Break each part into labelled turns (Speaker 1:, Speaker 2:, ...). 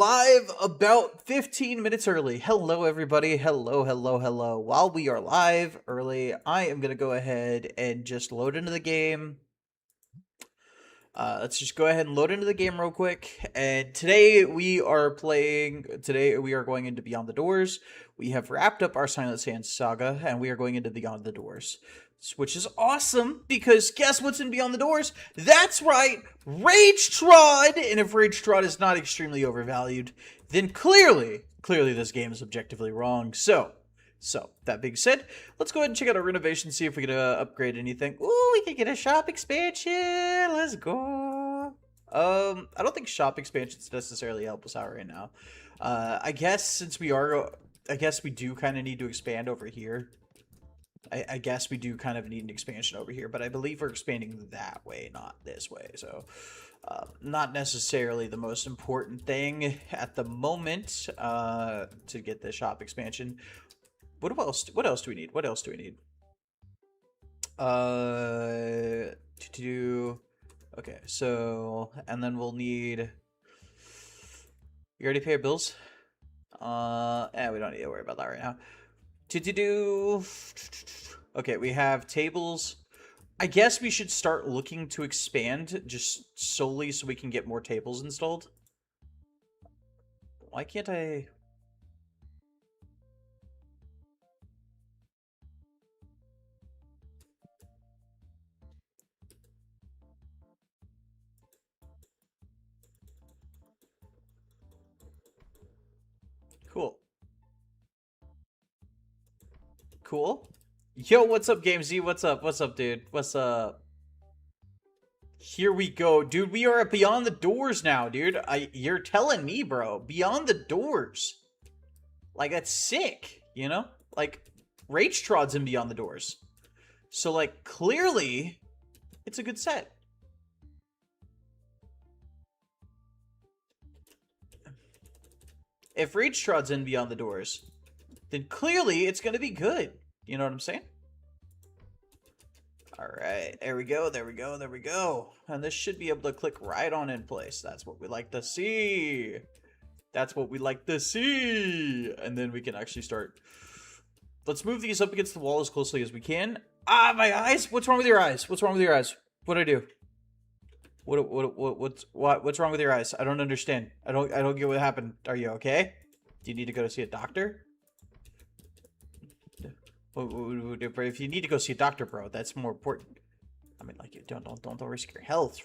Speaker 1: Live about 15 minutes early. Hello, everybody. Hello. While we are live early, I am going to go ahead and just load into the game. Let's just go ahead and load into the game real quick. And today we are going into Beyond the Doors. We have wrapped up our Silent Sands saga, and we are going into Beyond the Doors. Which is awesome, because guess what's in Beyond the Doors? That's right, Rage Trod! And if Rage Trod is not extremely overvalued, then clearly this game is objectively wrong. So, that being said, let's go ahead and check out our renovation, see if we can upgrade anything. Ooh, we can get a shop expansion! Let's go! I don't think shop expansions necessarily help us out right now. I guess we do kind of need to expand over here. I guess we do kind of need an expansion over here, but I believe we're expanding that way, not this way. So, not necessarily the most important thing at the moment to get the shop expansion. What else do we need? Okay, so, and then we'll need... You already pay our bills? We don't need to worry about that right now. Okay, we have tables. I guess we should start looking to expand just solely so we can get more tables installed. Why can't I... Cool. Yo, what's up, Game Z? What's up, dude? What's up? Here we go. Dude, we are at Beyond the Doors now, dude. You're telling me, bro. Beyond the Doors. Like, that's sick, you know? Like, Rage Trod's in Beyond the Doors. So, like, clearly, it's a good set. If Rage Trod's in Beyond the Doors, then clearly it's going to be good. You know what I'm saying? All right, there we go. And this should be able to click right on in place. That's what we like to see. And then we can actually start. Let's move these up against the wall as closely as we can. Ah, my eyes! What's wrong with your eyes? What'd I do? What's wrong with your eyes? I don't understand. I don't get what happened. Are you okay? Do you need to go to see a doctor? If you need to go see a doctor, bro, that's more important. I mean, like, don't risk your health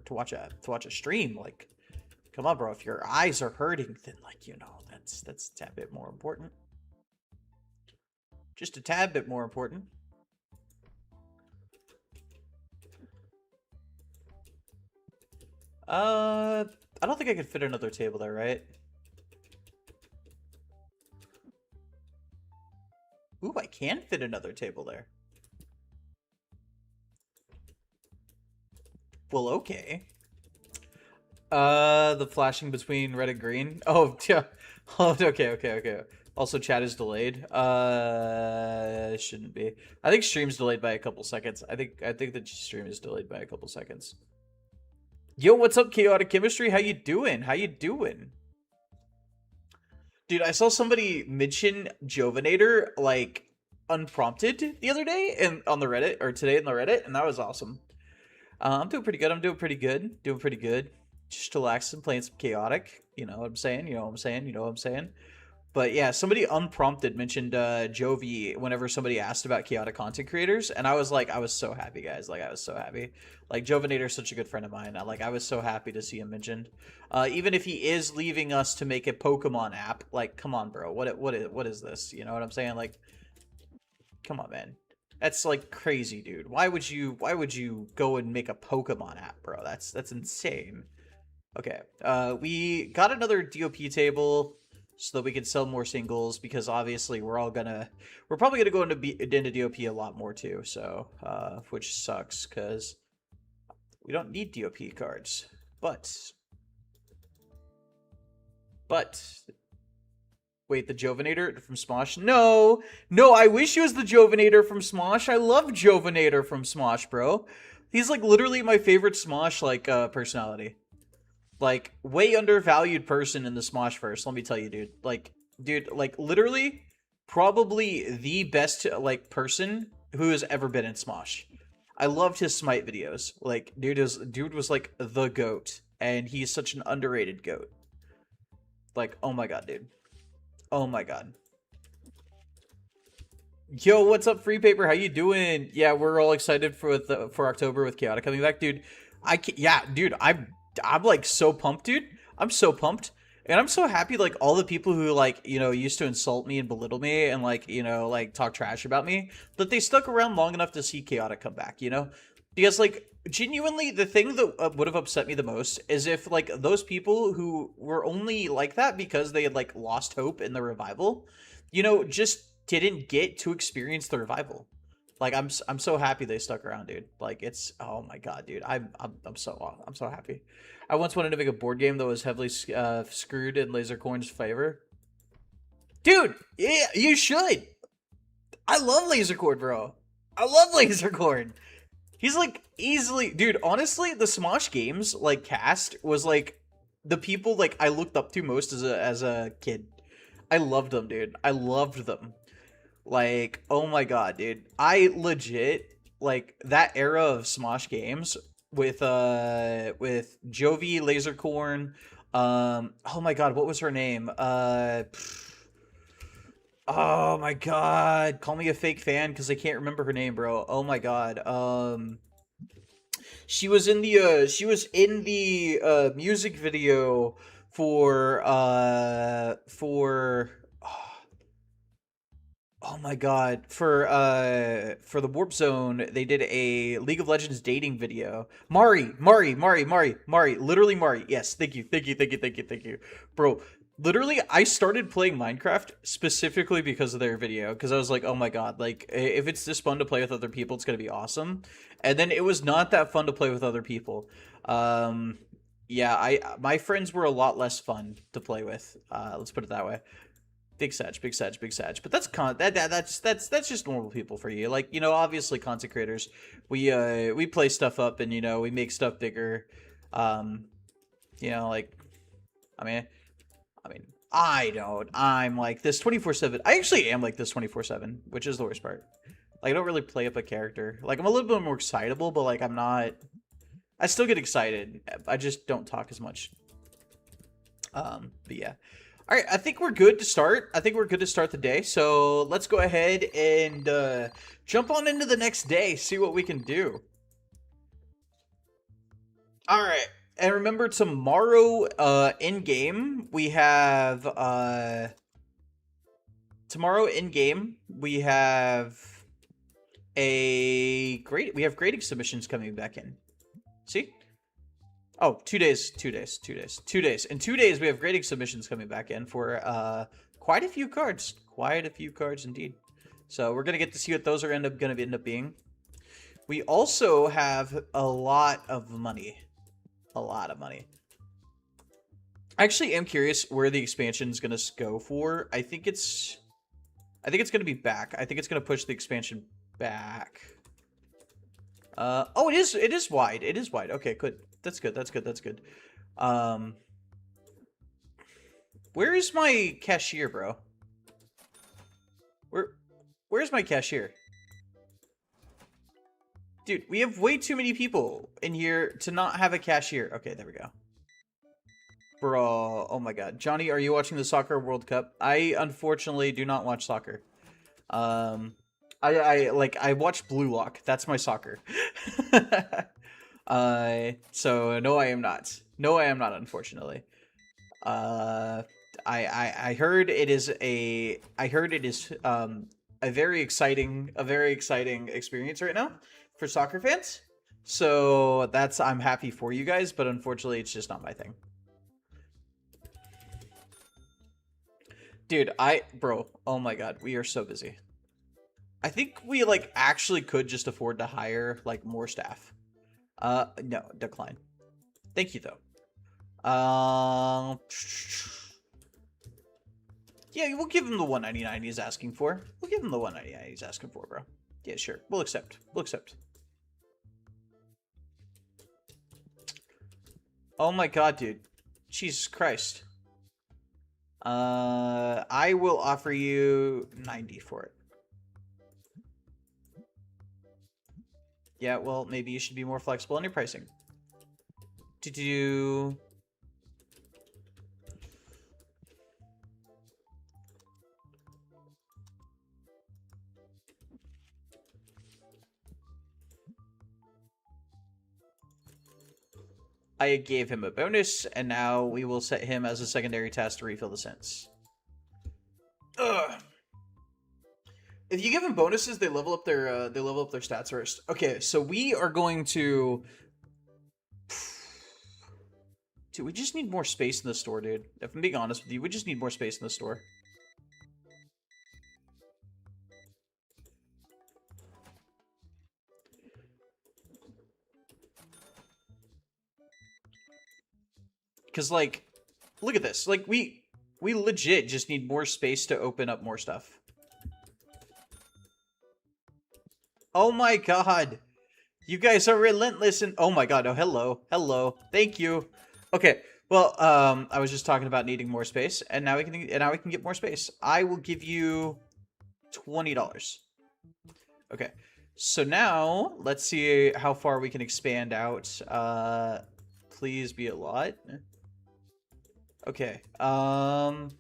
Speaker 1: to watch a stream. Like, come on, bro. If your eyes are hurting, then, like, you know, that's a tad bit more important. Just a tad bit more important. I don't think I could fit another table there, right? Ooh, I can fit another table there. Well, okay. The flashing between red and green. Oh, yeah. Oh, okay. Also, chat is delayed. It shouldn't be. I think stream's delayed by a couple seconds. I think the stream is delayed by a couple seconds. Yo, what's up, Chaotic Chemistry? How you doing? Dude, I saw somebody mention Jovinator, like, unprompted the other day and on the Reddit, or today in the Reddit, and that was awesome. I'm doing pretty good. Just relaxing, playing some Chaotic. You know what I'm saying? But yeah, somebody unprompted mentioned Jovi whenever somebody asked about Chaotic content creators, and I was so happy, guys. Like, I was so happy. Like, Jovinator's such a good friend of mine. I was so happy to see him mentioned. Even if he is leaving us to make a Pokemon app, like, come on, bro. What is this? You know what I'm saying? Like, come on, man. That's, like, crazy, dude. Why would you go and make a Pokemon app, bro? That's insane. Okay. We got another DOP table so that we can sell more singles, because obviously we're probably gonna go into DOP a lot more too, so which sucks because we don't need DOP cards. But wait, the Jovinator from Smosh? No, I wish he was the Jovinator from Smosh. I love Jovinator from Smosh, bro. He's like literally my favorite Smosh personality. Like, way undervalued person in the Smoshverse, let me tell you, dude. Like, dude, like, literally, probably the best, like, person who has ever been in Smosh. I loved his Smite videos. Like, dude was like, the GOAT. And he's such an underrated GOAT. Like, oh my god, dude. Oh my god. Yo, what's up, Free Paper? How you doing? Yeah, we're all excited for October with Chaotic coming back, dude. Yeah, dude, I'm like so pumped, dude. I'm so pumped. And I'm so happy, like, all the people who, like, you know, used to insult me and belittle me and, like, you know, like, talk trash about me, that they stuck around long enough to see Chaotic come back, you know? Because, like, genuinely, the thing that would have upset me the most is if, like, those people who were only like that because they had, like, lost hope in the revival, you know, just didn't get to experience the revival. Like, I'm so happy they stuck around, dude. Like, it's, oh my god, dude. I'm so happy. I once wanted to make a board game that was heavily screwed in Lasercorn's favor. Dude, yeah, you should. I love Lasercorn, bro. I love Lasercorn. He's like easily, dude, honestly, the Smosh games like cast was like the people like I looked up to most as a kid. I loved them, dude. I loved them. Like, oh my god, dude. I legit like that era of Smosh games with Jovi, Lasercorn, oh my god, what was her name? Oh my god. Call me a fake fan because I can't remember her name, bro. Oh my god. She was in the music video for oh my god, for the Warp Zone, they did a League of Legends dating video. Mari, literally Mari. Yes, thank you. Bro, literally I started playing Minecraft specifically because of their video because I was like, "Oh my god, like if it's this fun to play with other people, it's going to be awesome." And then it was not that fun to play with other people. Yeah, my friends were a lot less fun to play with. Let's put it that way. Big Sag. But that's just normal people for you. Like, you know, obviously content creators, we play stuff up and, you know, we make stuff bigger. You know, like, I mean, I don't. I'm like this 24/7. I actually am like this 24/7, which is the worst part. Like, I don't really play up a character. Like, I'm a little bit more excitable, but like I'm not. I still get excited. I just don't talk as much. But yeah. All right, I think we're good to start. I think we're good to start the day. So let's go ahead and jump on into the next day, see what we can do. All right, and remember tomorrow in game we have we have grading submissions coming back in. See? Oh, 2 days. In 2 days, we have grading submissions coming back in for quite a few cards. Quite a few cards indeed. So we're going to get to see what those are going to end up being. We also have a lot of money. A lot of money. I actually am curious where the expansion is going to go for. I think it's going to be back. I think it's going to push the expansion back. Oh, it is wide. It is wide. Okay, good. That's good. Where is my cashier, bro? Where's my cashier? Dude, we have way too many people in here to not have a cashier. Okay, there we go. Bro, oh my god. Johnny, are you watching the Soccer World Cup? I unfortunately do not watch soccer. I watch Blue Lock. That's my soccer. So no, I am not. No, I am not, unfortunately. I heard it is a very exciting experience right now for soccer fans. So I'm happy for you guys, but unfortunately it's just not my thing. Dude, bro, oh my god, we are so busy. I think we like actually could just afford to hire like more staff. No, decline. Thank you, though. Yeah, we'll give him the $199 he's asking for. We'll give him the $199 he's asking for, bro. Yeah, sure. We'll accept. Oh my god, dude. Jesus Christ. I will offer you 90 for it. Yeah, well, maybe you should be more flexible in your pricing. I gave him a bonus, and now we will set him as a secondary task to refill the sense. Ugh. If you give them bonuses, they level up their stats first. Okay, so we are going to. Dude, we just need more space in the store, dude. If I'm being honest with you, we just need more space in the store. Because, like, look at this. Like, we legit just need more space to open up more stuff. Oh my god. You guys are relentless and... Oh my god. Oh, hello. Hello. Thank you. Okay. Well, I was just talking about needing more space, and now we can get more space. I will give you $20. Okay. So now, let's see how far we can expand out. Please be a lot. Okay. Not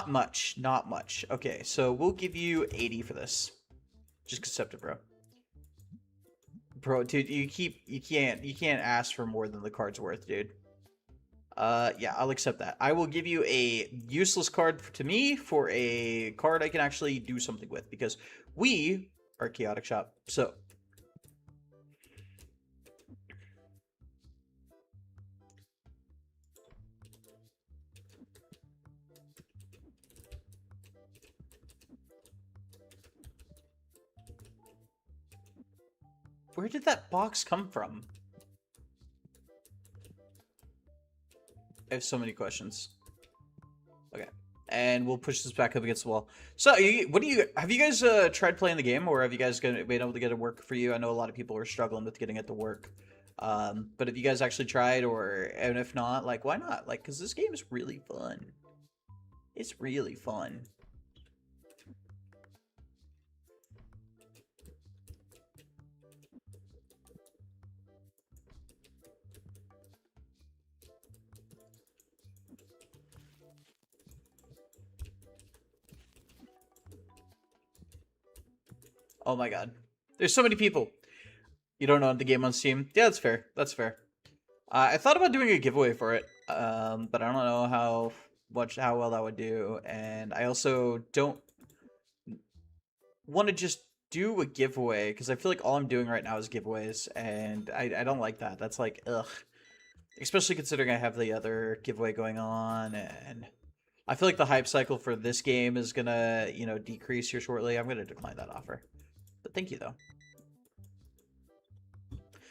Speaker 1: much. Not much. Okay, so we'll give you 80 for this. Just accept it, bro. Bro, dude, you can't ask for more than the card's worth, dude. Yeah, I'll accept that. I will give you a useless card to me for a card I can actually do something with, because we are a chaotic shop. So where did that box come from? I have so many questions. Okay. And we'll push this back up against the wall. So, what do you... Have you guys tried playing the game, or have you guys been able to get it to work for you? I know a lot of people are struggling with getting it to work. But have you guys actually tried, and if not, like, why not? Like, because this game is really fun. It's really fun. Oh my god. There's so many people. You don't know the game on Steam? Yeah, that's fair. That's fair. I thought about doing a giveaway for it, but I don't know how well that would do, and I also don't want to just do a giveaway, because I feel like all I'm doing right now is giveaways, and I don't like that. That's like, ugh. Especially considering I have the other giveaway going on, and I feel like the hype cycle for this game is gonna, you know, decrease here shortly. I'm gonna decline that offer. But thank you, though.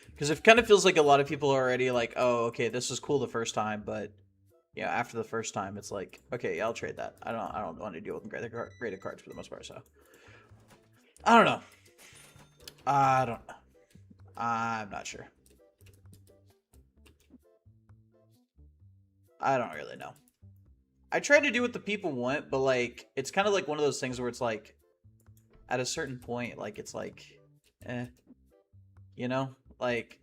Speaker 1: Because it kind of feels like a lot of people are already like, oh, okay, this was cool the first time, but yeah, after the first time, it's like, okay, yeah, I'll trade that. I don't want to deal with graded cards for the most part, so I don't know. I don't know. I'm not sure. I don't really know. I try to do what the people want, but like, it's kind of like one of those things where it's like, at a certain point, like, it's like, you know, like,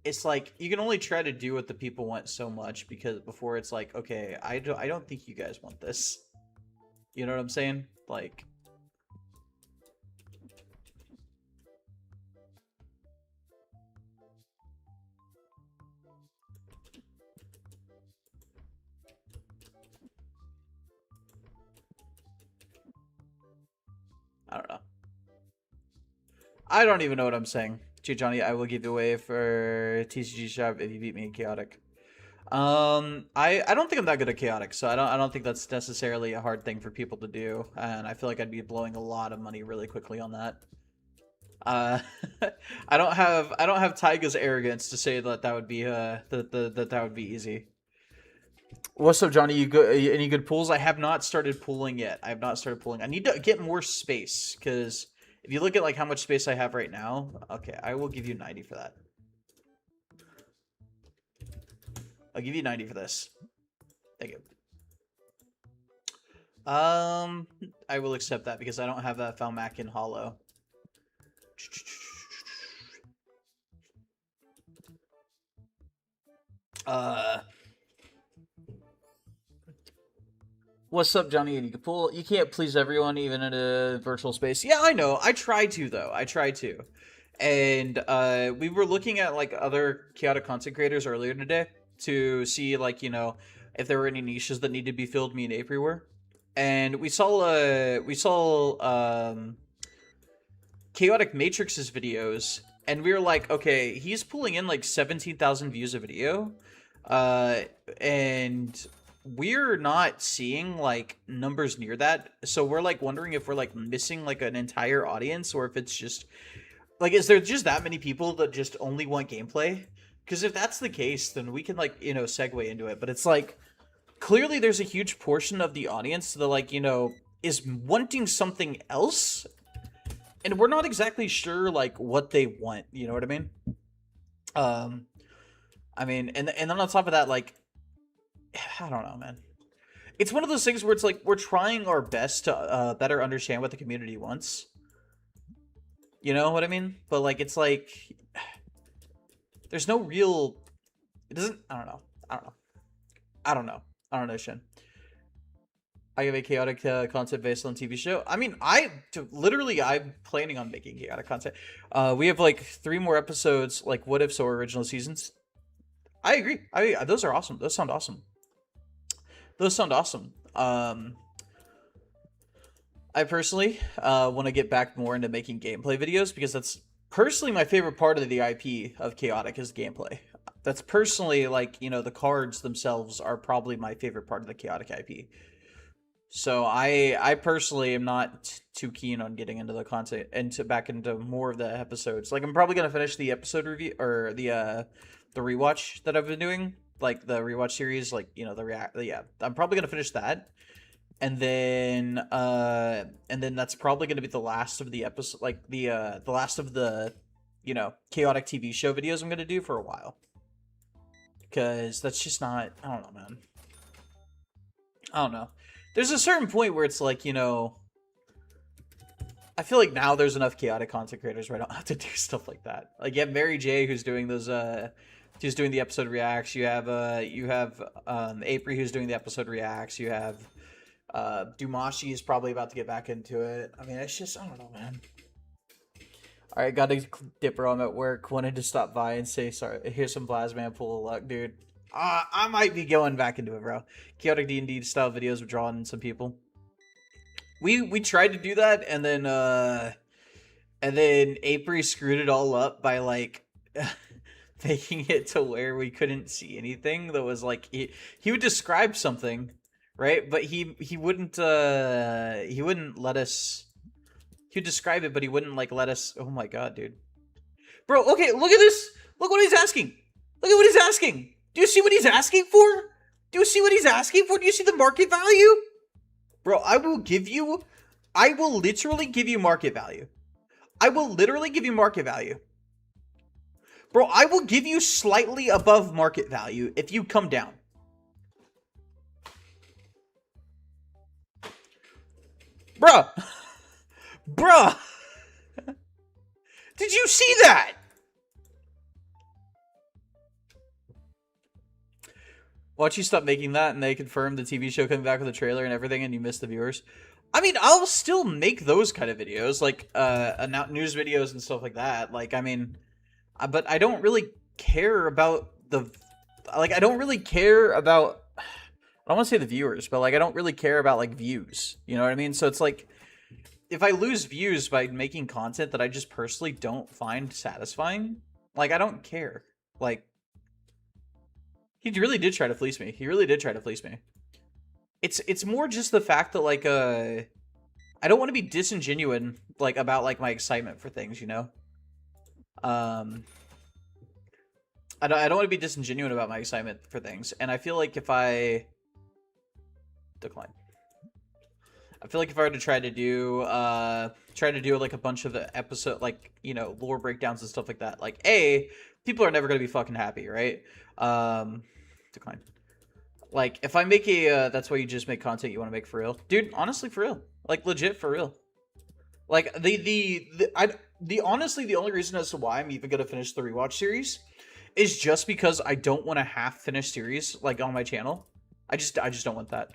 Speaker 1: it's like you can only try to do what the people want so much, because before it's like, okay, I don't think you guys want this. You know what I'm saying? Like, I don't know. I don't even know what I'm saying. Gee, Johnny, I will give you away for TCG shop if you beat me in chaotic. I don't think I'm that good at chaotic, so I don't think that's necessarily a hard thing for people to do, and I feel like I'd be blowing a lot of money really quickly on that. I don't have Taiga's arrogance to say that would be that would be easy. What's up, Johnny? Any good pools? I have not started pooling yet. I have not started pooling. I need to get more space, because if you look at like how much space I have right now, okay, I will give you 90 for that. I'll give you 90 for this. Thank you. I will accept that because I don't have that Falmac in Hollow. What's up, Johnny? And you can't please everyone, even in a virtual space. Yeah, I know. I try to, though. I try to. And we were looking at like other chaotic content creators earlier today to see like, you know, if there were any niches that needed to be filled. Me and April were. And we saw Chaotic Matrix's videos, and we were like, okay, he's pulling in like 17,000 views a video, and we're not seeing like numbers near that. So we're like wondering if we're like missing like an entire audience, or if it's just like, is there just that many people that just only want gameplay? Because if that's the case, then we can like, you know, segue into it. But it's like, clearly there's a huge portion of the audience that like, you know, is wanting something else, and we're not exactly sure like what they want, you know what I mean? I mean, and then on top of that, like, I don't know, man. It's one of those things where it's like we're trying our best to better understand what the community wants. You know what I mean? But like, it's like there's no real. It doesn't. I don't know, Shin. I have a chaotic content based on TV show. I mean, I'm planning on making chaotic content. We have like 3 more episodes, like what ifs or original seasons. I agree. Those are awesome. Those sound awesome. I personally want to get back more into making gameplay videos, because that's personally my favorite part of the IP of Chaotic is gameplay. That's personally, like, you know, the cards themselves are probably my favorite part of the Chaotic IP. So I personally am not too keen on getting into the content and back into more of the episodes. Like, I'm probably gonna finish the episode review or the rewatch that I've been doing, like the rewatch series, like, you know, yeah. I'm probably gonna finish that, and then that's probably gonna be the last of the episode, like the last of the, you know, Chaotic TV show videos I'm gonna do for a while, because that's just not. I don't know, man. I don't know. There's a certain point where it's like, you know, I feel like now there's enough chaotic content creators where I don't have to do stuff like that. Like, you have Mary J, who's doing those, who's doing the episode reacts. You have April, who's doing the episode reacts. You have, Dumashi is probably about to get back into it. I mean, it's just, I don't know, man. All right, gotta dip, bro. I'm at work. Wanted to stop by and say sorry. Here's some Plasman full of luck, dude. I might be going back into it, bro. Chaotic D&D style videos have drawn some people. We tried to do that, and then April screwed it all up by like making it to where we couldn't see anything. That was like he would describe something, right? But he wouldn't let us. He would describe it, but he wouldn't like let us. Oh my god, dude, bro. Okay, look at this. Look what he's asking. Look at what he's asking. Do you see what he's asking for? Do you see what he's asking for? Do you see the market value? Bro, I will literally give you market value. I will literally give you market value. Bro, I will give you slightly above market value if you come down. Bruh. Bruh. Did you see that? Watch you stop making that and they confirm the TV show coming back with a trailer and everything and you miss the viewers. I mean, I'll still make those kind of videos, like news videos and stuff like that. Like, I mean, but I don't really care about I don't really care about, I don't want to say the viewers, but like, I don't really care about like views. You know what I mean? So it's like, if I lose views by making content that I just personally don't find satisfying, like, I don't care. Like, he really did try to fleece me. He really did try to fleece me. It's more just the fact that, like, I don't want to be disingenuous, like, about, like, my excitement for things, you know? I don't want to be disingenuous about my excitement for things. And I feel like if I... Decline. I feel like if I were to try to do, like, a bunch of the episode, like, you know, lore breakdowns and stuff like that, like, A, people are never going to be fucking happy, right? Decline. Like, if I make a, that's why you just make content you want to make for real. Dude, honestly, for real. Like, legit, for real. Like, honestly, the only reason as to why I'm even going to finish the rewatch series is just because I don't want a half-finished series, like, on my channel. I just don't want that.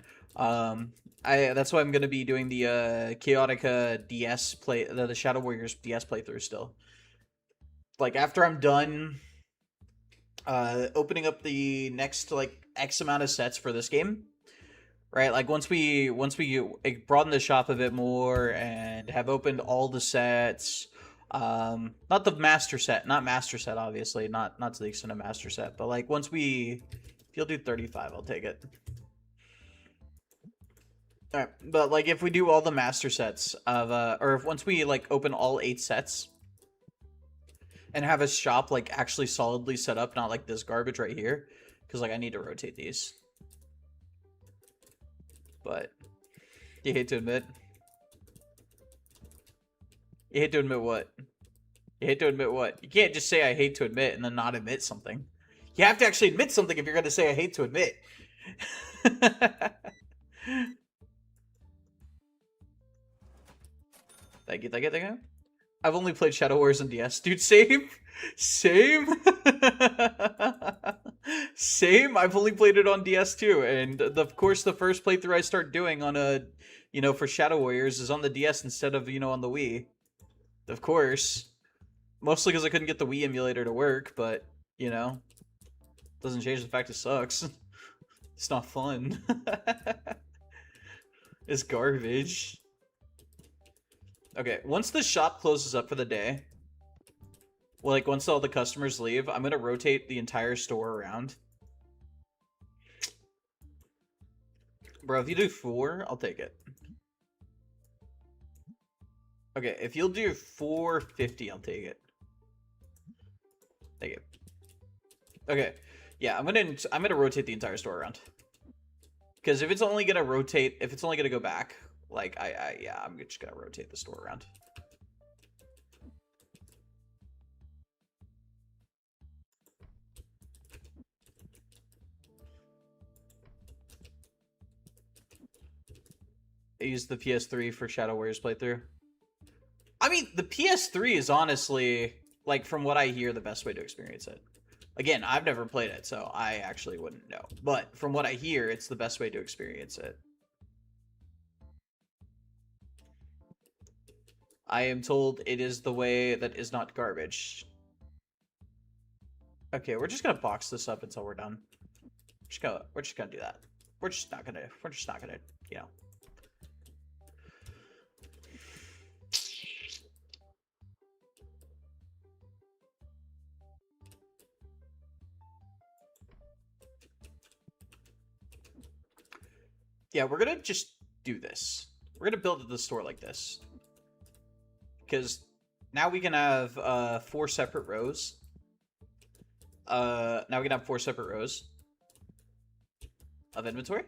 Speaker 1: That's why I'm going to be doing the, Chaotica DS play, the Shadow Warriors DS playthrough still. Like, after I'm done, opening up the next, like, X amount of sets for this game, right? Like, once we broaden the shop a bit more and have opened all the sets, not the master set, obviously, not to the extent of master set, but like once we, if you'll do 35, I'll take it. All right, but like if we do all the master sets of, or if once we like open all 8 sets and have a shop like actually solidly set up, not like this garbage right here, because like I need to rotate these. But you hate to admit. You hate to admit what? You hate to admit what? You can't just say I hate to admit and then not admit something. You have to actually admit something if you're going to say I hate to admit. Thank you, thank you, thank you. I've only played Shadow Warriors on DS. Dude, same. Same. Same. I've only played it on DS too. And of course, the first playthrough I start doing on a, you know, for Shadow Warriors is on the DS instead of, you know, on the Wii. Of course. Mostly because I couldn't get the Wii emulator to work, but, you know, doesn't change the fact it sucks. It's not fun. It's garbage. Okay, once the shop closes up for the day, well, like, once all the customers leave, I'm going to rotate the entire store around. Bro, if you do 4, I'll take it. Okay, if you'll do 450, I'll take it. Thank you. Okay, yeah, I'm gonna rotate the entire store around. Because if it's only gonna rotate, if it's only gonna go back, like, yeah, I'm just gonna rotate the store around. I used the PS3 for Shadow Warriors playthrough. I mean, the PS3 is honestly, like, from what I hear, the best way to experience it. Again, I've never played it, so I actually wouldn't know. But from what I hear, it's the best way to experience it. I am told it is the way that is not garbage. Okay, we're just gonna box this up until we're done. We're just gonna do that. We're just not gonna, you know. Yeah, we're gonna just do this. We're gonna build the store like this. Because now we can have 4 separate rows. Now we can have 4 separate rows of inventory.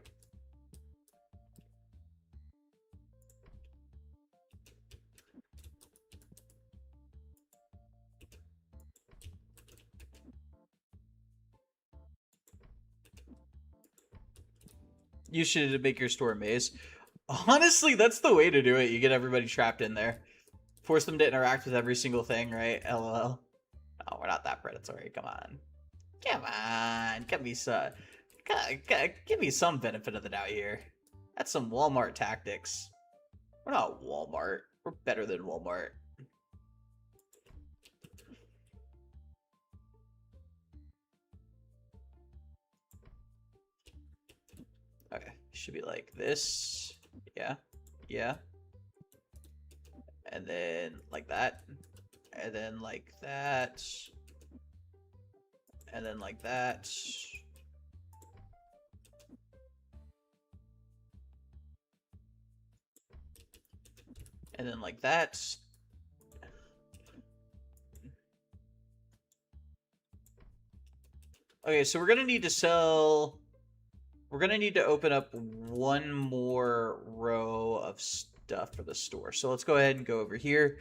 Speaker 1: You should make your store a maze. Honestly, that's the way to do it. You get everybody trapped in there. Force them to interact with every single thing, right? LOL. Oh, we're not that predatory. Come on. Come on. Give me some benefit of the doubt here. That's some Walmart tactics. We're not Walmart. We're better than Walmart. Okay, should be like this. Yeah, yeah. And then like that. And then like that. And then like that. And then like that. Okay, so we're gonna need to sell... We're gonna need to open up one more row of stuff for the store. So let's go ahead and go over here.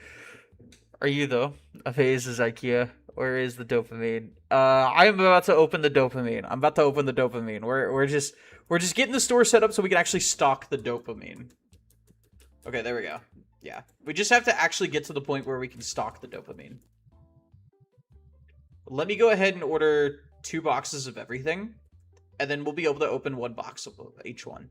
Speaker 1: Are you, though? A phase is IKEA Where is the dopamine? I'm about to open the dopamine. I'm about to open the dopamine. We're just getting the store set up so we can actually stock the dopamine. Okay, there we go. Yeah. We just have to actually get to the point where we can stock the dopamine. Let me go ahead and order 2 boxes of everything, and then we'll be able to open 1 box of each one.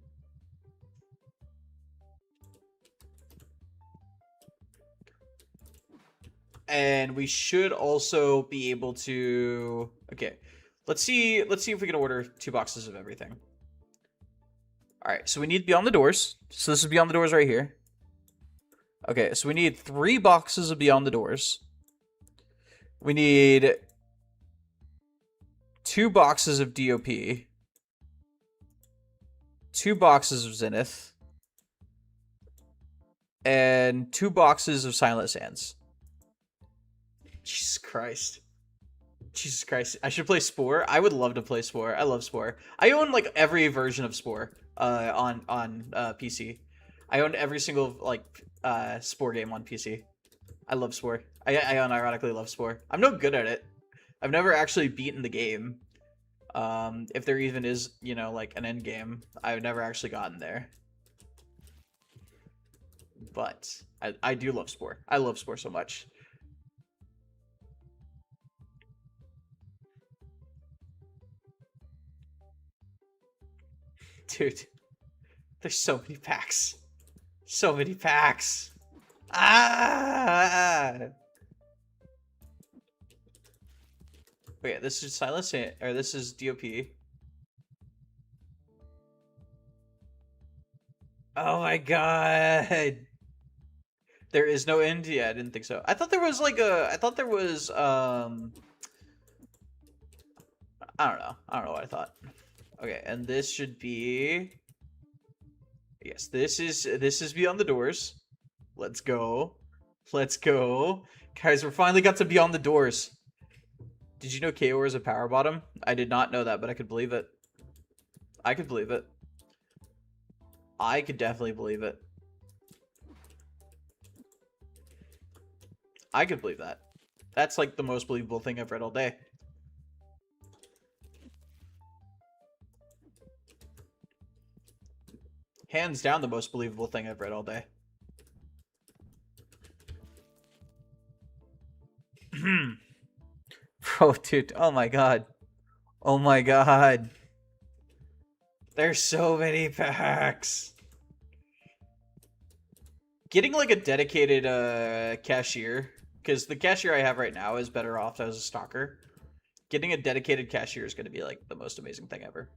Speaker 1: And we should also be able to... Okay, let's see if we can order 2 boxes of everything. All right, so we need Beyond the Doors. So this is Beyond the Doors right here. Okay, so we need 3 boxes of Beyond the Doors. We need 2 boxes of DOP. 2 boxes of Zenith. And 2 boxes of Silent Sands. Jesus Christ. Jesus Christ. I should play Spore. I would love to play Spore. I love Spore. I own like every version of Spore on PC. I own every single like Spore game on PC. I love Spore. I unironically love Spore. I'm no good at it. I've never actually beaten the game. If there even is, you know, like an end game, I've never actually gotten there. But I do love Spore. I love Spore so much. Dude, there's so many packs. So many packs. Ah! Wait, this is Silence, or this is DOP. Oh my god. There is no end? Yeah, I didn't think so. I thought there was like a... I thought there was, I don't know. I don't know what I thought. Okay, and this should be... Yes, this is Beyond the Doors. Let's go. Let's go. Guys, we're finally got to Beyond the Doors. Did you know Chaor is a power bottom? I did not know that, but I could believe it. I could believe it. I could definitely believe it. I could believe that. That's like the most believable thing I've read all day. Hands down the most believable thing I've read all day. Bro, dude. Oh my god. Oh my god. There's so many packs. Getting like a dedicated cashier, because the cashier I have right now is better off as a stalker. Getting a dedicated cashier is going to be like the most amazing thing ever.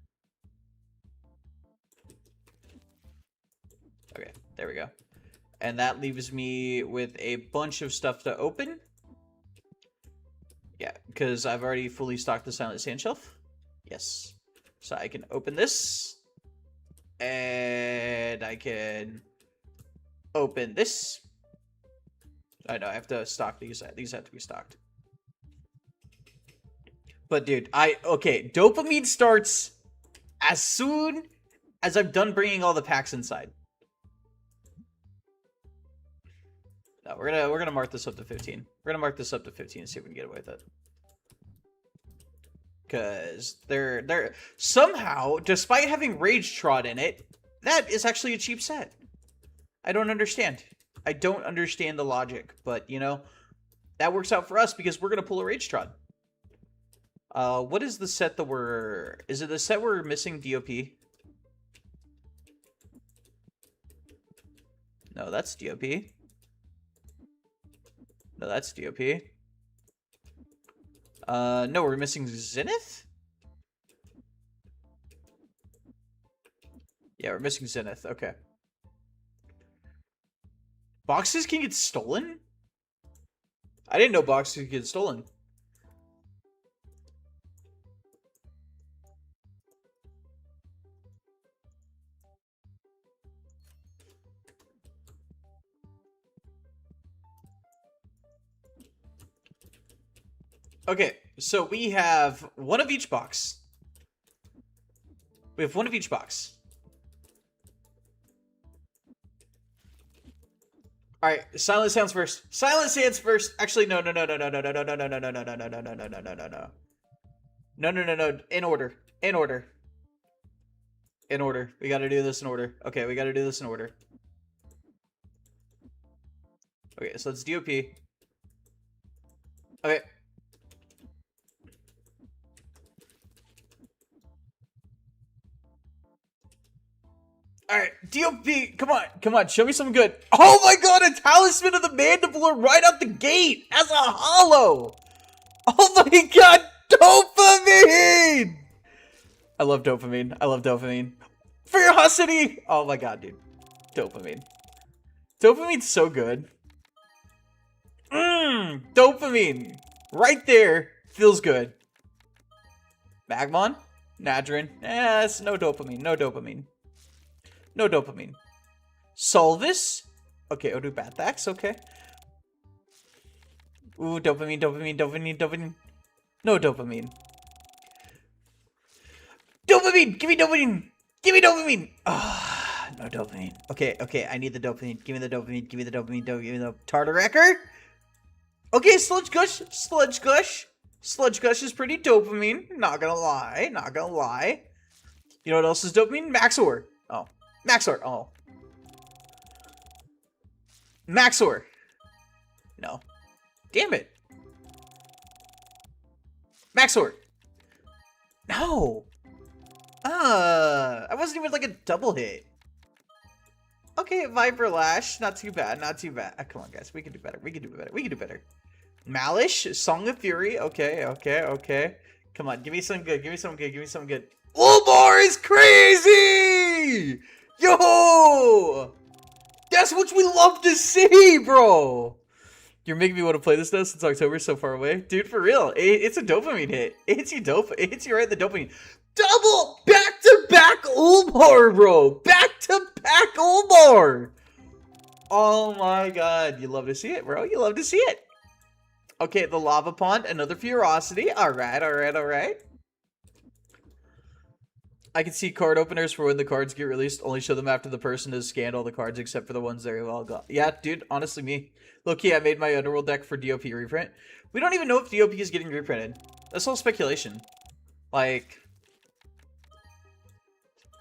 Speaker 1: Okay, there we go. And that leaves me with a bunch of stuff to open. Yeah, because I've already fully stocked the Silent Sand Shelf. Yes. So I can open this. And I can open this. I know, I have to stock these. These have to be stocked. But dude, okay, dopamine starts as soon as I'm done bringing all the packs inside. No, we're gonna mark this up to 15. We're gonna mark this up to 15 and see if we can get away with it. Because they're somehow, despite having Rage Trot in it, that is actually a cheap set. I don't understand. I don't understand the logic, but you know, that works out for us because we're gonna pull a Rage Trot. What is the set that we're... Is it the set we're missing DOP? No, that's DOP. No, that's DOP. No, we're missing Zenith? Yeah, we're missing Zenith. Okay. Boxes can get stolen? I didn't know boxes could get stolen. Okay, so we have one of each box. We have one of each box. All right, silent sounds first. Silent sounds first. Actually, no. No. In order. In order. In order. We gotta do this in order. Okay, we gotta do this in order. Okay, so it's DOP. Okay. Alright, DOP, come on, show me something good. Oh my god, a Talisman of the Mandibulor right out the gate as a holo! Oh my god, dopamine! I love dopamine. Ferocity! Oh my god, dude. Dopamine. Dopamine's so good. Dopamine. Right there. Feels good. Magmon? Nadrin? Yes, no dopamine. No dopamine. Solvis? Okay, Odu Bathax, okay. Ooh, dopamine. No dopamine. Dopamine! Give me dopamine! Ah, no dopamine. Okay, I need the dopamine. Give me the dopamine. Give me the Tartaracker? Okay, Sludge Gush. Sludge Gush is pretty dopamine. Not gonna lie. You know what else is dopamine? Maxor. Oh. Maxor. Oh. Maxor. No. Damn it. Maxor. No. I wasn't even like a double hit. Okay, Viper Lash. Not too bad. Come on, guys. We can do better. Malish. Song of Fury. Okay. Come on. Give me some good. Ulbar is crazy! Yo! That's what we love to see, bro! You're making me want to play this now since October's so far away. Dude, for real. It's a dopamine hit. It hits you right in the dopamine. Double! Back-to-back Ulbar, bro! Back-to-back Ulbar! Oh my god. You love to see it, bro. Okay, the Lava Pond. Another Ferocity. Alright. I can see card openers for when the cards get released. Only show them after the person has scanned all the cards except for the ones they've all got. Yeah, dude, honestly, me. Look, I made my Underworld deck for DOP reprint. We don't even know if DOP is getting reprinted. That's all speculation. Like,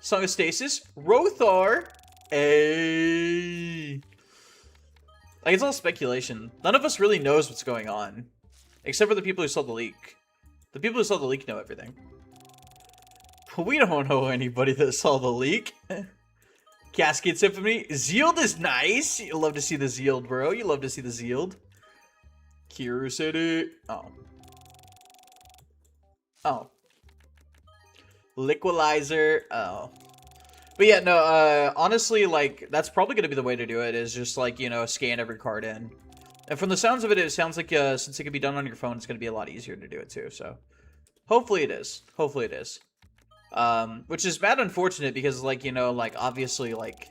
Speaker 1: Song of Stasis, Rothar, Like, it's all speculation. None of us really knows what's going on. Except for the people who saw the leak. The people who saw the leak know everything. We don't know anybody that saw the leak. Cascade Symphony. Zealed is nice. You love to see the Zealed, bro. Kiru City. Oh. Liquidizer. Oh. But yeah, no, honestly, like, that's probably going to be the way to do it, is just, like, you know, scan every card in. And from the sounds of it, it sounds like, since it can be done on your phone, it's going to be a lot easier to do it, too, so. Hopefully it is. Which is bad unfortunate because, like, you know, like, obviously, like,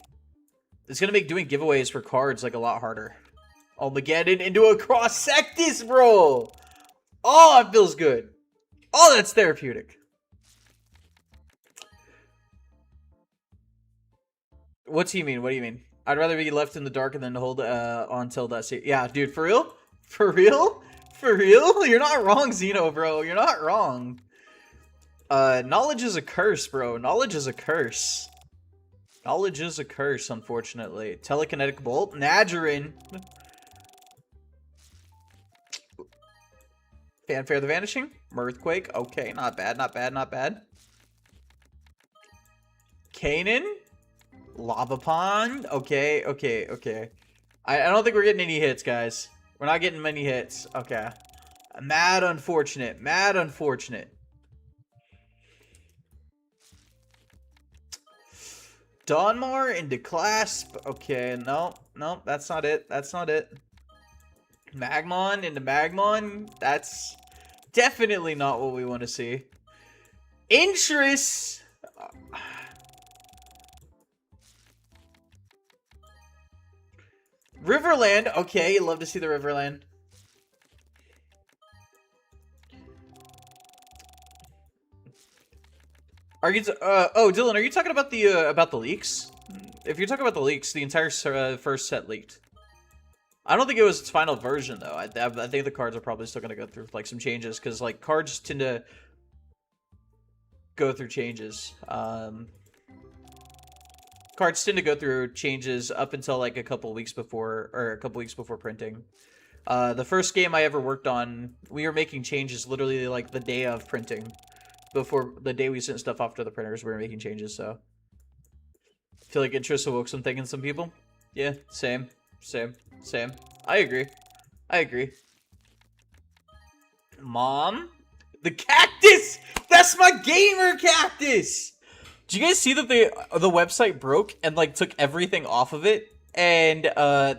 Speaker 1: it's gonna make doing giveaways for cards, like, a lot harder. Armageddon into a Cross-Sectus, bro! Oh, it feels good. Oh, that's therapeutic. What do you mean? I'd rather be left in the dark and then hold on till that scene. Yeah, dude, for real? You're not wrong, Xeno, bro. You're not wrong. Knowledge is a curse, bro. Knowledge is a curse, unfortunately. Telekinetic Bolt. Nadgerin. Fanfare the Vanishing. Mirthquake. Okay, not bad. Kanan. Lava Pond. Okay. I don't think we're getting any hits, guys. We're not getting many hits. Okay. Mad unfortunate. Dawnmar into Clasp. Okay, no, that's not it. Magmon into Magmon. That's definitely not what we want to see. Interest. Riverland. Okay, you love to see the Riverland. Are you? Oh, Dylan, are you talking about the leaks? If you're talking about the leaks, the entire first set leaked. I don't think it was its final version though. I think the cards are probably still gonna go through like some changes because like cards tend to go through changes. Cards tend to go through changes up until like a couple weeks before printing. The first game I ever worked on, we were making changes literally like the day of printing. Before the day we sent stuff off to the printers, we were making changes, so. I feel like interest awoke something in some people. Yeah, same. I agree. Mom? The cactus! That's my gamer cactus! Did you guys see that the website broke and like took everything off of it? And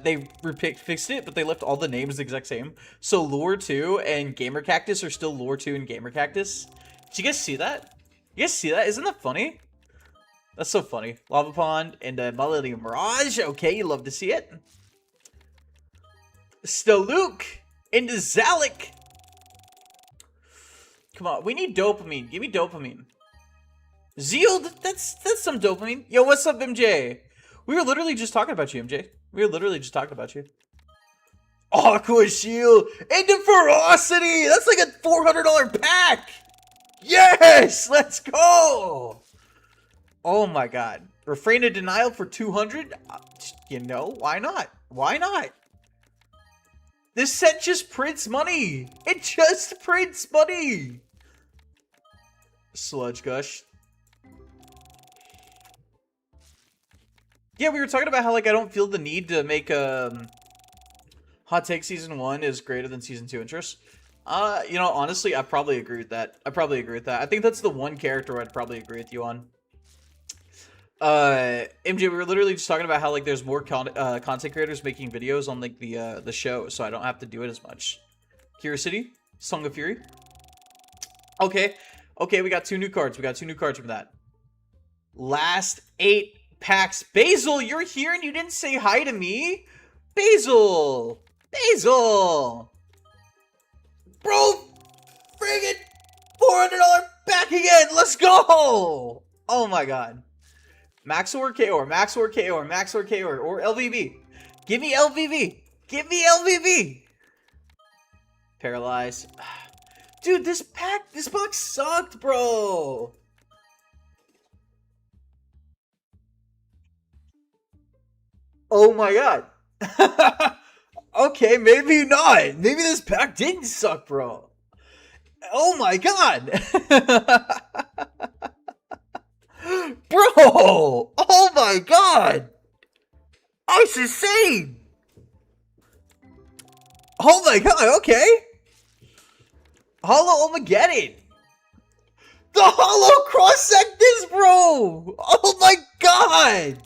Speaker 1: they fixed it, but they left all the names the exact same. So Lure 2 and Gamer Cactus are still Lure 2 and Gamer Cactus. Did you guys see that? You guys see that? Isn't that funny? That's so funny. Lava Pond and Melody Mirage. Okay, you love to see it. Staluk into Zalik. Come on, we need dopamine. Give me dopamine. Zealed, that's some dopamine. Yo, what's up, MJ? We were literally just talking about you, MJ. We were literally just talking about you. Aqua Shield into Ferocity. That's like a $400 pack. Yes, let's go. Oh my god. Refrain of Denial for 200. You know, why not? Why not? This set just prints money. It just prints money. Sludge Gush. Yeah, we were talking about how, like, I don't feel the need to make Hot Take Season 1 is greater than Season 2 interest. You know, honestly, I probably agree with that. I think that's the one character I'd probably agree with you on. MJ, we were literally just talking about how, like, there's more content creators making videos on, like, the show, so I don't have to do it as much. Curiosity? Song of Fury? Okay, we got 2 new cards. We got 2 new cards from that. Last 8 packs. Basil, you're here and you didn't say hi to me? Basil! Bro! Friggin' $400 pack again! Let's go! Oh my god. Max or Chaor, or LVB. Give me LVB! Paralyze. Dude, this box sucked, bro! Oh my god. Okay, maybe not. Maybe this pack didn't suck, bro. Oh my god. Bro! Oh my god! Ice insane! Oh my god, okay. Hollow Armageddon. The Hollow Cross Sectus, bro! Oh my god!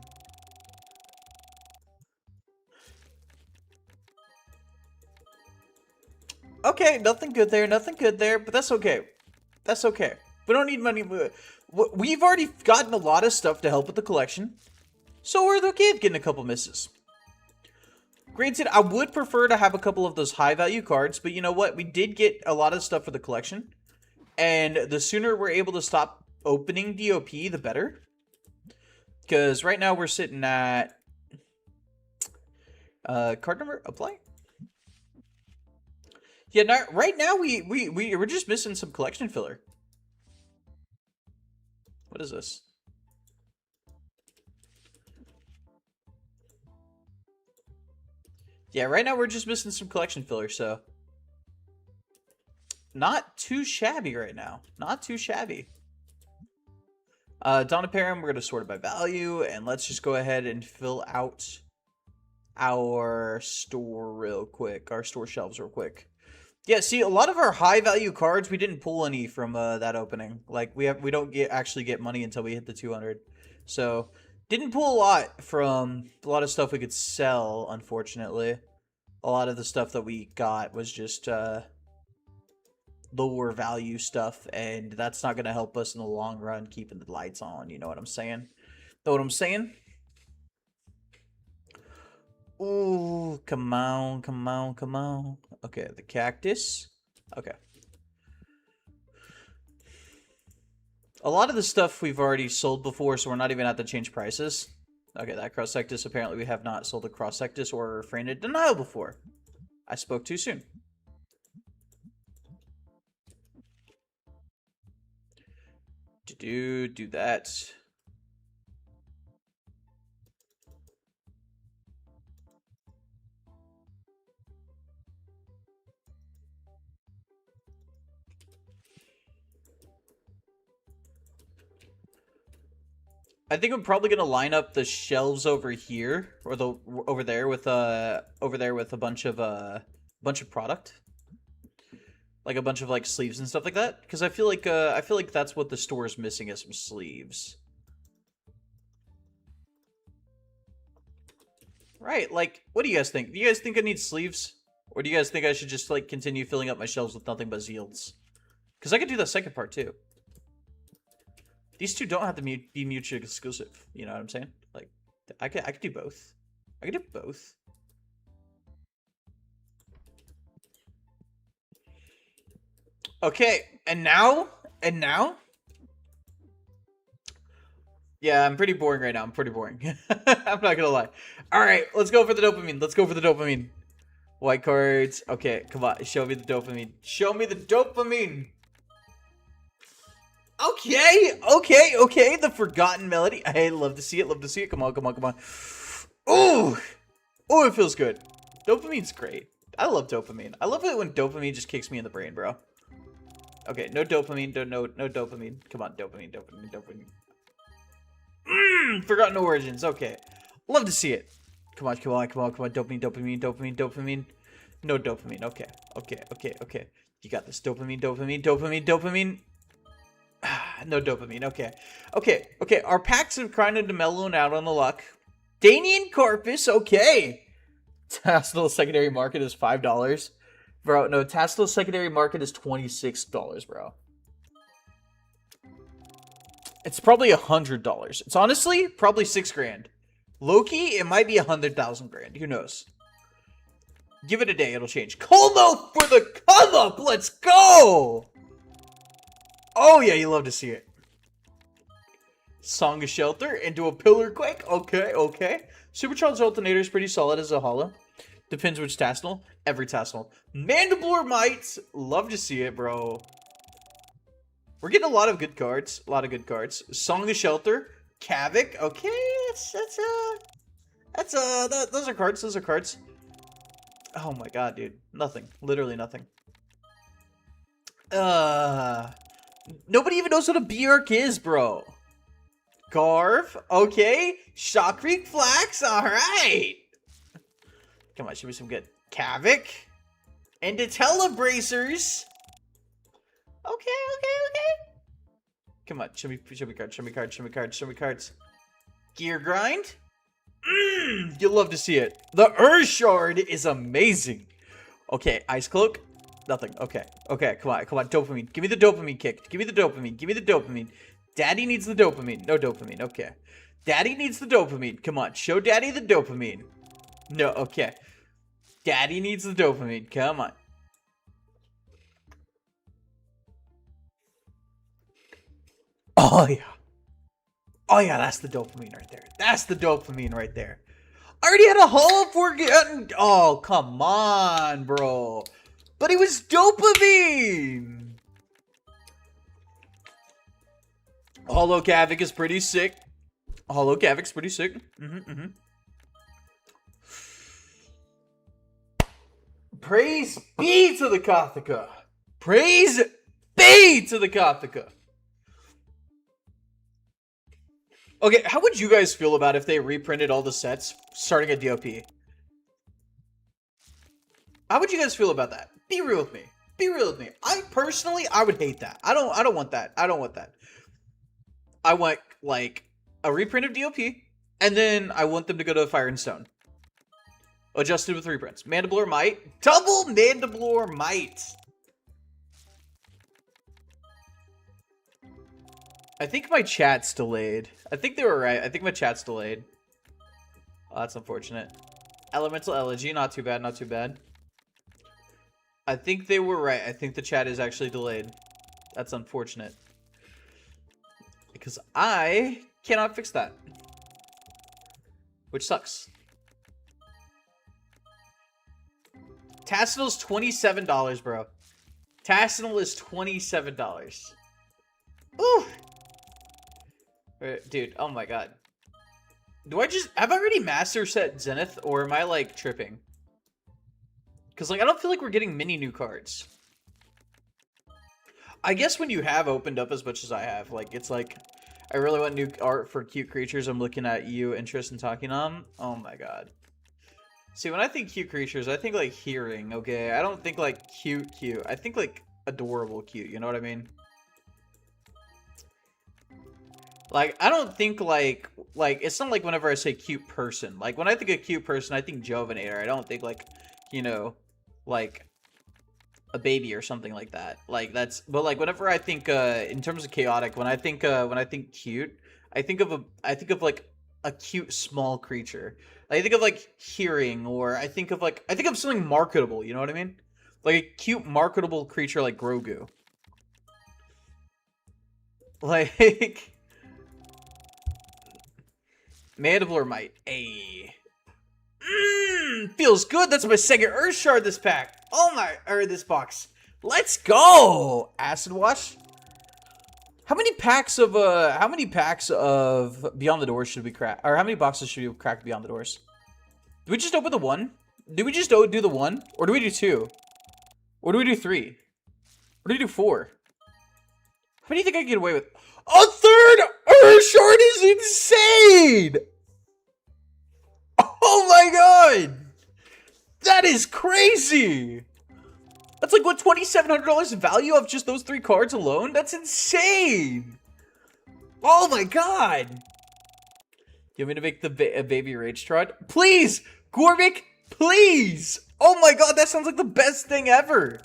Speaker 1: Okay, nothing good there, but that's okay. That's okay. We don't need money. We've already gotten a lot of stuff to help with the collection, so we're okay with getting a couple misses. Granted, I would prefer to have a couple of those high-value cards, but you know what? We did get a lot of stuff for the collection, and the sooner we're able to stop opening DOP, the better. Because right now we're sitting at... card number, apply? Yeah, right now we're just missing some collection filler. What is this? Yeah, right now we're just missing some collection filler, so not too shabby right now. Not too shabby. Dawn of Perim, we're gonna sort it by value, and let's just go ahead and fill out our store real quick, our store shelves real quick. Yeah, see, a lot of our high value cards, we didn't pull any from that opening. Like we don't actually get money until we hit the 200. So didn't pull a lot from a lot of stuff we could sell, unfortunately. A lot of the stuff that we got was just lower value stuff, and that's not gonna help us in the long run keeping the lights on, you know what I'm saying? Know what I'm saying? Ooh, come on. Okay, the cactus. Okay. A lot of the stuff we've already sold before, so we're not even have to change prices. Okay, that cross-sectus, apparently we have not sold a cross-sectus or Franted Denial before. I spoke too soon. Do that. I think I'm probably gonna line up the shelves over here or the over there with a bunch of product, like a bunch of like sleeves and stuff like that. Because I feel like that's what the store is missing is some sleeves. Right? Like, what do you guys think? Do you guys think I need sleeves, or do you guys think I should just like continue filling up my shelves with nothing but Zeals? Because I could do the second part too. These two don't have to be mutually exclusive. You know what I'm saying? Like, I could do both. I could do both. Okay, and now? Yeah, I'm pretty boring right now. I'm pretty boring. I'm not gonna lie. Alright, let's go for the dopamine. Let's go for the dopamine. White cards. Okay, come on. Show me the dopamine. Show me the dopamine. Okay. The Forgotten Melody. I love to see it. Come on. Ooh, it feels good. Dopamine's great. I love dopamine. I love it when dopamine just kicks me in the brain, bro. Okay, no dopamine. No dopamine. Come on, dopamine. Forgotten Origins. Okay, love to see it. Come on. Dopamine. No dopamine. Okay. You got this. Dopamine. No dopamine. Okay. Our packs have kind of mellowed out on the luck. Danian Corpus. Okay. Tassel secondary market is $5. Bro, no. Tassel secondary market is $26, bro. It's probably $100. It's honestly probably $6 grand. Loki, it might be 100,000 grand. Who knows? Give it a day. It'll change. Como for the come up. Let's go. Oh, yeah, you love to see it. Song of Shelter into a Pillar Quake. Okay. Supercharged Alternator is pretty solid as a holo. Depends which Tassel. Every Tassel. Mandiblore Might. Love to see it, bro. We're getting a lot of good cards. Song of Shelter. Kavik. Okay, those are cards. Oh my god, dude. Nothing. Literally nothing. Nobody even knows what a Bjork is, bro. Garv. Okay. Shockreek Flax. Alright. Come on, show me some good. Kavik. And Detella Bracers. Okay. Come on, show me cards. Gear Grind. You'll love to see it. The Earth Shard is amazing. Okay, Ice Cloak. Nothing. Okay, come on. Dopamine. Give me the dopamine kick. Give me the dopamine. Daddy needs the dopamine. No dopamine. Okay. Daddy needs the dopamine. Come on, show Daddy the dopamine. No, okay. Daddy needs the dopamine. Come on. Oh yeah, that's the dopamine right there. I already had a holo for getting. Oh, come on, bro. But it was dopamine. Holo Kavik is pretty sick. Praise be to the Cothica. Okay, how would you guys feel about if they reprinted all the sets starting at DOP? How would you guys feel about that? Be real with me. I would hate that. I don't want that. I want like a reprint of DOP, and then I want them to go to Fire and Stone. Adjusted with reprints. Mandiblore Might. Double Mandiblore Might. I think my chat's delayed. I think they were right. I think my chat's delayed. Oh, that's unfortunate. Elemental Elegy. Not too bad. I think they were right. I think the chat is actually delayed. That's unfortunate. Because I cannot fix that. which sucks. Tassinal's $27, bro. Tassinal is $27. Ooh. Dude, oh my god. Have I already master set Zenith, or am I, like, tripping? Because, like, I don't feel like we're getting many new cards. I guess when you have opened up as much as I have, like, it's like, I really want new art for cute creatures. I'm looking at you, Fierce and Takinom. Oh my god. See, when I think cute creatures, I think, like, hearing, okay? I don't think, like, cute. I think, like, adorable cute, you know what I mean? Like, I don't think, like, it's not like whenever I say cute person. Like, when I think of cute person, I think Jovenator. I don't think, like, you know, like, a baby or something like that. Like, that's, but, like, whenever I think, in terms of chaotic, when I think cute, I think of, like, a cute small creature. I think of, like, hearing, or I think of something marketable, you know what I mean? Like, a cute, marketable creature like Grogu. Like... Mandible Might. Ayy. Feels good. That's my second Earth Shard this pack. Oh my, or this box. Let's go. Acid Wash. How many packs of Beyond the Doors should we crack? Or how many boxes should we crack Beyond the Doors? Do we just open the one? Do we just do the one? Or do we do two? Or do we do three? Or do we do four? How many do you think I can get away with? A third Earth Shard is insane! Oh my god! That is crazy! That's like, what, $2,700 in value of just those 3 cards alone? That's insane! Oh my god! You want me to make the a baby Rage Trot? Please! Gormik, please! Oh my god, that sounds like the best thing ever!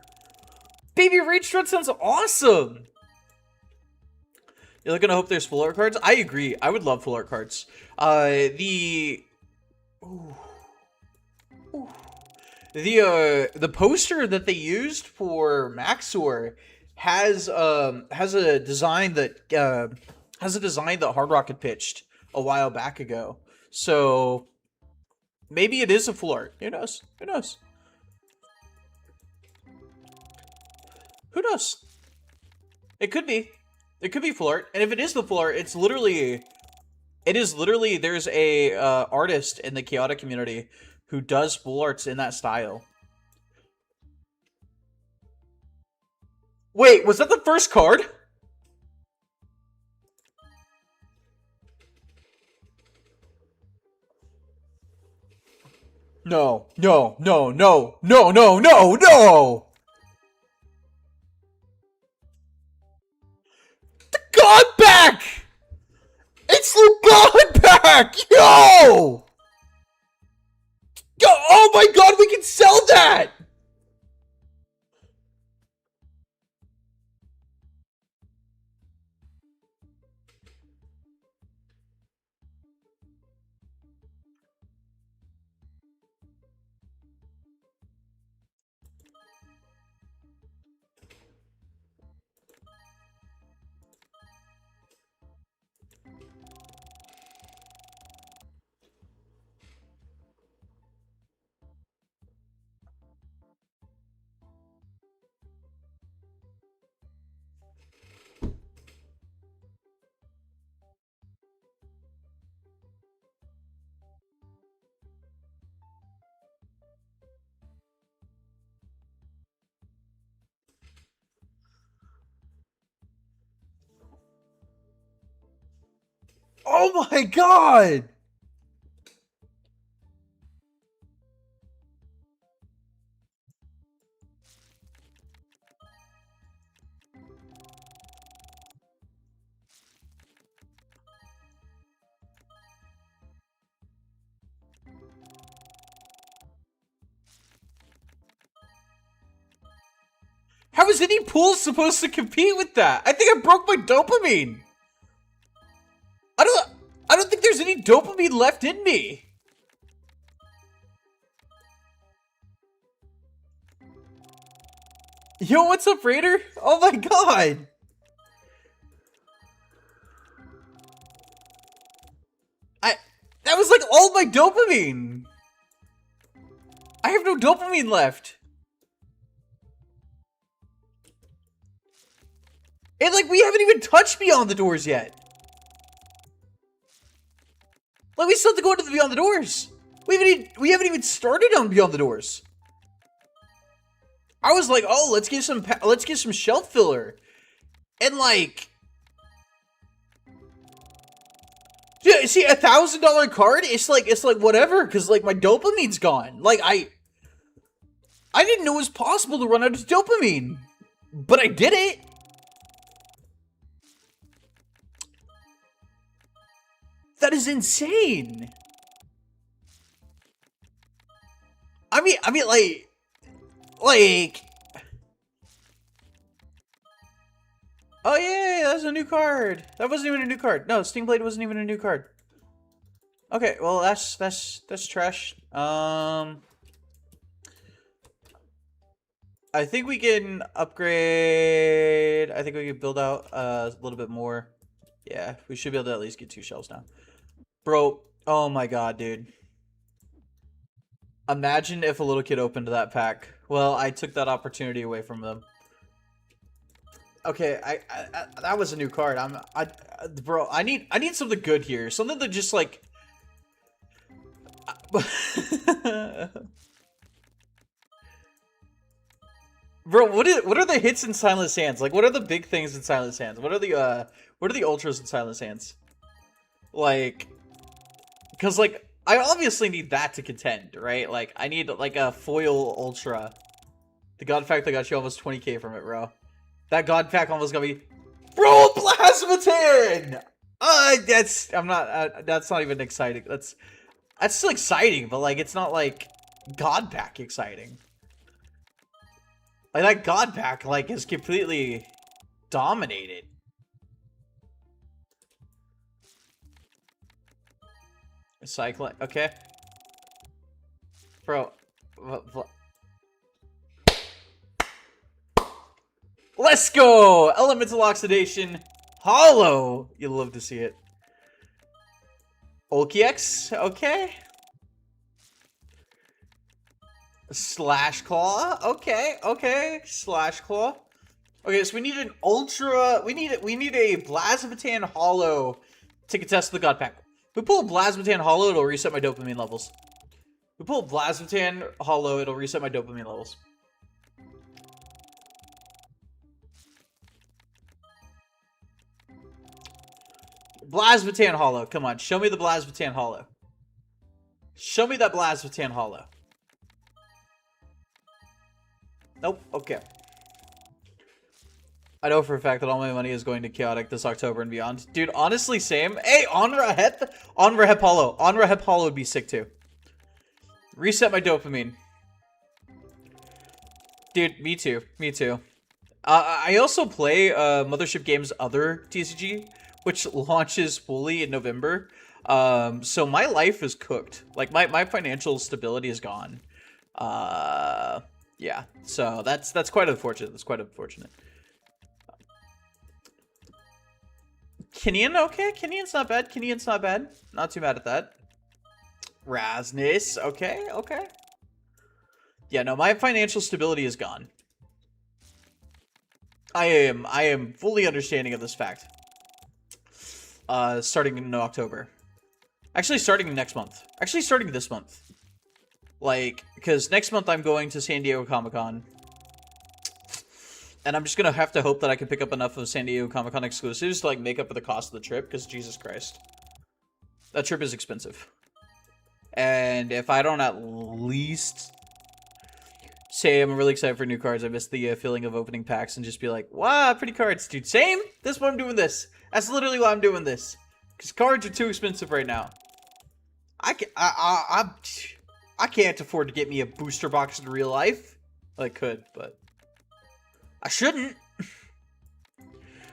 Speaker 1: Baby Rage Trot sounds awesome! You're looking to hope there's full art cards? I agree. I would love full art cards. The poster that they used for Maxor has a design that Hard Rock had pitched a while back ago. So maybe it is a full art. Who knows? Who knows? Who knows? It could be. It could be full art, and if it is the full art, it is literally, there's a artist in the chaotic community who does full arts in that style. Wait, was that the first card? No. God back! It's the God back! Yo! Oh my god, we can sell that! Oh my god! How is any pool supposed to compete with that? I think I broke my dopamine. I don't think there's any dopamine left in me. Yo, what's up, Raider? Oh my god. That was like all my dopamine. I have no dopamine left. And like we haven't even touched Beyond the Doors yet. Like we still have to go into the Beyond the Doors. We haven't even started on Beyond the Doors. I was like, oh, let's get some shelf filler, and like, yeah, see, $1,000 card. It's like whatever, because like my dopamine's gone. Like I didn't know it was possible to run out of dopamine, but I did it. That is insane. I mean, like, oh yeah, that's a new card. That wasn't even a new card. No, Stingblade wasn't even a new card. Okay, well that's trash. I think we can upgrade. I think we can build out a little bit more. Yeah, we should be able to at least get 2 shells now. Bro, oh my god, dude. Imagine if a little kid opened that pack. Well, I took that opportunity away from them. Okay, I that was a new card. Bro, I need something good here. Something that just like Bro, what are the hits in Silent Sands? Like what are the big things in Silent Sands? What are the ultras in Silent Sands? Like, cuz like I obviously need that to contend, right? Like I need like a foil ultra. The god pack that got you almost 20k from it, bro. That god pack almost got me, bro. Plasmatan. That's not even exciting. That's still exciting, but like it's not like god pack exciting. Like that god pack like is completely dominated. Cycling, okay, bro. Let's go! Elemental Oxidation. Hollow. You'll love to see it. Olkiex. Okay. Slash Claw. Okay. Okay. Slash Claw. Okay, so we need an ultra. We need a Blasmatan Hollow to contest the God Pack. If we pull a Blasmatan Hollow, it'll reset my dopamine levels. If we pull a Blasmatan Hollow, it'll reset my dopamine levels. Blasmatan Hollow. Come on, show me the Blasmatan Hollow. Show me that Blasmatan Hollow. Nope. Okay. I know for a fact that all my money is going to Chaotic this October and beyond. Dude, honestly, same. Hey, Onrahep Hollow. Onrahep Hollow would be sick too. Reset my dopamine. Dude, me too. Me too. I also play Mothership Games' other TCG, which launches fully in November. So my life is cooked. Like my financial stability is gone. Yeah. So that's quite unfortunate. That's quite unfortunate. Kinian, okay. Kinian's not bad. Kinian's not bad. Not too mad at that. Rasnus, okay, okay. Yeah, no, my financial stability is gone. I am fully understanding of this fact. Starting in October. Actually, starting next month. Actually, starting this month. Like, because next month I'm going to San Diego Comic-Con. And I'm just gonna have to hope that I can pick up enough of San Diego Comic-Con exclusives to, like, make up for the cost of the trip, because Jesus Christ. That trip is expensive. And if I don't at least say I'm really excited for new cards, I miss the feeling of opening packs and just be like, wow, pretty cards. Dude, same. That's why I'm doing this. That's literally why I'm doing this. Because cards are too expensive right now. I can't afford to get me a booster box in real life. Well, I could, but I shouldn't.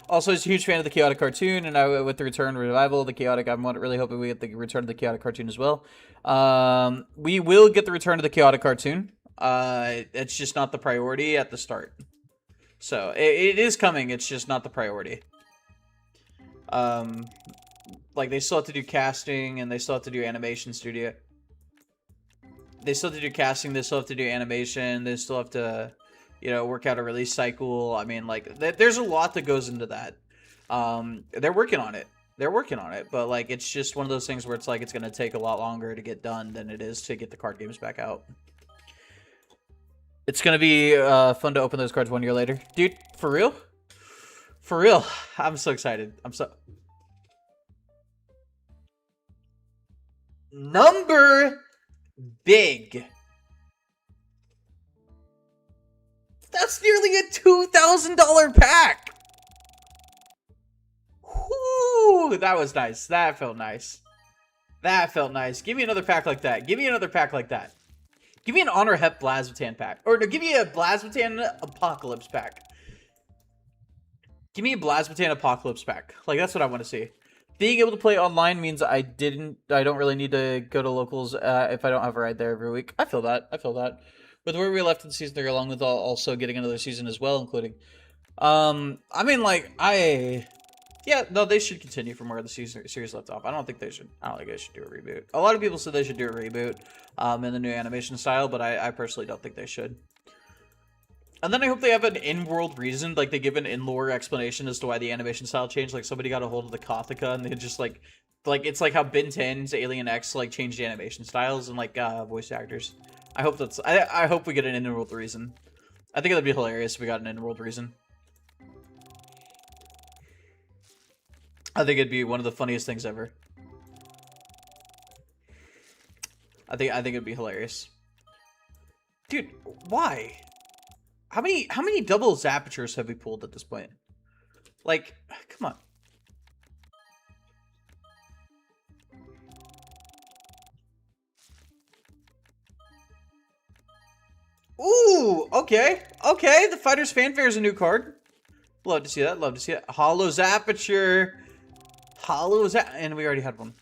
Speaker 1: Also, I was a huge fan of the Chaotic cartoon, and with the return revival of the Chaotic, I'm really hoping we get the return of the Chaotic cartoon as well. We will get the return of the Chaotic cartoon. It's just not the priority at the start. So, it is coming, it's just not the priority. Like, they still have to do casting, and they still have to do animation studio. They still have to do casting, they still have to do animation, they still have to, you know, work out a release cycle. I mean, like, there's a lot that goes into that. They're working on it. They're working on it, but, like, it's just one of those things where it's like it's going to take a lot longer to get done than it is to get the card games back out. It's going to be fun to open those cards 1 year later. Dude, for real? For real. I'm so excited. Number big. That's nearly a $2,000 pack. Whoo, that was nice. That felt nice. That felt nice. Give me another pack like that. Give me another pack like that. Give me an Honor Hep Blasmatan pack. Or no, give me a Blasmatan Apocalypse pack. Give me a Blasmatan Apocalypse pack. Like, that's what I want to see. Being able to play online means I don't really need to go to locals if I don't have a ride there every week. I feel that. With where we left in season 3, along with also getting another season as well, including. I mean, like, yeah, no, they should continue from where the series left off. I don't think they should do a reboot. A lot of people said they should do a reboot in the new animation style, but I personally don't think they should. And then I hope they have an in-world reason, like they give an in-lore explanation as to why the animation style changed. Like somebody got a hold of the Cothica and they just like it's like how Ben 10's Alien X like changed the animation styles and like voice actors. I hope that's I hope we get an in-world reason. I think it'd be hilarious if we got an in-world reason. I think it'd be one of the funniest things ever. I think it'd be hilarious. Dude, why? How many double Zapatures have we pulled at this point? Like, come on. Ooh, okay. Okay, the Fighter's Fanfare is a new card. Love to see that, love to see it. Hollow Zapature. And we already had one.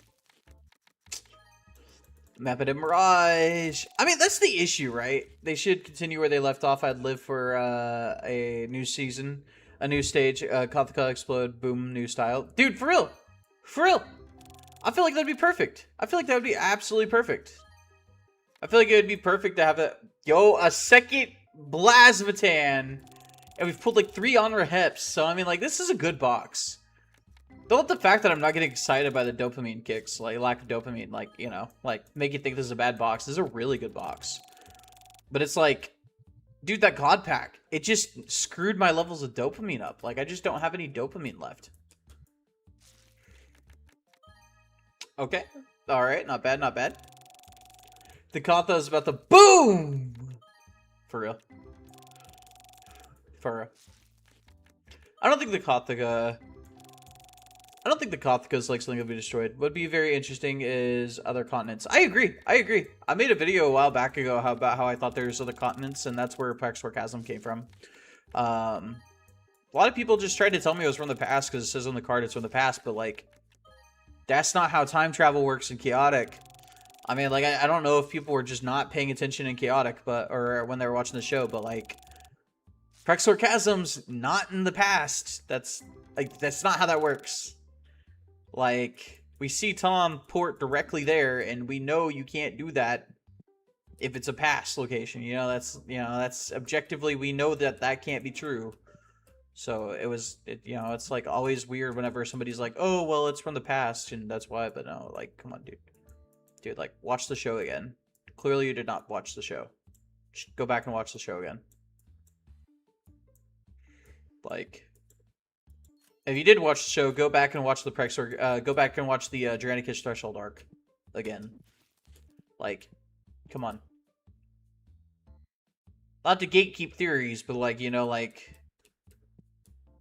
Speaker 1: Mappa Mirage. I mean, that's the issue, right? They should continue where they left off. I'd live for a new season, a new stage. Cothica Explode, boom, new style. Dude, for real. For real. I feel like that'd be perfect. I feel like that would be absolutely perfect. I feel like it would be perfect to have a second Blasmatan. And we've pulled like 3 Honor Heps. So, I mean, like, this is a good box. Don't let the fact that I'm not getting excited by the dopamine kicks, like lack of dopamine, like, you know, like make you think this is a bad box. This is a really good box. But it's like, dude, that God Pack, it just screwed my levels of dopamine up. Like, I just don't have any dopamine left. Okay. Alright, not bad, not bad. The Cothica is about to boom! For real. For real. I don't think the Cothica is like something that'll be destroyed. What'd be very interesting is other continents. I agree. I made a video a while back ago about how I thought there's other continents, and that's where Perim Sarcasm came from. A lot of people just tried to tell me it was from the past because it says on the card it's from the past, but like, that's not how time travel works in Chaotic. I mean, like, I don't know if people were just not paying attention in Chaotic, or when they were watching the show, but like, Perim Sarcasm's not in the past. That's not how that works. Like, we see Tom port directly there, and we know you can't do that if it's a past location. You know, that's objectively, we know that can't be true. So it's like always weird whenever somebody's like, oh, well, it's from the past, and that's why, but no, like, come on, dude. Dude, like, watch the show again. Clearly you did not watch the show. Just go back and watch the show again. Like, if you did watch the show, go back and watch the Dranikish Threshold arc again. Like, come on. Not to gatekeep theories, but like, you know, like,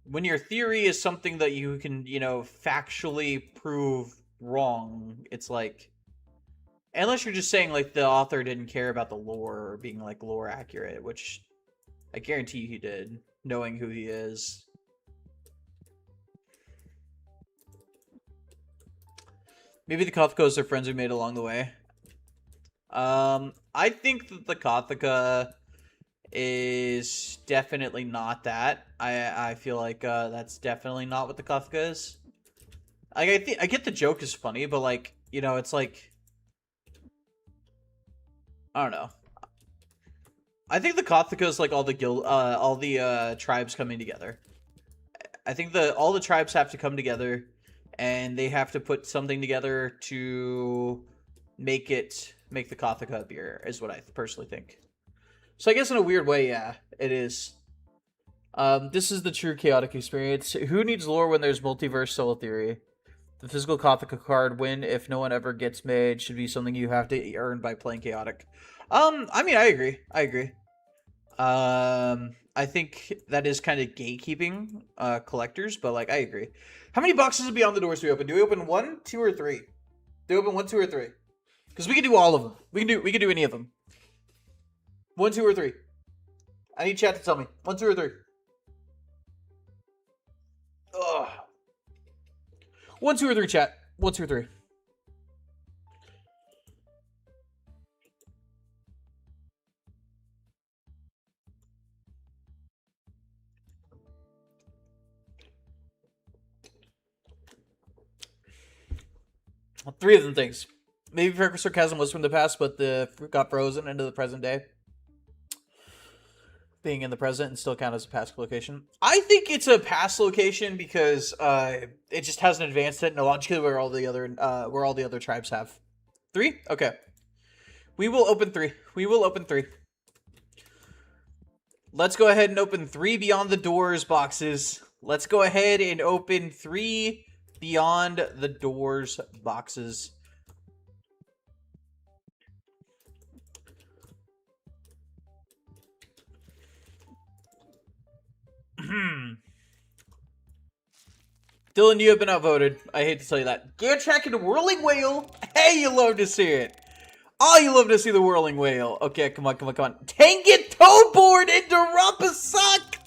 Speaker 1: when your theory is something that you can, you know, factually prove wrong, it's like, unless you're just saying like the author didn't care about the lore or being like lore accurate, which I guarantee you he did, knowing who he is. Maybe the Cothicas are friends we made along the way. I think that the Cothica is definitely not that. I feel like that's definitely not what the Cothica is. I get the joke is funny, but like, you know, it's like, I don't know. I think the Cothica is like all the tribes coming together. I think all the tribes have to come together, and they have to put something together to make the Cothica a beer, is what I personally think. So I guess in a weird way, yeah, it is. This is the true chaotic experience. Who needs lore when there's multiverse solo theory? The physical Cothica card win if no one ever gets made should be something you have to earn by playing chaotic. I mean, I agree. I think that is kind of gatekeeping collectors, but like I agree. How many boxes of Beyond the Doors do we open? Do we open 1, 2, or 3? Do we open 1, 2, or 3? Because we can do all of them. We can do any of them. 1, 2, or 3. I need chat to tell me. 1, 2, or 3. Ugh. 1, 2, or 3, chat. 1, 2, or 3. Three of them things. Maybe Ferocious sarcasm was from the past, but got frozen into the present day. Being in the present and still count as a past location. I think it's a past location because it just hasn't advanced technologically where all the other tribes have. 3? Okay. We will open 3. We will open 3. Let's go ahead and open 3 Beyond the Doors boxes. Let's go ahead and open 3 Beyond the Doors boxes. Dylan, you have been outvoted. I hate to tell you that. Gantrack and Whirling Whale. Hey, you love to see it. Oh, you love to see the Whirling Whale. Okay, come on. Tanget Toadboard into Rumpasak.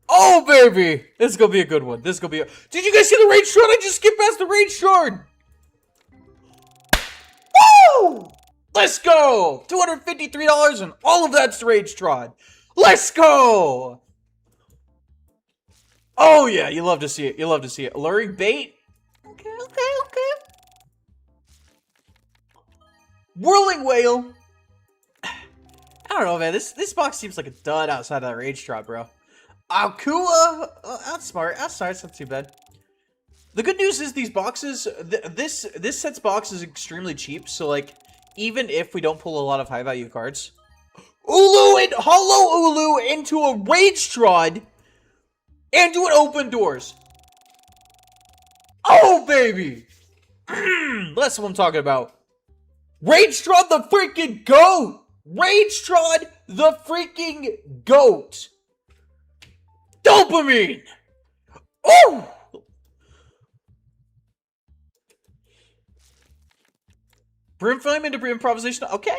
Speaker 1: Oh, baby. This is going to be a good one. Did you guys see the Rage Shard? I just skipped past the Rage Shard. Woo! Let's go. $253 and all of that's Rage Shard. Let's go. Oh, yeah. You love to see it. Alluring bait. Okay. Whirling Whale. I don't know, man. This box seems like a dud outside of that Rage Drop, bro. Alkua. That's smart. That's not too bad. The good news is these boxes, this set's box is extremely cheap. So, like, even if we don't pull a lot of high value cards. Ulu and Hollow Ulu into a Rage Trod. And do an Open Doors. Oh, baby. That's what I'm talking about. Rage Trod the freaking GOAT. Rage Trod the freaking GOAT. Dopamine. Oh. Brimflame into improvisation. Okay.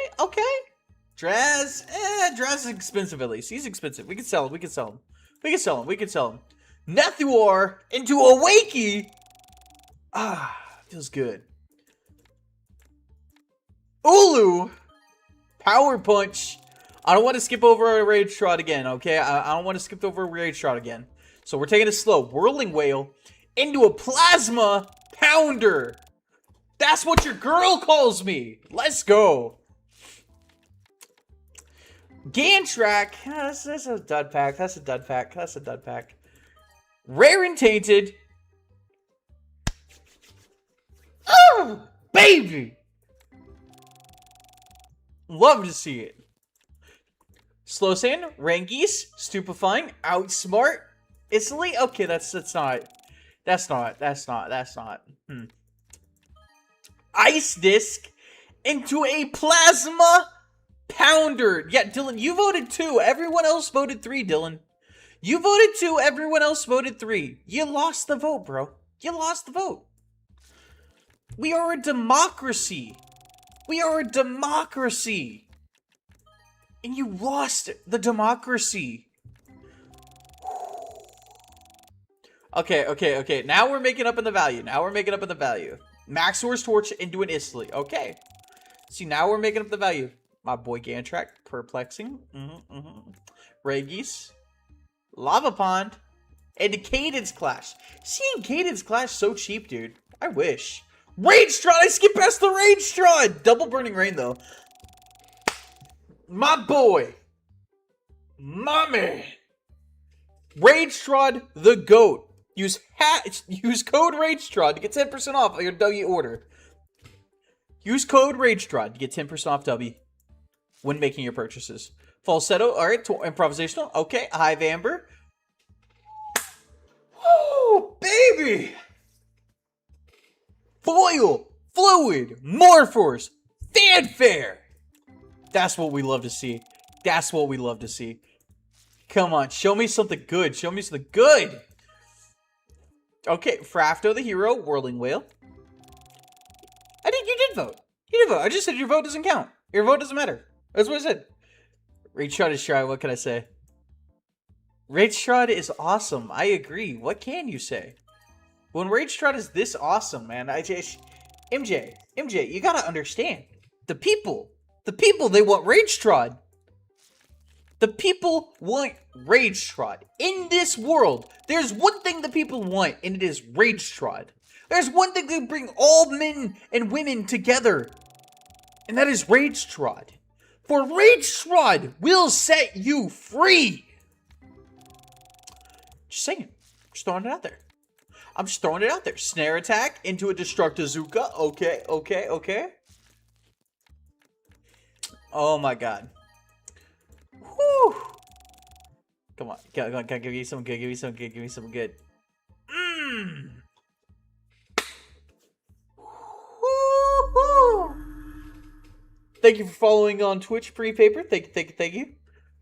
Speaker 1: Draz is expensive at least. He's expensive. We can sell him. Nethuar into a Wakey. Feels good. Ulu. Power Punch. I don't want to skip over a Rage Trot again, okay? I don't want to skip over a Rage Trot again. So we're taking it slow. Whirling Whale into a Plasma Pounder. That's what your girl calls me. Let's go. Gantrack. That's a dud pack. That's a dud pack. Rare and Tainted. Oh, baby. Love to see it. Slow Sand, Rangies, Stupefying, Outsmart, Italy. Okay, that's not. Ice Disc into a Plasma Pounder. Yeah, Dylan, you voted 2. Everyone else voted 3, Dylan. You voted 2. Everyone else voted 3. You lost the vote, bro. You lost the vote. We are a democracy. And you lost the democracy. Okay. Now we're making up in the value. Maxor's Torch into an Isley. Okay. See, now we're making up the value. My boy Gantrack. Perplexing. Regis. Lava Pond. And Cadence Clash. Seeing Cadence Clash so cheap, dude. I wish. Rage Strahd! I skipped past the Rage Strahd! Double Burning Rain, though. My boy. My man. Rage Strahd, the GOAT. Use code Rage Strahd to get 10% off your W order. Use code Rage Strahd to get 10% off W when making your purchases. Falsetto, alright, improvisational, okay. Hive Amber. Oh, baby! Foil, Fluid, Morphors, Fanfare! That's what we love to see. That's what we love to see. Come on, show me something good. Show me something good! Okay, Frafto the hero, Whirling Whale. I think you did vote. You did vote. I just said your vote doesn't count. Your vote doesn't matter. That's what I said. Rage Strahd is shy. What can I say? Rage Strahd is awesome. I agree. What can you say? When Rage Strahd is this awesome, man, MJ, you gotta understand. The people, they want Rage Strahd. The people want Rage Strahd. In this world, there's one thing the people want, and it is Rage Strahd. There's one thing that bring all men and women together, and that is Rage Strahd. For Rage Strahd will set you free. Just saying. Just throwing it out there. I'm just throwing it out there. Snare attack into a Destructizuka. Okay. Oh my god. Whew. Come on. Come on. Give me some good. Give me some good. Mmm. Thank you for following on Twitch, Pre-Paper. Thank you.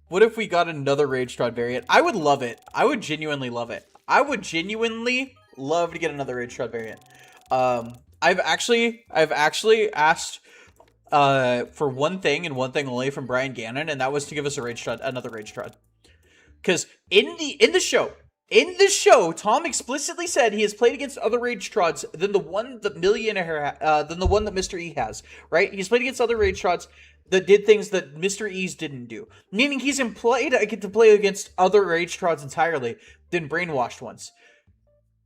Speaker 1: What if we got another Rage Strahd variant? I would love it. I would genuinely love it. I would genuinely love to get another Rage Strahd variant. I've actually asked for one thing and one thing only from Brian Gannon, and that was to give us another Rage Strahd. Because in the show, Tom explicitly said he has played against other Rage Strahds than the one that Mr. E has. Right? He's played against other Rage Strahds that did things that Mr. E's didn't do. Meaning he's I get to play against other Rage Strahds entirely than brainwashed ones.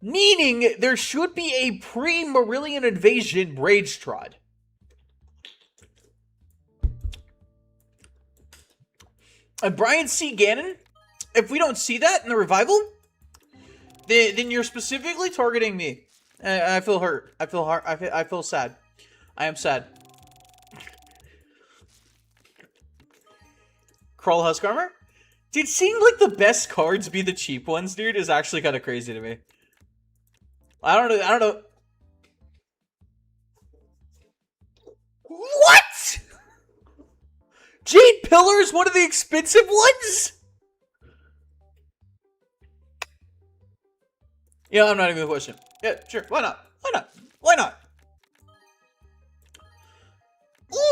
Speaker 1: Meaning there should be a pre-Marillion Invasion Rage Strahd. And Brian C. Gannon, if we don't see that in the revival, then you're specifically targeting me. I feel hurt. I feel sad. I am sad. Krull Husk Armor? Dude, seeing like the best cards be the cheap ones, dude, is actually kind of crazy to me. I don't know. What? Jade Pillar is one of the expensive ones? Yeah, I'm not even gonna question. Yeah, sure. Why not?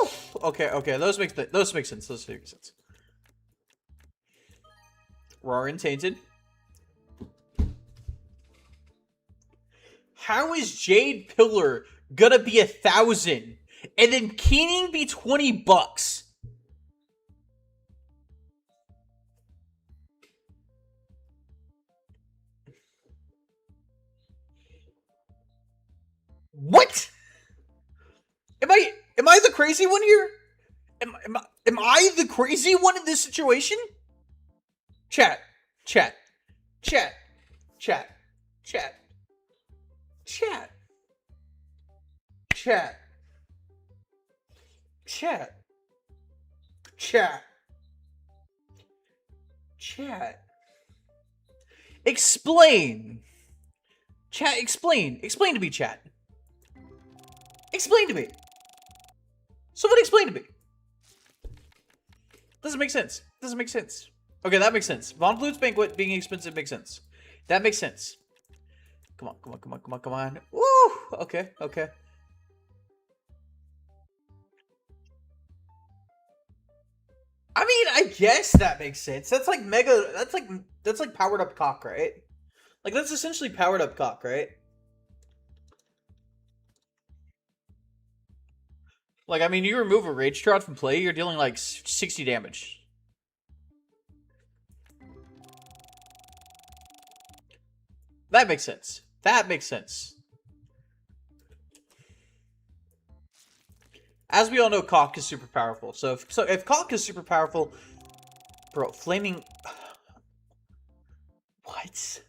Speaker 1: Oof. Okay. Those make sense. Roaring Tainted. How is Jade Pillar gonna be 1,000 and then Keening be $20? What? Am I the crazy one here? Am I the crazy one in this situation? Chat. Explain. Chat, explain. Explain to me, chat. Explain to me. Someone explain to me. Doesn't make sense. Okay, that makes sense. Von Blute's Banquet being expensive makes sense. That makes sense. Come on. Woo! Okay. I mean, I guess that makes sense. That's like that's like powered up cock, right? Like that's essentially powered up cock, right? Like, I mean, you remove a Rage Strahd from play, you're dealing like 60 damage. That makes sense. That makes sense. As we all know, Cock is super powerful. So if Cock is super powerful, bro, flaming. What?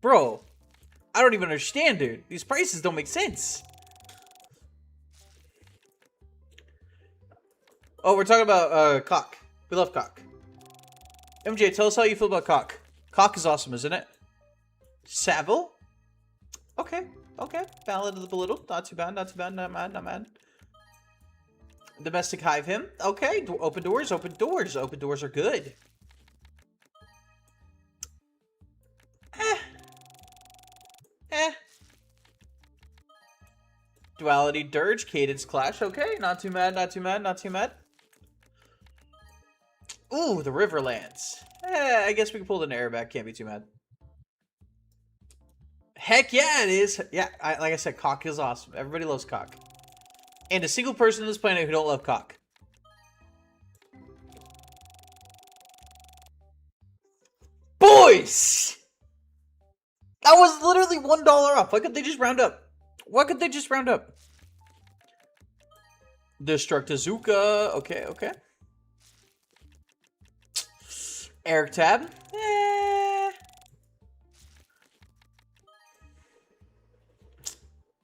Speaker 1: Bro, I don't even understand, dude. These prices don't make sense. Oh, we're talking about Cock. We love Cock. MJ, tell us how you feel about Cock. Cock is awesome, isn't it? Savile? Okay, okay. Ballad of the Belittled. Not too bad, not too bad. Not mad, not mad. Domestic Hive him. Okay, open doors, open doors. Open doors are good. Duality Dirge, Cadence Clash. Okay, not too mad, not too mad, not too mad. Ooh, the Riverlands. I guess we can pull the air back. Can't be too mad. Heck yeah, it is. Yeah, like I said, Cock is awesome. Everybody loves Cock. And a single person on this planet who don't love Cock. Boys! That was literally $1 off. Why couldn't they just round up? Why couldn't they just round up? Destructizuka. Okay, okay. Eric Tab.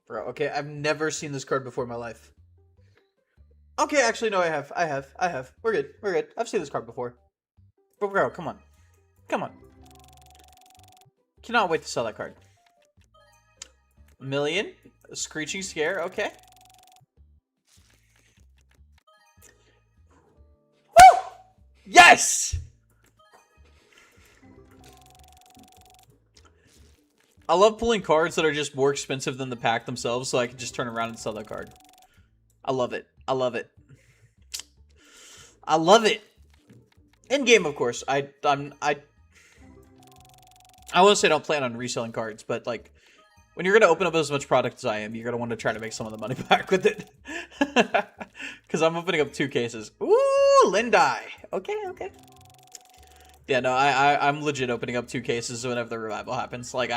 Speaker 1: Bro, okay, I've never seen this card before in my life. Okay, actually, no, I have. We're good, we're good. I've seen this card before. But bro, come on. Come on. Cannot wait to sell that card. A million. A Screeching Scare, okay. Woo! Yes! I love pulling cards that are just more expensive than the pack themselves, so I can just turn around and sell that card. I love it. I love it. I love it. In game, of course. I want to say I don't plan on reselling cards, but like when you're gonna open up as much product as I am, you're gonna want to try to make some of the money back with it. Because I'm opening up 2 cases. Ooh, Lindai. Okay, okay. Yeah, no, I'm legit opening up 2 cases whenever the revival happens. Like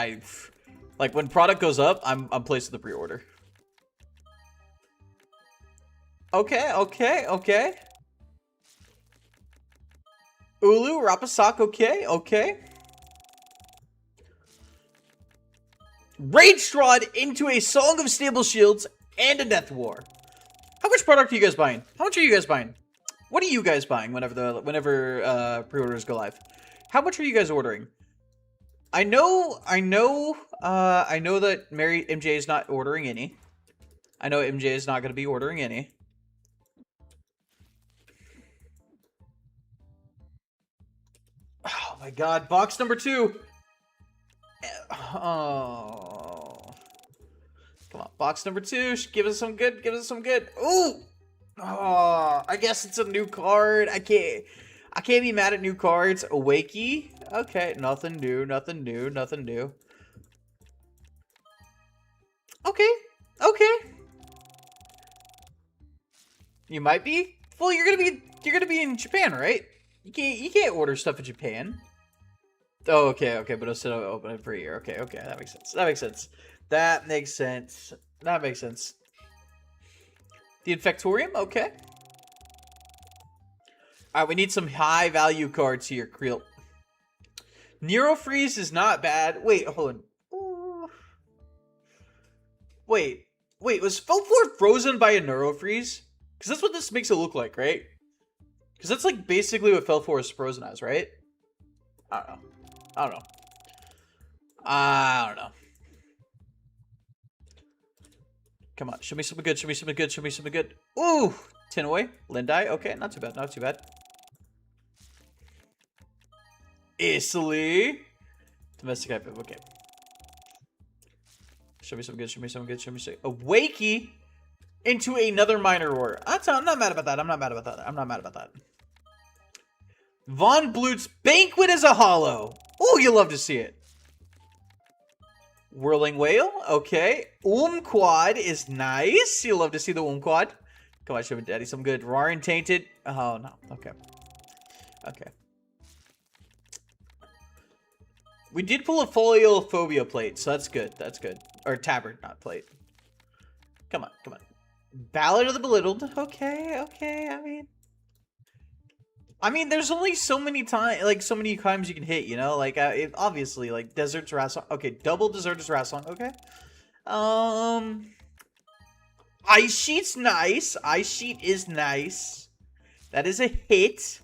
Speaker 1: when product goes up, I'm placing the pre-order. Okay, okay, okay. Ulu, Rapasak, okay, okay. Rage Strahd into a Song of Stable Shields and a Death War. How much product are you guys buying? How much are you guys buying? What are you guys buying whenever pre-orders go live? How much are you guys ordering? I know that Mary MJ is not ordering any. I know MJ is not going to be ordering any. Oh my god, box number 2. Oh. Come on, box number 2. Give us some good, give us some good. Ooh! Oh, I guess it's a new card. I can't be mad at new cards. Awakey. Okay, nothing new, nothing new, nothing new. Okay, okay. You might be. Well, you're gonna be in Japan, right? You can't order stuff in Japan. Oh, okay, okay, but it'll still open it for a year. Okay, okay, that makes sense. That makes sense. That makes sense. That makes sense. The Infectorium, okay. Alright, we need some high value cards here, Creel. Neurofreeze is not bad. Wait, hold on. Ooh. Wait, was Felfour frozen by a Neurofreeze? Because that's what this makes it look like, right? Because that's like basically what Felfour is frozen as, right? I don't know. I don't know. I don't know. Come on, show me something good, show me something good, show me something good. Ooh! Tinaway, Lindai, okay, not too bad, not too bad. Italy. Domestic hype, okay. Show me something good, show me something good, show me something. Awakey into another minor war. I'm not mad about that, I'm not mad about that, I'm not mad about that. Von Blut's Banquet is a holo. Oh, you love to see it. Whirling Whale, okay. Quad is nice. You love to see the Quad. Come on, show me daddy some good. Rarin Tainted. Oh, no. Okay. Okay. We did pull a foliophobia plate, so that's good. That's good. Or tabard, not plate. Come on, come on. Ballad of the Belittled. Okay, okay. I mean, there's only so many times, like so many times you can hit. You know, like obviously, like Desert's Wrath Song. Okay, double Desert's Wrath Song. Okay. Ice Sheet's nice. Ice Sheet is nice. That is a hit.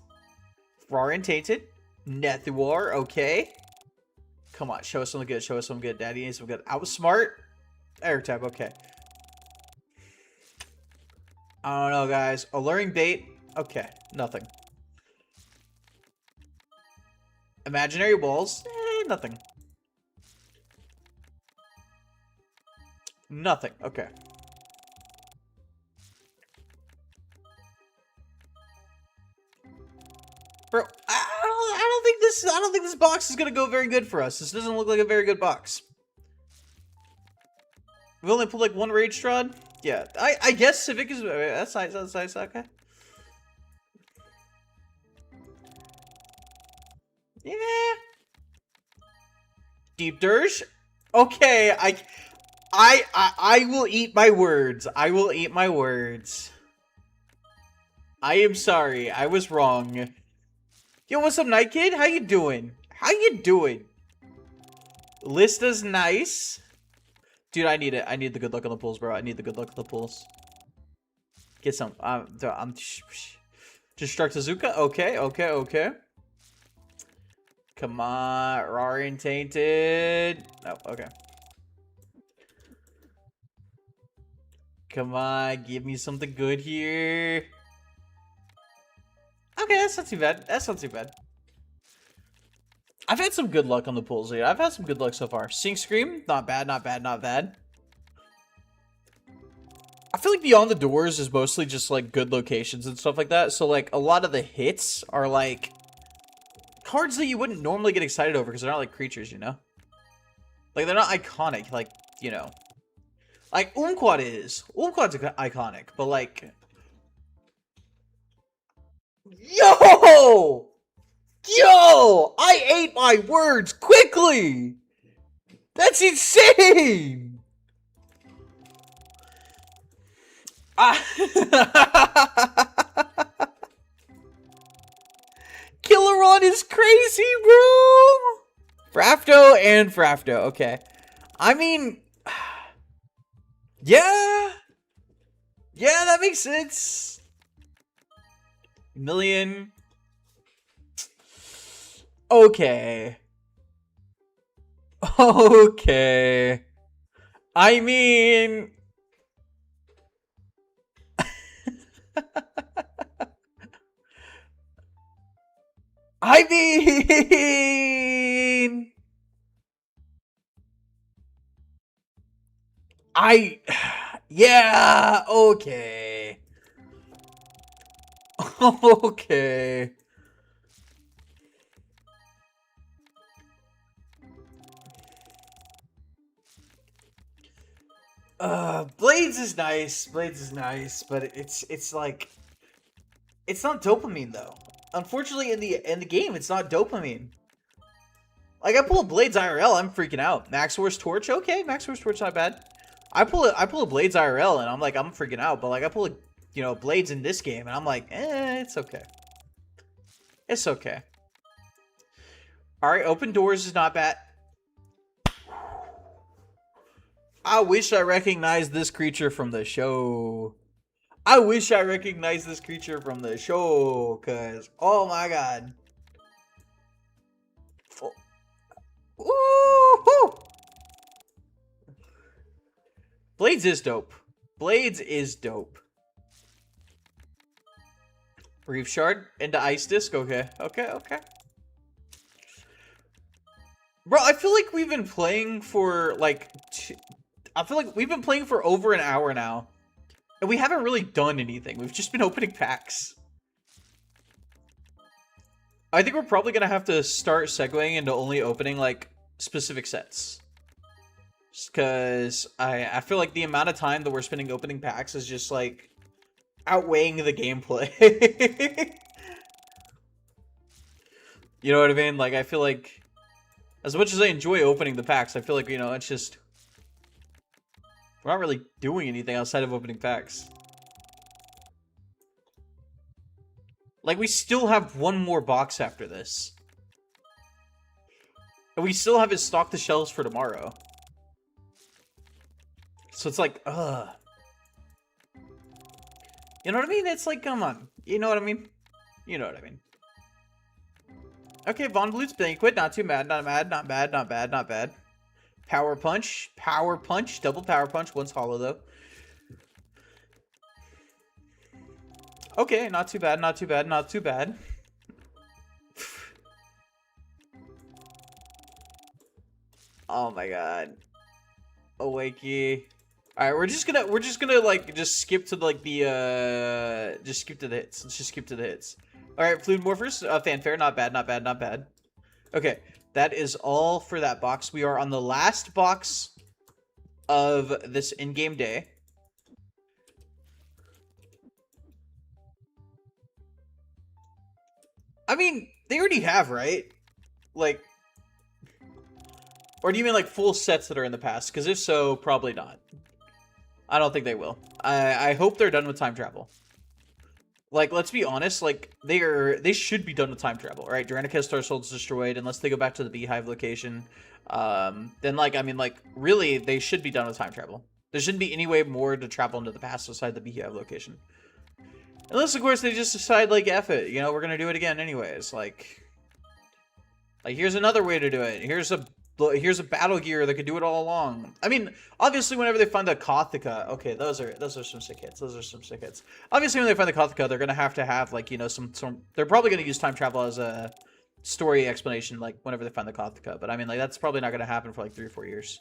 Speaker 1: Orientated. Nethuar. Okay. Come on, show us something good. Show us something good. Daddy needs something good. Outsmart. Air tab. Okay. I don't know, guys. Alluring bait. Okay. Nothing. Imaginary walls. Nothing. Nothing. Okay. Bro, I don't think this box is gonna go very good for us. This doesn't look like a very good box. We only pulled like one Rage Strahd. Yeah, I guess Civic is that's nice. That's nice. Okay. Yeah. Deep Dirge. Okay, I will eat my words. I will eat my words. I am sorry. I was wrong. Yo, what's up, Night Kid? How you doing? How you doing? Lista's nice. Dude, I need it. I need the good luck on the pools, bro. I need the good luck on the pools. Get some. I'm Destruct Azuka. Okay, okay, okay. Come on. Rarian Tainted. Oh, okay. Come on. Give me something good here. Okay, that's not too bad. That's not too bad. I've had some good luck on the pools here. I've had some good luck so far. Sing Scream, not bad, not bad, not bad. I feel like Beyond the Doors is mostly just like good locations and stuff like that. So like a lot of the hits are like cards that you wouldn't normally get excited over because they're not like creatures, you know? Like they're not iconic, like, you know. Like Umquat is. Umquat's iconic, but like... Yo! Yo! I ate my words quickly! That's insane! Killaron is crazy, bro! Frafto and Frafto, okay. I mean... Yeah! Yeah, that makes sense. Million... Okay. Okay. I mean... I mean... Yeah, okay. Okay. Blades is nice. Blades is nice, but it's like it's not dopamine though. Unfortunately, in the game, it's not dopamine. Like I pull a Blades IRL, I'm freaking out. Max Force Torch, okay, Max Force Torch not bad. I pull a Blades IRL and I'm like I'm freaking out, but like I pull a Blades in this game and I'm like, it's okay. It's okay. All right, Open Doors is not bad. I wish I recognized this creature from the show. I wish I recognized this creature from the show, cause oh my god. Woo-hoo! Blades is dope. Blades is dope. Reef Shard into Ice Disc. Okay, okay, okay. Bro, I feel like we've been playing for like over an hour now. And we haven't really done anything. We've just been opening packs. I think we're probably going to have to start segueing into only opening, like, specific sets. Because I feel like the amount of time that we're spending opening packs is just, like, outweighing the gameplay. You know what I mean? Like, I feel like As much as I enjoy opening the packs, I feel like, you know, it's just... We're not really doing anything outside of opening packs. Like, we still have one more box after this. And we still have it stocked the shelves for tomorrow. So it's like, ugh. You know what I mean? It's like, come on. You know what I mean? You know what I mean. Okay, Von Blute's Banquet. Not too bad. Not bad. Not bad. Not bad. Not bad. Power Punch. Power Punch. Double Power Punch. One's hollow, though. Okay, not too bad. Not too bad. Not too bad. Oh my god. Awakey. Alright, we're just gonna like just skip to like the just skip to the hits. Let's just skip to the hits. Alright, Fluid Morphers, Fanfare, not bad, not bad, not bad. Okay, that is all for that box. We are on the last box of this in-game day. I mean, they already have, right? Like, or do you mean like full sets that are in the past? Because if so, probably not. I don't think they will. I hope they're done with time travel. Like, let's be honest, like, they should be done with time travel, right? Dranica's Star Soul's destroyed, unless they go back to the Beehive location. Then, like, I mean, like, really, they should be done with time travel. There shouldn't be any way more to travel into the past outside the Beehive location. Unless, of course, they just decide, like, F it, you know, we're gonna do it again anyways. Like, here's another way to do it. Here's a battle gear that could do it all along. I mean, obviously, whenever they find the Cothica, okay, those are some sick hits. Those are some sick hits. Obviously, when they find the Cothica, they're gonna have like, you know, some. They're probably gonna use time travel as a story explanation, like whenever they find the Cothica. But I mean, like, that's probably not gonna happen for like 3 or 4 years.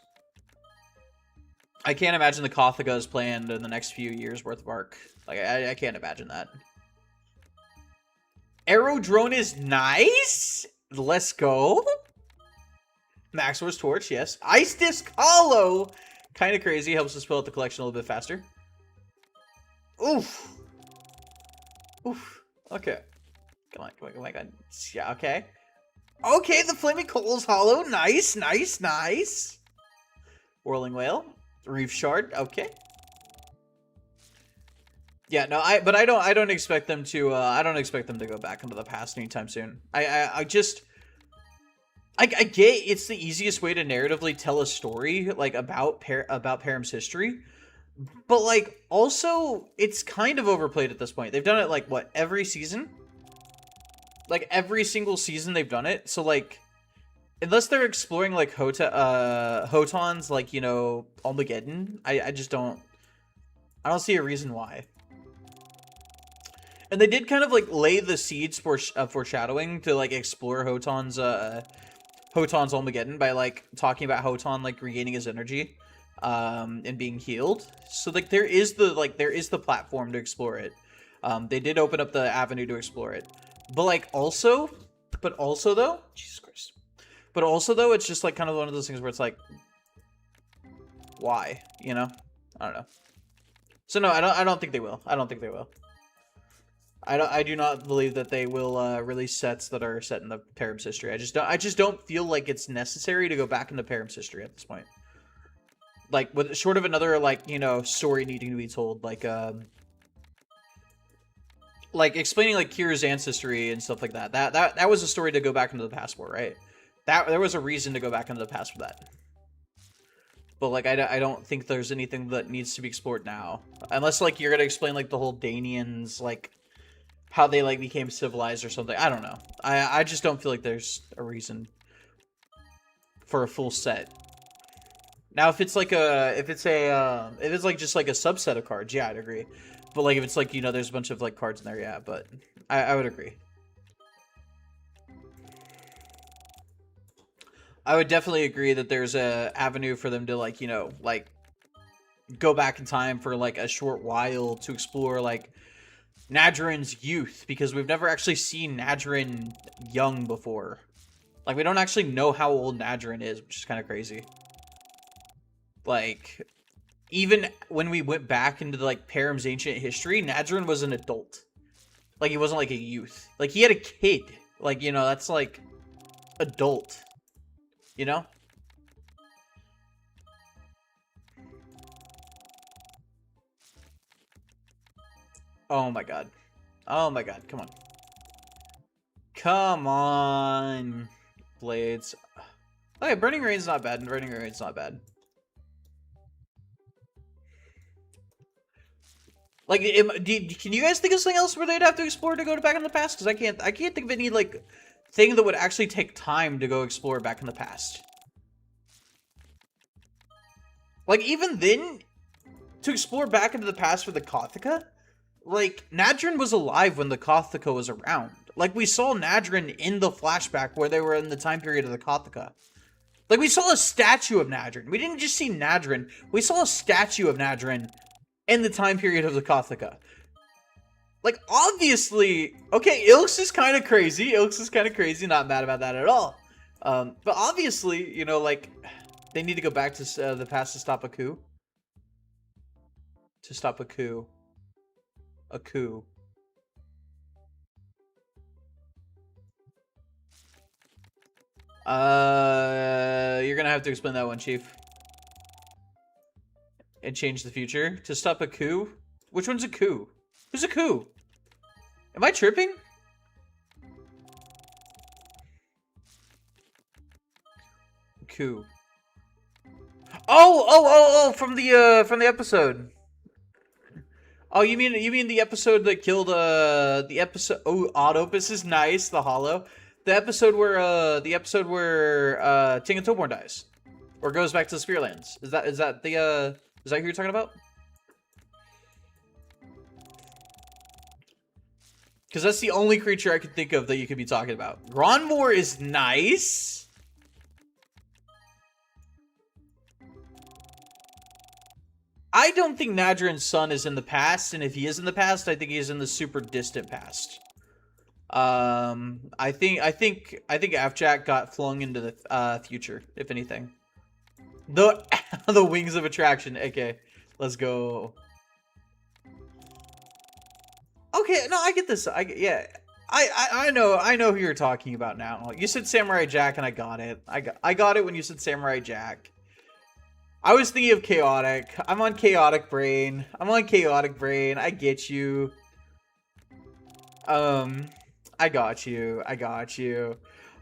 Speaker 1: I can't imagine the Cothica is planned in the next few years worth of arc. Like, I can't imagine that. Arrow Drone is nice. Let's go. Maxor's Torch, yes. Ice Disc Hollow! Kind of crazy. Helps us fill out the collection a little bit faster. Oof. Oof. Okay. Come on, come on, come on, come on. Yeah, okay. Okay, the Flaming Coals Hollow. Nice, nice, nice. Whirling Whale. Reef Shard. Okay. Yeah, no, I don't expect them to, I don't expect them to go back into the past anytime soon. I get it's the easiest way to narratively tell a story, like, about Perim's history, but, like, also, it's kind of overplayed at this point. They've done it, like, what, every season? Like, every single season they've done it, so, like, unless they're exploring, like, Hotan's, like, you know, Armageddon, I just don't, I don't see a reason why. And they did kind of, like, lay the seeds for foreshadowing to, like, explore Hotan's Armageddon by, like, talking about Hotan, like, regaining his energy, and being healed. So, like, there is the platform to explore it. They did open up the avenue to explore it. But, like, also though, Jesus Christ. But also though, it's just, like, kind of one of those things where it's like, why? You know? I don't know. So no, I don't think they will. I don't think they will. I do not believe that they will release sets that are set in the Perim's history. I just don't feel like it's necessary to go back into Perim's history at this point. Like, with short of another, like, you know, story needing to be told, like explaining, like, Kira's ancestry and stuff like that. That was a story to go back into the past for, right? There was a reason to go back into the past for that. But, like, I don't think there's anything that needs to be explored now, unless, like, you're gonna explain, like, the whole Danians, like, how they, like, became civilized or something. I don't know. I just don't feel like there's a reason for a full set. Now, if it's like if it's like just like a subset of cards, yeah, I'd agree. But, like, if it's like, you know, there's a bunch of, like, cards in there, yeah, but I would agree. I would definitely agree that there's a avenue for them to, like, you know, like, go back in time for, like, a short while to explore, like, Nadrin's youth, because we've never actually seen Nadrin young before. Like, we don't actually know how old Nadrin is, which is kind of crazy. Like, even when we went back into, like, Perim's ancient history, Nadrin was an adult. Like, he wasn't, like, a youth. Like, he had a kid. Like, you know, that's, like, adult. You know? Oh my god. Oh my god, come on. Come on, Blades. Okay, Burning Rain's not bad, and Burning Rain's not bad. Like, can you guys think of something else where they'd have to explore to go back in the past? Because I can't think of any, like, thing that would actually take time to go explore back in the past. Like, even then, to explore back into the past for the Cothica, like, Nadrin was alive when the Cothica was around. Like, we saw Nadrin in the flashback where they were in the time period of the Cothica. Like, we saw a statue of Nadrin. We didn't just see Nadrin. We saw a statue of Nadrin in the time period of the Cothica. Like, obviously... Okay, Ilks is kind of crazy. Ilks is kind of crazy. Not mad about that at all. But obviously, you know, like... They need to go back to the past to stop a coup. To stop a coup. A coup. You're gonna have to explain that one, Chief. And change the future to stop a coup? Which one's a coup? Who's a coup? Am I tripping? Coup. Oh, from the episode. Oh, you mean the episode that killed the episode? Oh, Autopus is nice. The Hollow, the episode where Ting and Toborn dies, or goes back to the Spearlands. Is that who you're talking about? Because that's the only creature I could think of that you could be talking about. Gronmore is nice. I don't think Nadrin's son is in the past, and if he is in the past, I think he's in the super distant past. I think Afjack got flung into the future, if anything. The the wings of attraction. Okay, let's go. Okay, no, I get this. I know who you're talking about now. You said Samurai Jack, and I got it. I got it when you said Samurai Jack. I was thinking of Chaotic. I'm on Chaotic Brain. I get you. I got you.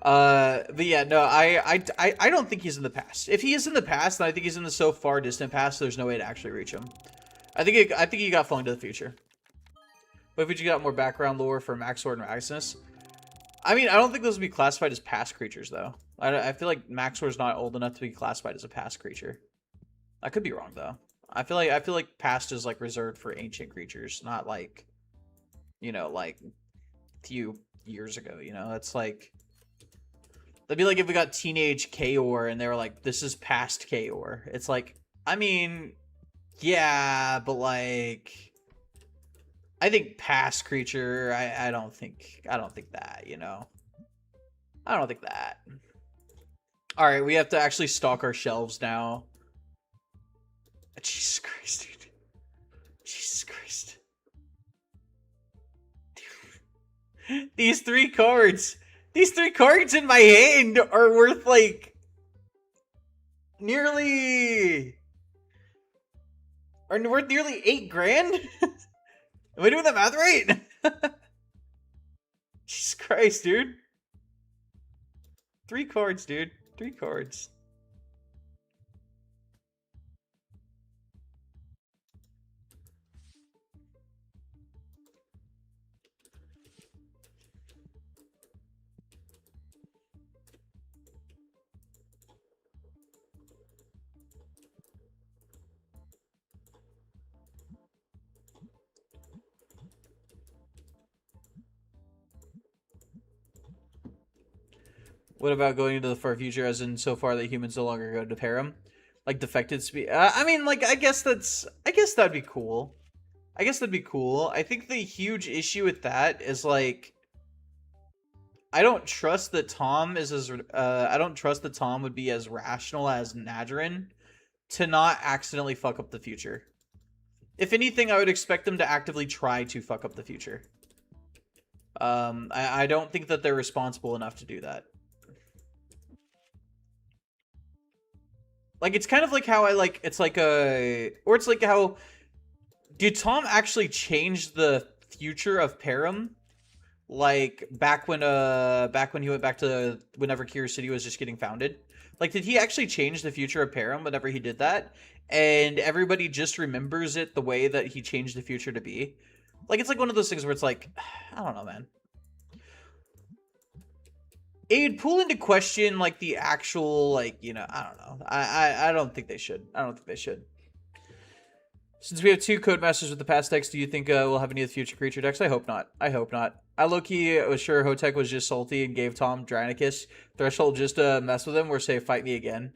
Speaker 1: But yeah, no, I don't think he's in the past. If he is in the past, then I think he's in the so far distant past, there's no way to actually reach him. I think he got flung to the future. But if you got more background lore for Maxord and Maximus, I mean, I don't think those would be classified as past creatures, though. I feel like Maxord's not old enough to be classified as a past creature. I could be wrong, though. I feel like past is like reserved for ancient creatures, not like, you know, like few years ago. You know, it's like that'd be like if we got teenage Chaor and they were like, "This is past Chaor." It's like, I mean, yeah, but like, I think past creature. I don't think that. You know, I don't think that. All right, we have to actually stock our shelves now. Jesus Christ, dude. Jesus Christ. Dude. These three cards in my hand are worth like nearly 8 grand. Am I doing the math right? Jesus Christ, dude. 3 cards, dude. 3 cards. What about going into the far future, as in so far that humans no longer go to Perim? Like defected speed? I mean, like, I guess that'd be cool. I think the huge issue with that is, like, I don't trust that Tom would be as rational as Nadrin to not accidentally fuck up the future. If anything, I would expect them to actively try to fuck up the future. I don't think that they're responsible enough to do that. Like, it's kind of like how I like, it's like a, or it's like how, did Tom actually change the future of Perim? Like, back when he went back to whenever Kira City was just getting founded? Like, did he actually change the future of Perim whenever he did that? And everybody just remembers it the way that he changed the future to be? Like, it's like one of those things where it's like, I don't know, man. It'd pull into question, like, the actual, like, you know, I don't know. I don't think they should. I don't think they should. Since we have two Codemasters with the past decks, do you think we'll have any of the future creature decks? I hope not. I hope not. I low-key was sure Hotek was just salty and gave Tom Dranicus Threshold just to mess with him or say, fight me again.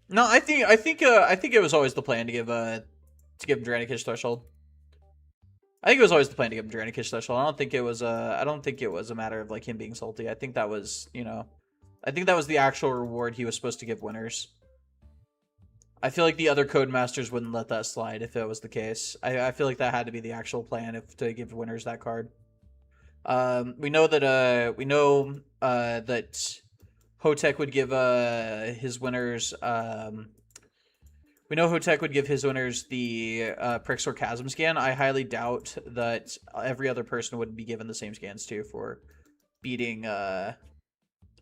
Speaker 1: No, I think it was always the plan to give him Dranicus Threshold. I think it was always the plan to give him Dranicus Threshold. I don't think it was a matter of like him being salty. I think that was, you know, I think that was the actual reward he was supposed to give winners. I feel like the other Codemasters wouldn't let that slide if it was the case. I feel like that had to be the actual plan if to give winners that card. We know that Hotek would give his winners we know Hotek would give his winners the Prixor Chasm scan. I highly doubt that every other person would be given the same scans too for beating or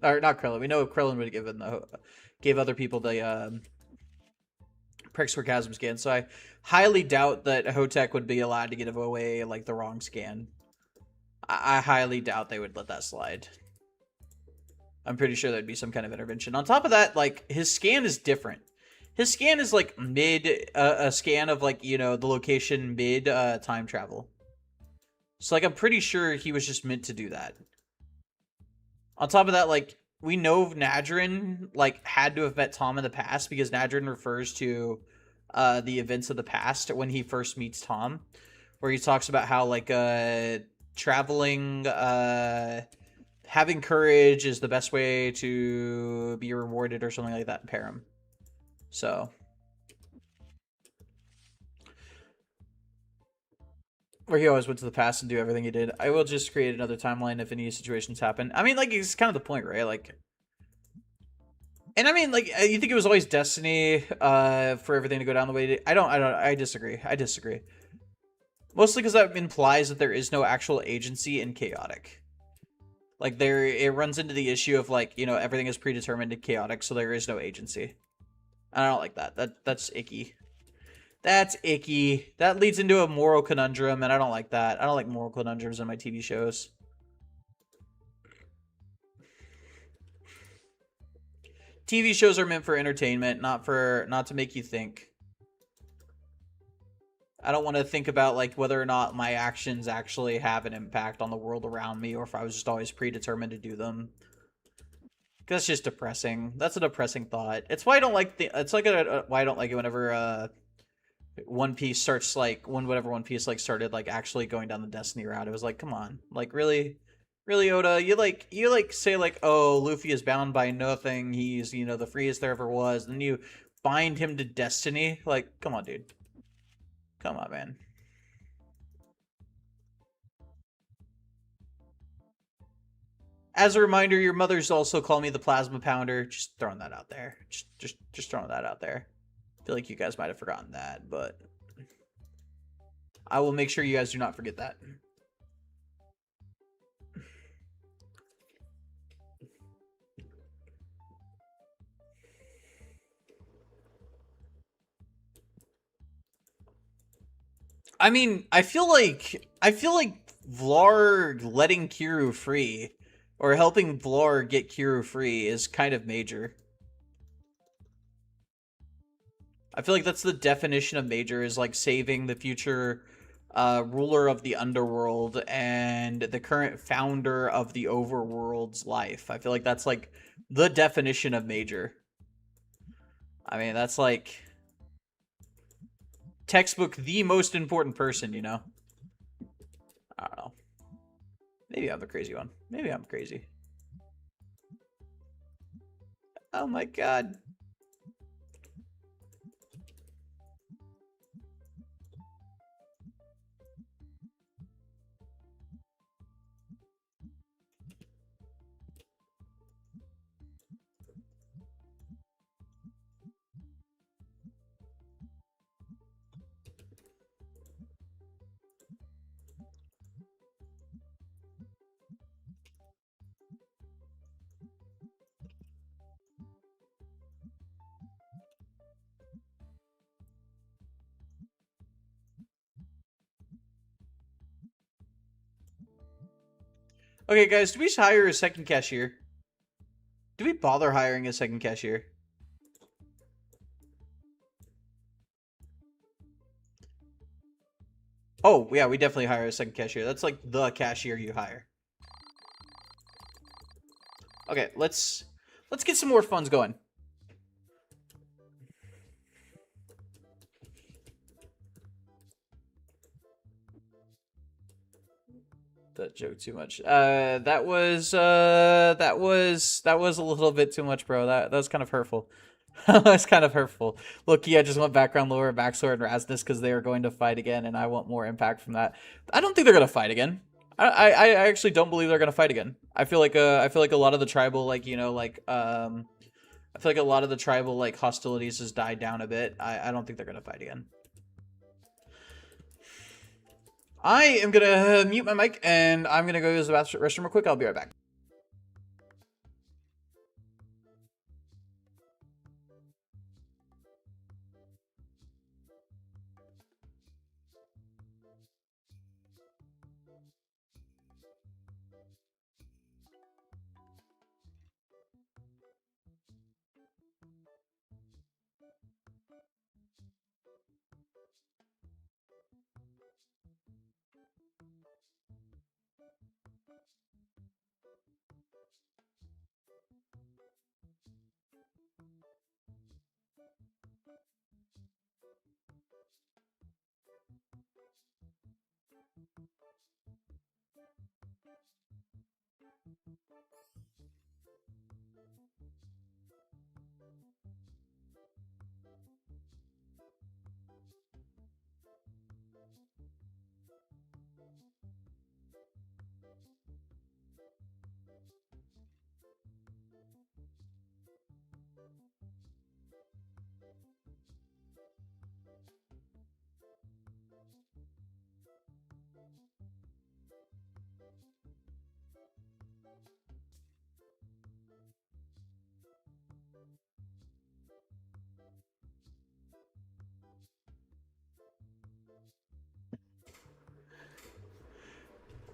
Speaker 1: not Krillin. We know Krillin would give other people the Prixor Chasm scan. So I highly doubt that Hotek would be allowed to give away like the wrong scan. I highly doubt they would let that slide. I'm pretty sure there'd be some kind of intervention. On top of that, like, his scan is different. His scan is like mid, a scan of like, you know, the location mid time travel. So like, I'm pretty sure he was just meant to do that. On top of that, like, we know Nadrin like had to have met Tom in the past because Nadrin refers to the events of the past when he first meets Tom, where he talks about how like traveling, having courage is the best way to be rewarded or something like that in Perim. So, where he always went to the past and do everything he did. I will just create another timeline if any situations happen. I mean, like, it's kind of the point, right? Like, and I mean, like, you think it was always destiny for everything to go down the way I disagree. I disagree. Mostly because that implies that there is no actual agency in chaotic. Like, it runs into the issue of, like, you know, everything is predetermined in chaotic, so there is no agency. I don't like that. That's icky. That's icky. That leads into a moral conundrum, and I don't like that. I don't like moral conundrums in my TV shows. TV shows are meant for entertainment, not to make you think. I don't want to think about like whether or not my actions actually have an impact on the world around me, or if I was just always predetermined to do them. That's just depressing. That's a depressing thought. It's why I don't like why I don't like it whenever One Piece starts like whenever One Piece like started like actually going down the Destiny route. It was like, come on, like really, Oda, you say like, oh, Luffy is bound by nothing. He's, you know, the freest there ever was. And then you bind him to Destiny. Like, come on, dude. Come on, man. As a reminder, your mother's also called me the Plasma Pounder. Just throwing that out there. Just throwing that out there. I feel like you guys might have forgotten that, but I will make sure you guys do not forget that. I mean, I feel like Vlar letting Kiru free or helping Vlar get Kiru free is kind of major. I feel like that's the definition of major, is like saving the future ruler of the Underworld and the current founder of the Overworld's life. I feel like that's like the definition of major. I mean, that's like textbook the most important person, you know? I don't know. Maybe I'm a crazy one. Maybe I'm crazy. Oh my god. Okay, guys, do we hire a second cashier? Do we bother hiring a second cashier? Oh, yeah, we definitely hire a second cashier. That's like the cashier you hire. Okay, let's get some more funds going. That joke too much. That was a little bit too much, bro. That was kind of hurtful. That's kind of hurtful. Look, I just want background lore, Maxor, and Rasnus because they are going to fight again, and I want more impact from that. I don't think they're gonna fight again. I actually don't believe they're gonna fight again. I feel like a lot of the tribal I feel like a lot of the tribal hostilities has died down a bit. I don't think they're gonna fight again. I am gonna mute my mic and I'm gonna go use the restroom real quick. I'll be right back.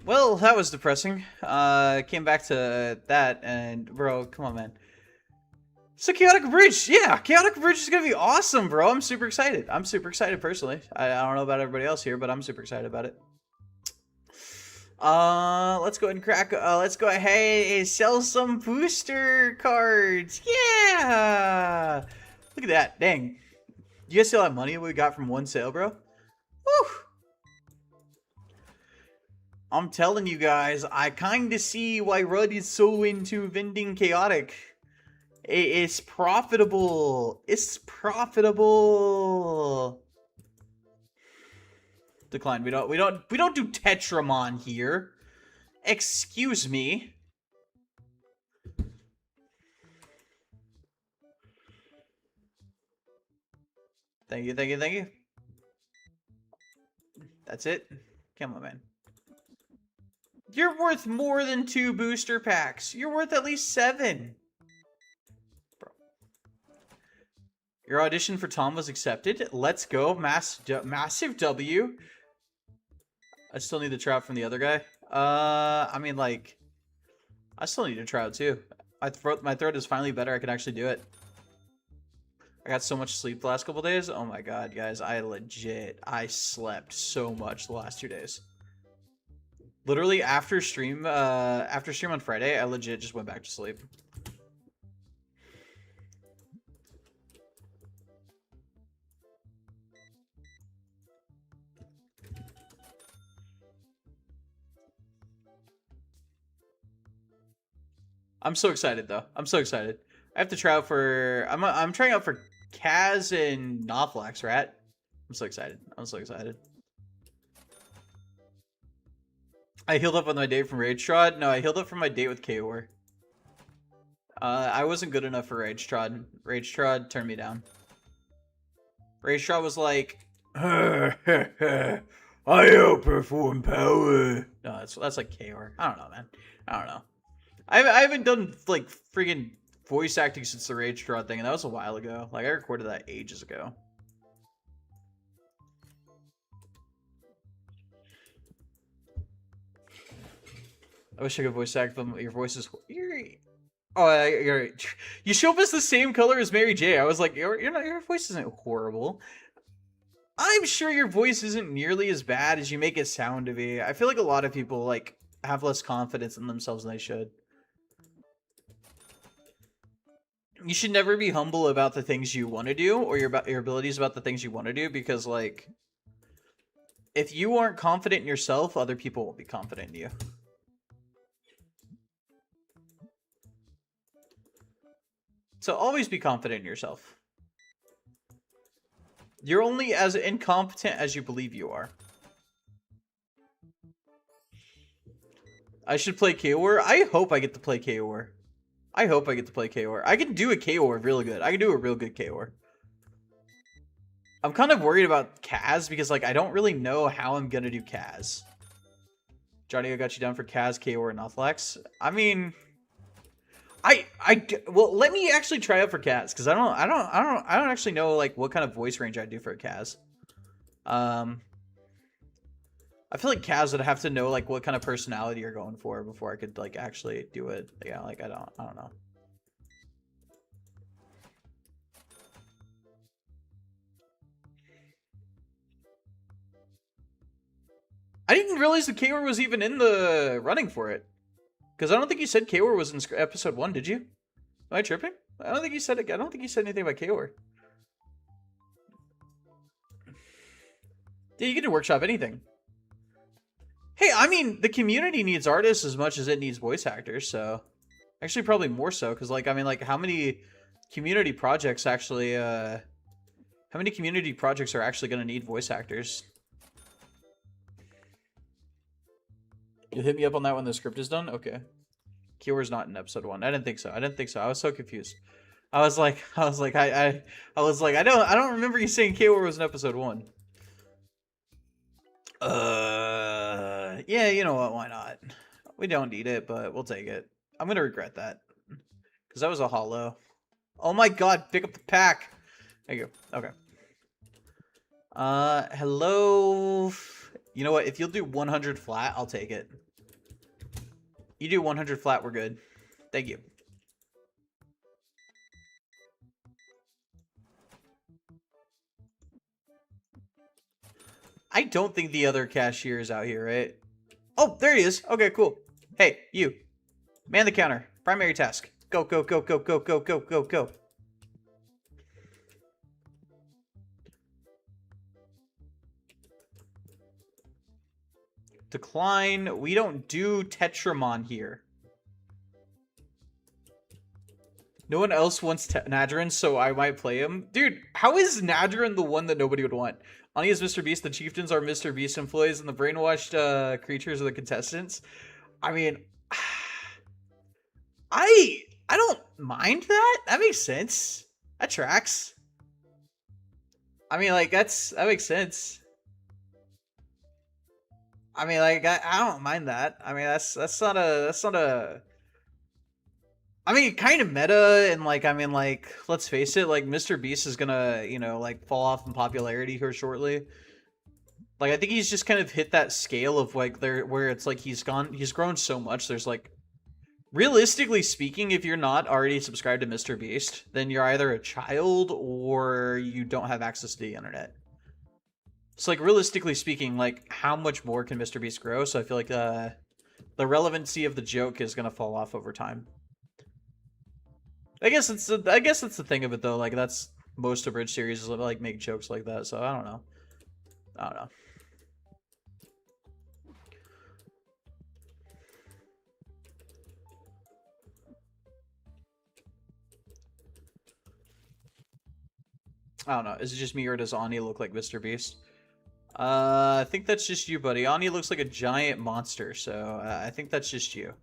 Speaker 1: Well, that was depressing. Came back to that, and bro, come on, man. So Chaotic Bridge, yeah, Chaotic Bridge is gonna be awesome, bro. I'm super excited. I'm super excited personally. I don't know about everybody else here, but I'm super excited about it. Let's go ahead and crack. Let's go ahead and sell some booster cards. Yeah, look at that. Dang, you guys see all that money we got from one sale, bro? Woo! I'm telling you guys, I kind of see why Rudd is so into vending Chaotic. It's profitable. It's profitable. Decline. We don't do Tetramon here. Excuse me. Thank you, thank you, thank you. That's it. Come on, man. You're worth more than 2 booster packs. You're worth at least 7. Bro. Your audition for Tom was accepted. Let's go. Massive W. I still need the trout from the other guy. I mean, like, I still need a trout too. My throat is finally better. I can actually do it. I got so much sleep the last couple days. Oh my god, guys. I slept so much the last 2 days. Literally after stream on Friday, I legit just went back to sleep. I'm so excited though. I'm so excited. I have to try out for I'm trying out for Kaz and Noflax, Rat. I'm so excited. I'm so excited. I healed up on my date from Rage Trod. No, I healed up from my date with Chaor. I wasn't good enough for Rage Trod. Rage Trod turned me down. Rage Trod was like, I outperform power. No, that's like Chaor. I don't know, man. I don't know. I haven't done like freaking voice acting since the Rage Trod thing, and that was a while ago. Like I recorded that ages ago. I wish I could voice act them. Your voice is... You show up as the same color as Mary J. I was like, your voice isn't horrible. I'm sure your voice isn't nearly as bad as you make it sound to be. I feel like a lot of people like have less confidence in themselves than they should. You should never be humble about the things you want to do, or your abilities about the things you want to do, because like, if you aren't confident in yourself, other people won't be confident in you. So always be confident in yourself. You're only as incompetent as you believe you are. I should play Chaor. I hope I get to play Chaor. I hope I get to play Chaor. I can do a Chaor really good. I can do a real good Chaor. I'm kind of worried about Kaz because like I don't really know how I'm gonna do Kaz. Johnny, I got you down for Kaz, Chaor, and Nothlex. I mean, well, let me actually try out for Kaz because I don't actually know like what kind of voice range I'd do for a Kaz. I feel like Kaz would have to know like what kind of personality you're going for before I could like actually do it. Yeah, like I don't know. I didn't realize the Chaor was even in the running for it. Because I don't think you said Chaor was in episode 1, did you? Am I tripping? I don't think you said it. I don't think you said anything about Chaor. Yeah, you get to workshop anything. Hey, I mean, the community needs artists as much as it needs voice actors, so... Actually, probably more so, because, like, I mean, like, how many community projects actually, How many community projects are actually going to need voice actors? You hit me up on that when the script is done? Okay. Chaor's not in episode 1. I didn't think so. I was so confused. I was like, I don't remember you saying Chaor was in episode 1. Yeah, you know what? Why not? We don't need it, but we'll take it. I'm gonna regret that because that was a hollow. Oh my god! Pick up the pack. There you go. Okay. Hello. You know what? If you'll do 100 flat, I'll take it. You do 100 flat, we're good. Thank you. I don't think the other cashier is out here, right? Oh, there he is. Okay, cool. Hey, you. Man the counter. Primary task. Go, go, go, go, go, go, go, go, go. Decline. We don't do Tetramon here. No one else wants Nadrin, so I might play him. Dude, how is Nadrin the one that nobody would want? Ani is Mr. Beast, the chieftains are Mr. Beast employees, and the brainwashed creatures are the contestants. I mean, I don't mind that. That makes sense. That tracks. I mean, like, that makes sense. I mean, like, I don't mind that. I mean, that's not a... I mean, kind of meta, and like, I mean, like, let's face it, like, Mr. Beast is gonna, you know, like, fall off in popularity here shortly. Like, I think he's just kind of hit that scale of like where it's like he's grown so much. There's like, realistically speaking, if you're not already subscribed to Mr. Beast, then you're either a child or you don't have access to the internet. So like, realistically speaking, like, how much more can Mr. Beast grow? So I feel like the relevancy of the joke is gonna fall off over time. I guess that's the thing of it though. Like, that's most abridged series is like make jokes like that. So I don't know. I don't know. Is it just me or does Ani look like Mr. Beast? I think that's just you, buddy. Ani looks like a giant monster, so I think that's just you.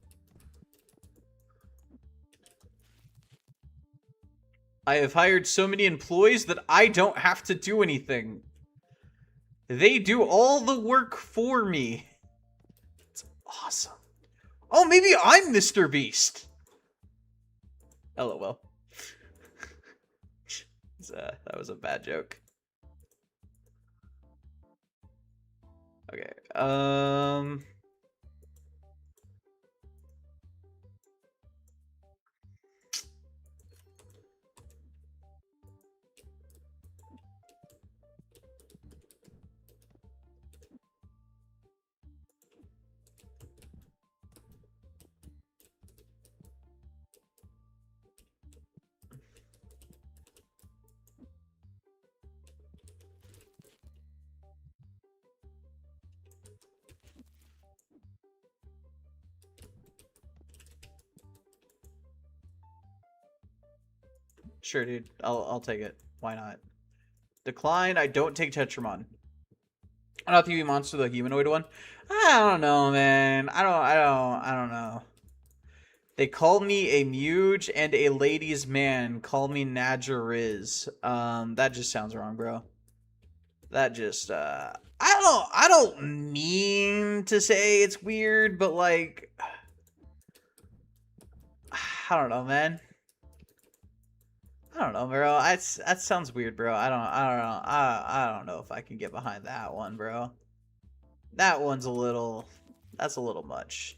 Speaker 1: I have hired so many employees that I don't have to do anything. They do all the work for me. It's awesome. Oh, maybe I'm Mr. Beast. LOL. That was a bad joke. Okay. Sure, dude. I'll take it. Why not? Decline. I don't take Tetramon. I don't TV monster, the humanoid one. I don't know, man. I don't know. They call me a muge and a ladies' man. Call me Najariz. That just sounds wrong, bro. That just I don't mean to say it's weird, but like I don't know, man. I don't know, bro. That sounds weird, bro. I don't know. I don't know if I can get behind that one, bro. That one's a little that's a little much.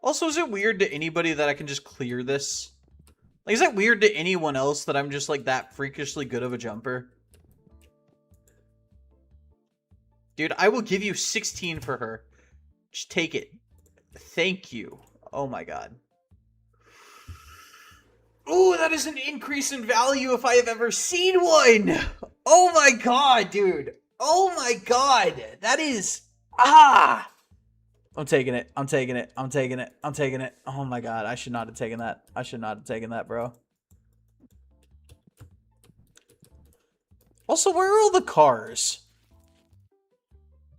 Speaker 1: Also, is it weird to anybody that I can just clear this? Like, is that weird to anyone else that I'm just like that freakishly good of a jumper? Dude, I will give you 16 for her. Just take it. Thank you. Oh my god. Oh, that is an increase in value if I have ever seen one. Oh my god, dude. Oh my god. That is... Ah! I'm taking it. I'm taking it. I'm taking it. I'm taking it. Oh my god. I should not have taken that. I should not have taken that, bro. Also, where are all the cars?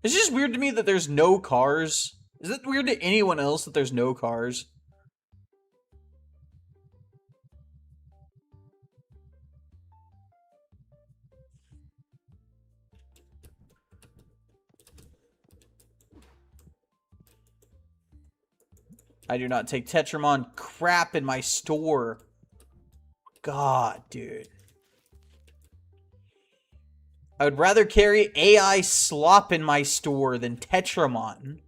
Speaker 1: It's just weird to me that there's no cars. Is it weird to anyone else that there's no cars? I do not take Tetramon crap in my store. God, dude. I would rather carry AI slop in my store than Tetramon.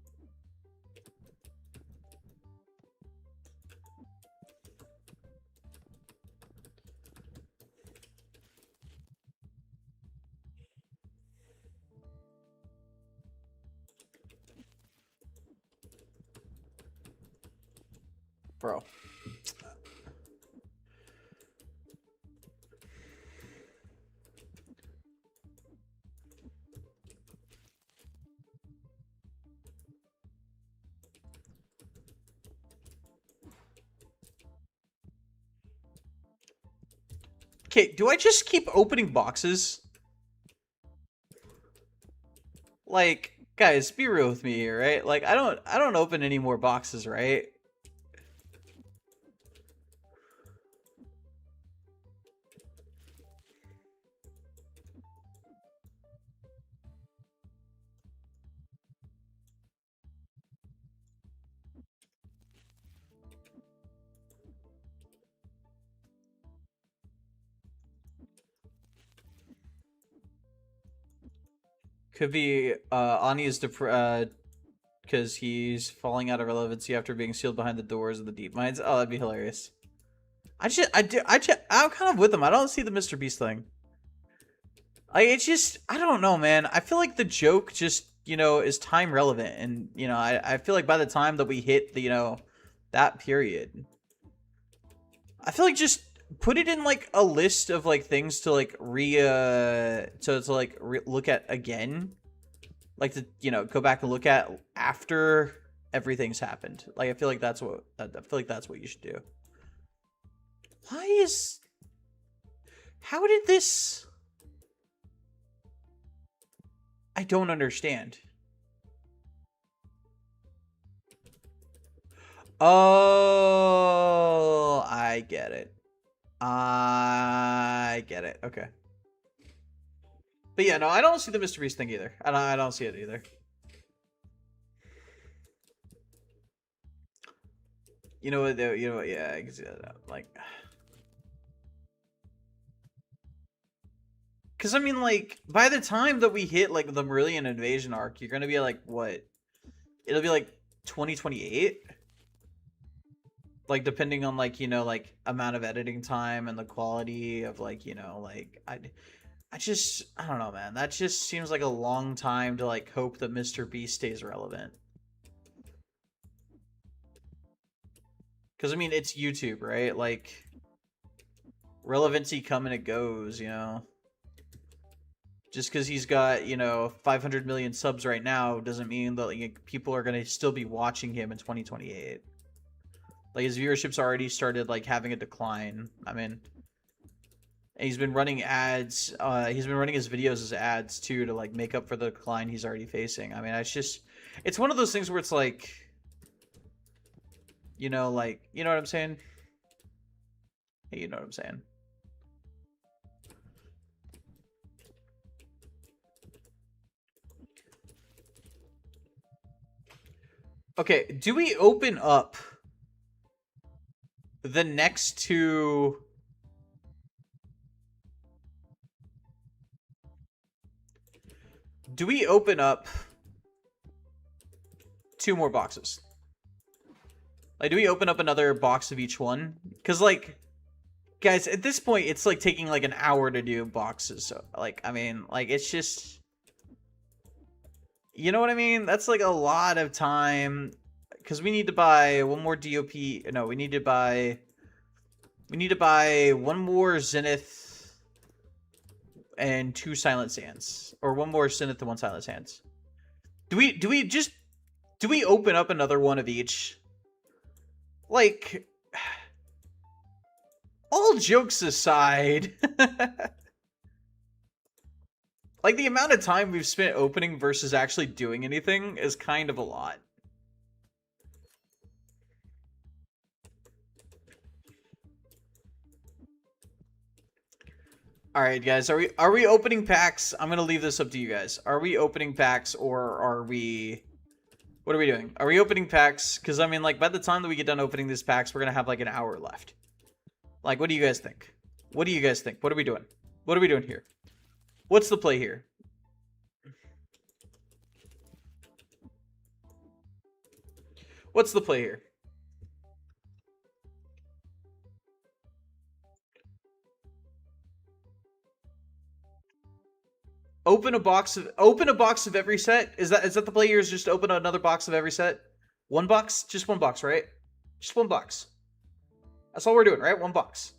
Speaker 1: Bro. Okay, do I just keep opening boxes? Like, guys, be real with me here, right? Like, I don't open any more boxes, right? Could be Ani's because he's falling out of relevancy after being sealed behind the doors of the deep mines. Oh, that'd be hilarious. I'm kind of with him. I don't see the Mr. Beast thing. Like, it's just, I don't know, man. I feel like the joke just, you know, is time relevant. And, you know, I feel like by the time that we hit the, you know, that period, I feel like just put it in like a list of like things to like look at again. Like to, you know, go back and look at after everything's happened. Like, I feel like that's what you should do. How did this... I don't understand. Oh, I get it. I get it. Okay. But yeah, no, I don't see the Mr. Beast thing either. I don't see it either. You know what? You know what? Yeah, I can see that. Like, because I mean, like, by the time that we hit like the Marillion invasion arc, you're gonna be like, what? It'll be like 2028. Like, depending on like, you know, like amount of editing time and the quality of like, you know, like I don't know, man. That just seems like a long time to like hope that Mr. Beast stays relevant. Because I mean, it's YouTube, right? Like, relevancy come and it goes, you know. Just because he's got, you know, 500 million subs right now doesn't mean that like, people are going to still be watching him in 2028. Like, his viewership's already started, like, having a decline. I mean, and he's been running ads. He's been running his videos as ads, too, to, like, make up for the decline he's already facing. I mean, it's just... It's one of those things where it's, like... You know, like... You know what I'm saying? Hey, you know what I'm saying? Okay, do we open up the next two... Do we open up 2 more boxes? Like, do we open up another box of each one? Because, like, guys, at this point, it's, like, taking, like, an hour to do boxes. So, like, I mean, like, it's just... You know what I mean? That's, like, a lot of time. Because we need to buy one more DOP... No, we need to buy... We need to buy one more Zenith and 2 Silent Sands. Or one more Zenith and 1 Silent Sands. Do we open up another one of each? Like, all jokes aside, like, the amount of time we've spent opening versus actually doing anything is kind of a lot. All right, guys, are we opening packs? I'm gonna leave this up to you guys. Are we opening packs, or are we... What are we doing? Are we opening packs? Because, I mean, like, by the time that we get done opening these packs, we're gonna have, like, an hour left. Like, what do you guys think? What do you guys think? What are we doing? What are we doing here? What's the play here? What's the play here? Open a box of every set? Is that the play here, is just open another box of every set? One box? Just one box, right? Just one box. That's all we're doing, right? One box.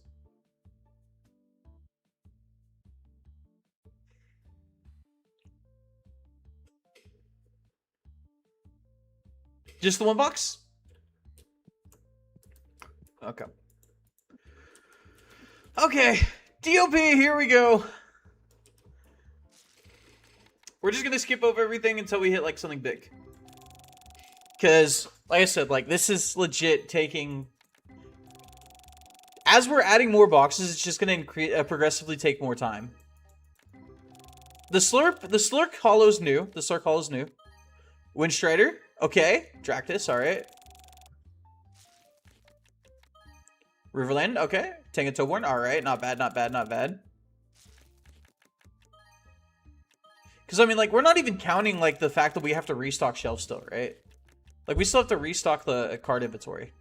Speaker 1: Just the one box? Okay. Okay. DOP, here we go. We're just gonna skip over everything until we hit, like, something big. Because, like I said, like, this is legit taking... As we're adding more boxes, it's just gonna progressively take more time. The Slurk Hollow's new. The Slurk Hollow's new. Windstrider. Okay. Dractus, alright. Riverland, okay. Tenga Toborn, alright. Not bad, not bad, not bad. Because, I mean, like, we're not even counting, like, the fact that we have to restock shelves still, right? Like, we still have to restock the card inventory.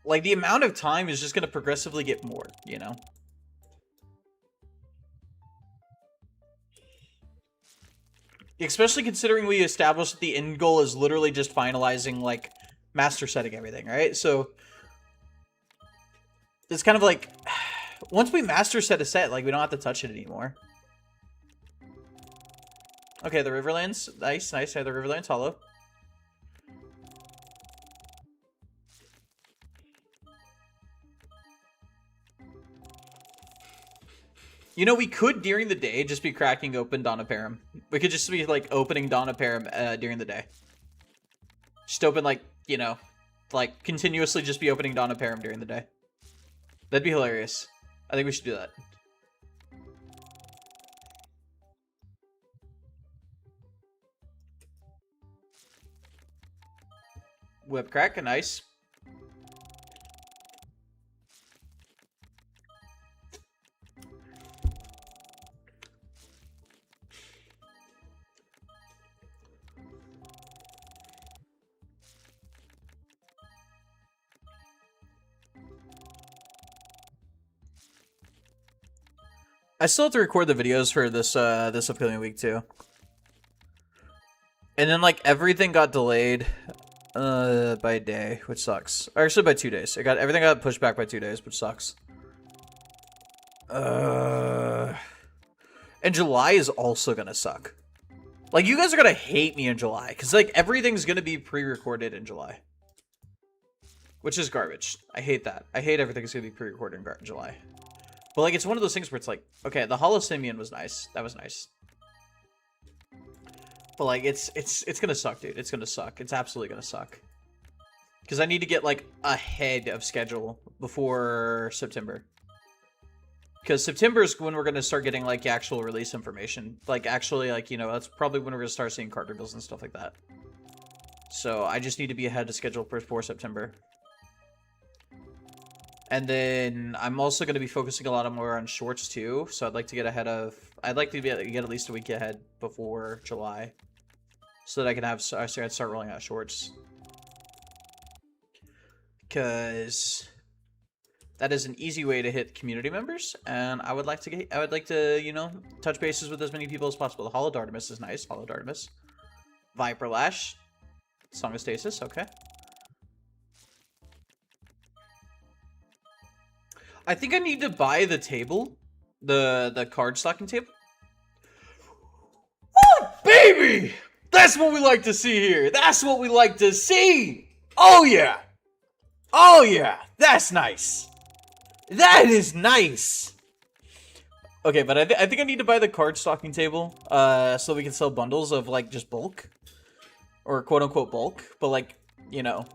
Speaker 1: Like, the amount of time is just going to progressively get more, you know? Especially considering we established that the end goal is literally just finalizing, like, master setting everything, right? So, it's kind of like... Once we master set a set, like, we don't have to touch it anymore. Okay, the Riverlands. Nice, nice. Yeah, the Riverlands hollow. You know, we could, during the day, just be cracking open Donna Perim. We could just be, like, opening Donna Perim during the day. Just open, like, you know, like, continuously just be opening Donna Perim during the day. That'd be hilarious. I think we should do that. Whip crack, nice. I still have to record the videos for this this upcoming week too. And then, like, everything got delayed by a day, which sucks. Or actually by 2 days. Everything got pushed back by 2 days, which sucks. And July is also gonna suck. Like, you guys are gonna hate me in July, because, like, everything's gonna be pre-recorded in July. Which is garbage. I hate that. I hate everything's gonna be pre-recorded in July. But, like, it's one of those things where it's like, okay, the Holosimian was nice. That was nice. But, like, it's gonna suck, dude. It's gonna suck. It's absolutely gonna suck. Because I need to get, like, ahead of schedule before September. Because September is when we're going to start getting, like, actual release information. Like, actually, like, you know, that's probably when we're going to start seeing card reveals and stuff like that. So, I just need to be ahead of schedule before September. And then, I'm also going to be focusing a lot more on shorts, too. So, I'd like to get ahead of... I'd like to get at least a week ahead before July. So that I can have... I start rolling out shorts. Because... that is an easy way to hit community members, and I would like to, you know, touch bases with as many people as possible. The Hollow Dardamus is nice. Hollow Dardamus. Viper Lash. Song of Stasis, okay. I think I need to buy the table. The card stocking table. Woo, baby! That's what we like to see here. That's what we like to see! Oh, yeah! Oh, yeah! That's nice! That is nice! Okay, but I think I need to buy the card stocking table, so we can sell bundles of, like, just bulk. Or quote-unquote bulk, but, like, you know.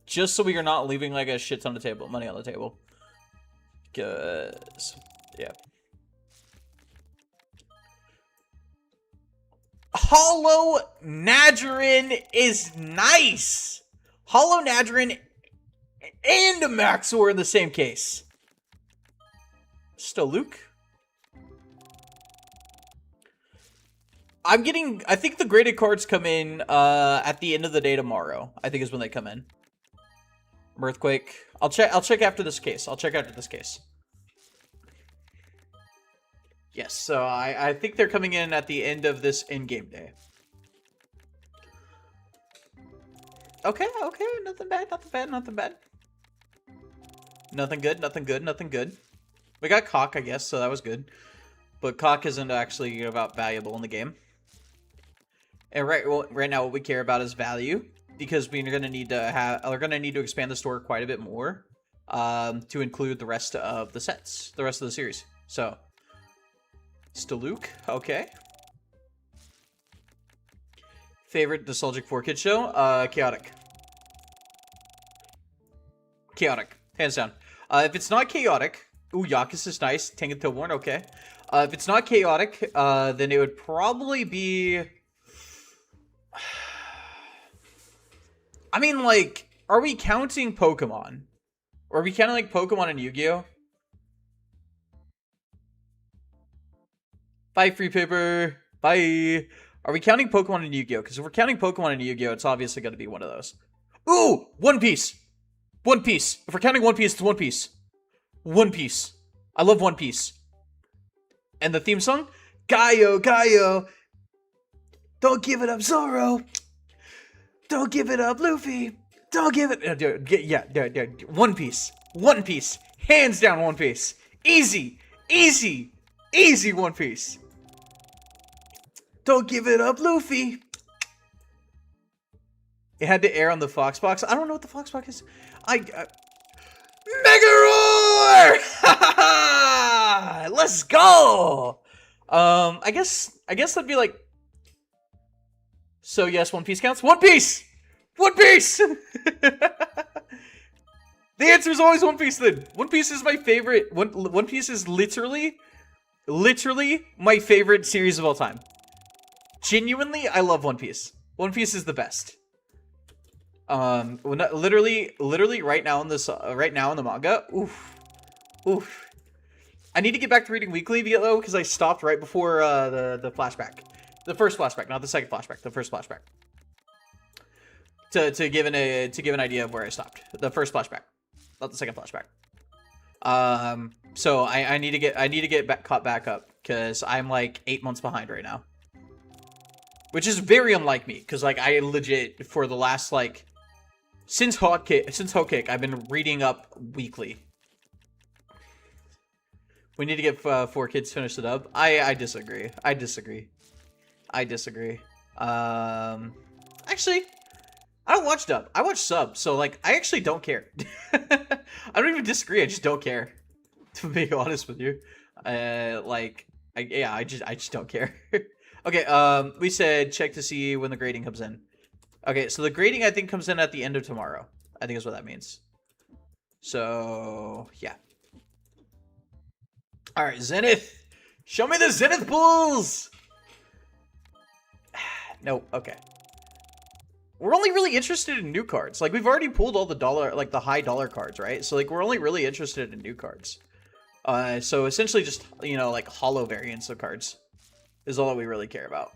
Speaker 1: Just so we are not leaving, like, a shit ton of money on the table. Because, yeah. Hollow Nadrin is nice! Hollow Nadrin and a Maxor in the same case. Still Luke. I think the graded cards come in at the end of the day tomorrow. I think is when they come in. Earthquake. I'll check after this case. Yes, so I think they're coming in at the end of this in-game day. Okay, nothing bad. Nothing good. We got Cock, I guess, so that was good. But Cock isn't actually about valuable in the game. And right now what we care about is value, because we're gonna need to expand the store quite a bit more to include the rest of the sets, the rest of the series. So, still Luke, okay. Favorite Nostalgic 4-Kid show? Chaotic. Chaotic. Hands down. If it's not Chaotic... Ooh, Yakus is nice. Tengen Toborn, okay. If it's not Chaotic, then it would probably be... I mean, like... Are we counting Pokemon? Or are we counting, like, Pokemon and Yu-Gi-Oh? Bye, Free Paper. Bye. Are we counting Pokemon and Yu-Gi-Oh? Because if we're counting Pokemon and Yu-Gi-Oh, it's obviously going to be one of those. Ooh! One Piece! One Piece! If we're counting One Piece, it's One Piece. One Piece. I love One Piece. And the theme song? Gaio. Don't give it up, Zoro. Don't give it up, Luffy. Don't give it... Yeah. One Piece. One Piece. Hands down One Piece. Easy. One Piece. Don't give it up, Luffy. It had to air on the Fox Box. I don't know what the Fox Box is. Mega Roar! Let's go! I guess that'd be like... So yes, One Piece counts? One Piece! One Piece! The answer is always One Piece then. One Piece is my favorite. One Piece is literally my favorite series of all time. Genuinely, I love One Piece. One Piece is the best. Literally right now in the manga. Oof. I need to get back to reading weekly though, because I stopped right before the flashback. The first flashback, not the second flashback. The first flashback. To give an idea of where I stopped. The first flashback, not the second flashback. So I need to get caught back up, because I'm like 8 months behind right now. Which is very unlike me, because like I legit for the last like since Hot Cake I've been reading up weekly. We need to get 4 kids finished it up. I disagree. I disagree. Actually, I don't watch dub. I watch sub. So like, I actually don't care. I don't even disagree. I just don't care. To be honest with you, I just don't care. Okay. We said check to see when the grading comes in. Okay, so the grading I think comes in at the end of tomorrow. I think is what that means. So yeah. All right, Zenith. Show me the Zenith pools. No, okay. We're only really interested in new cards. Like, we've already pulled all the dollar, like, the high dollar cards, right? So, like, we're only really interested in new cards. So, essentially just, you know, like, hollow variants of cards is all that we really care about.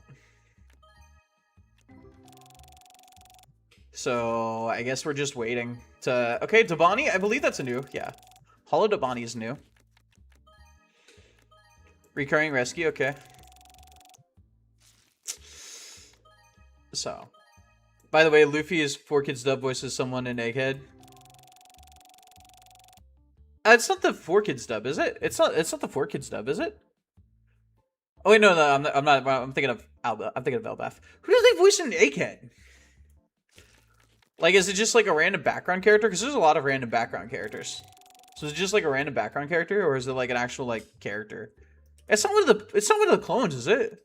Speaker 1: So, I guess we're just waiting to... Okay, Dabani, I believe that's a new. Yeah. Hollow Dabani is new. Recurring Rescue, okay. So... By the way, Luffy is 4 Kids dub voices someone in Egghead. It's not the 4 Kids dub, is it? It's not the 4 Kids dub, is it? Oh wait, no, I'm not. I'm thinking of Alba. I'm thinking of Elbaf. Who do they voice in Egghead? Like, is it just like a random background character? Because there's a lot of random background characters. So is it just like a random background character, or is it like an actual like character? It's not one of the clones, is it?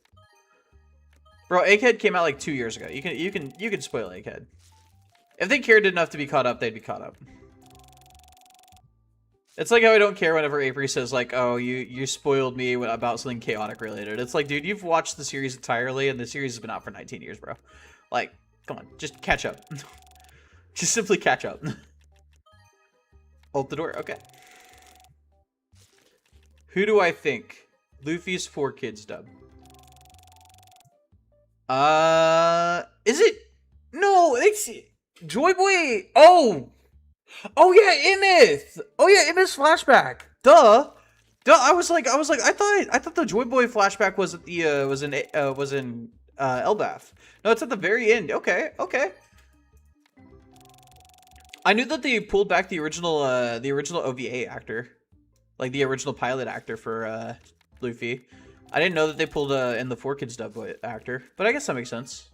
Speaker 1: Bro, Egghead came out like 2 years ago. You can spoil Egghead. If they cared enough to be caught up, they'd be caught up. It's like how I don't care whenever Avery says like, "Oh, you spoiled me about something chaotic related." It's like, dude, you've watched the series entirely, and the series has been out for 19 years, bro. Like, come on, just catch up. Just simply catch up. Hold the door. Okay. Who do I think? Luffy's 4 Kids dub. Is it? No, it's Joy Boy. Oh yeah, Imith. Oh yeah, Imith's flashback. Duh. I thought the Joy Boy flashback was at the was in Elbaf. No, it's at the very end. Okay. I knew that they pulled back the original OVA actor, like the original pilot actor for Luffy. I didn't know that they pulled in the 4 Kids dub actor, but I guess that makes sense.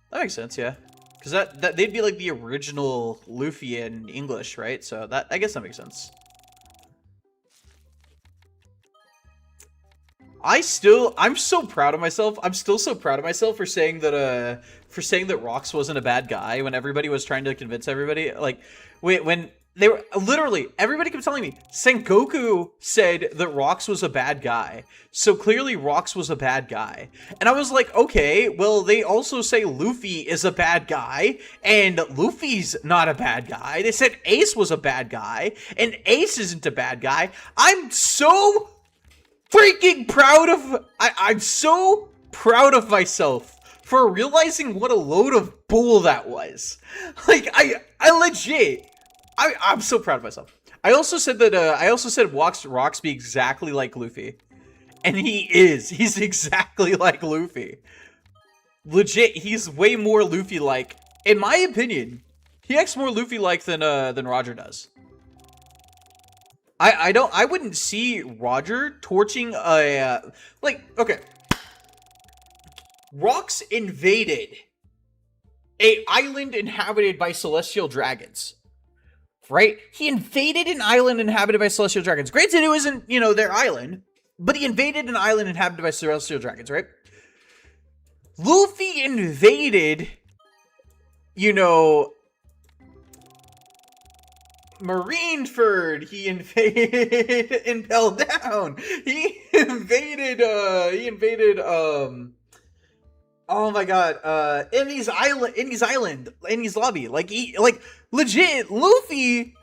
Speaker 1: That makes sense, yeah, because that they'd be like the original Luffy in English, right? So that I guess that makes sense. I'm so proud of myself. I'm still so proud of myself for saying that Rox wasn't a bad guy when everybody was trying to convince everybody. Like, when they were literally, everybody kept telling me Sengoku said that Rox was a bad guy, so clearly Rox was a bad guy. And I was like, okay, well, they also say Luffy is a bad guy, and Luffy's not a bad guy. They said Ace was a bad guy, and Ace isn't a bad guy. I'm so freaking proud of... I'm so proud of myself for realizing what a load of bull that was. Like, I legit... I'm so proud of myself. I also said that Rox be exactly like Luffy. And he is. He's exactly like Luffy. Legit, he's way more Luffy-like. In my opinion, he acts more Luffy-like than Roger does. I wouldn't see Roger torching a like, okay. Rox invaded an island inhabited by celestial dragons. Right? He invaded an island inhabited by celestial dragons. Granted, it wasn't, you know, their island, but he invaded an island inhabited by celestial dragons, right? Luffy invaded, you know, Marineford. He invaded Impel Down. He invaded, oh my god, Emmy's Lobby. Like, legit, Luffy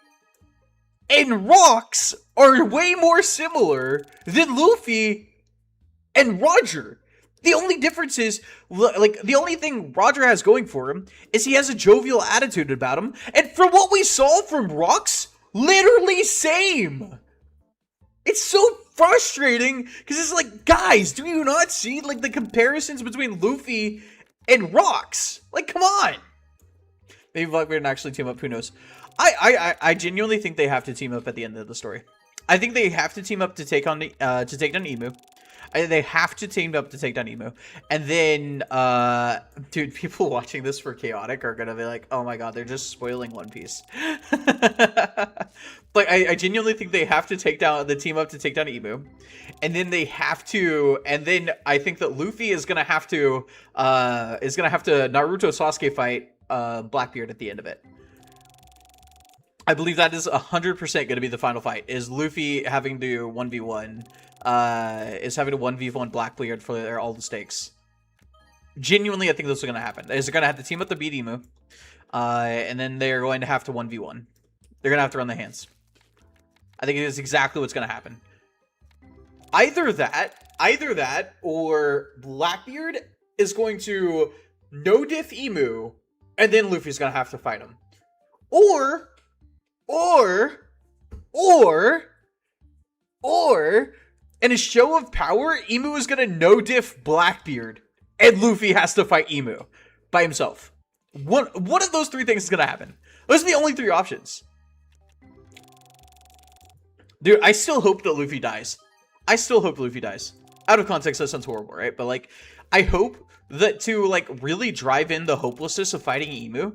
Speaker 1: and Rox are way more similar than Luffy and Roger. The only difference is, like, the only thing Roger has going for him is he has a jovial attitude about him. And from what we saw from Rox, literally same. It's so frustrating because it's like, guys, do you not see like the comparisons between Luffy and Rox? Like, come on. Maybe Blackbeard and actually team up. Who knows? I genuinely think they have to team up at the end of the story. I think they have to team up to take on to take down Emu. They have to team up to take down Emu. And then, dude, people watching this for Chaotic are gonna be like, oh my god, they're just spoiling One Piece. Like, I genuinely think they have to take down the team up to take down Emu. And then they have to, and then I think that Luffy is gonna have to Naruto Sasuke fight Blackbeard at the end of it. I believe that is 100% going to be the final fight. Is Luffy having to 1v1, is having to 1v1 Blackbeard for all the stakes. Genuinely, I think this is going to happen. They're going to have to team up to beat Emu, and then they're going to have to 1v1. They're going to have to run the hands. I think it is exactly what's going to happen. Either that, or Blackbeard is going to no-diff Emu, and then Luffy's going to have to fight him. Or, in a show of power, Emu is gonna no-diff Blackbeard, and Luffy has to fight Emu by himself. One of those three things is gonna happen. Those are the only three options. Dude, I still hope that Luffy dies. Out of context, that sounds horrible, right? But, like, I hope that to, like, really drive in the hopelessness of fighting Emu,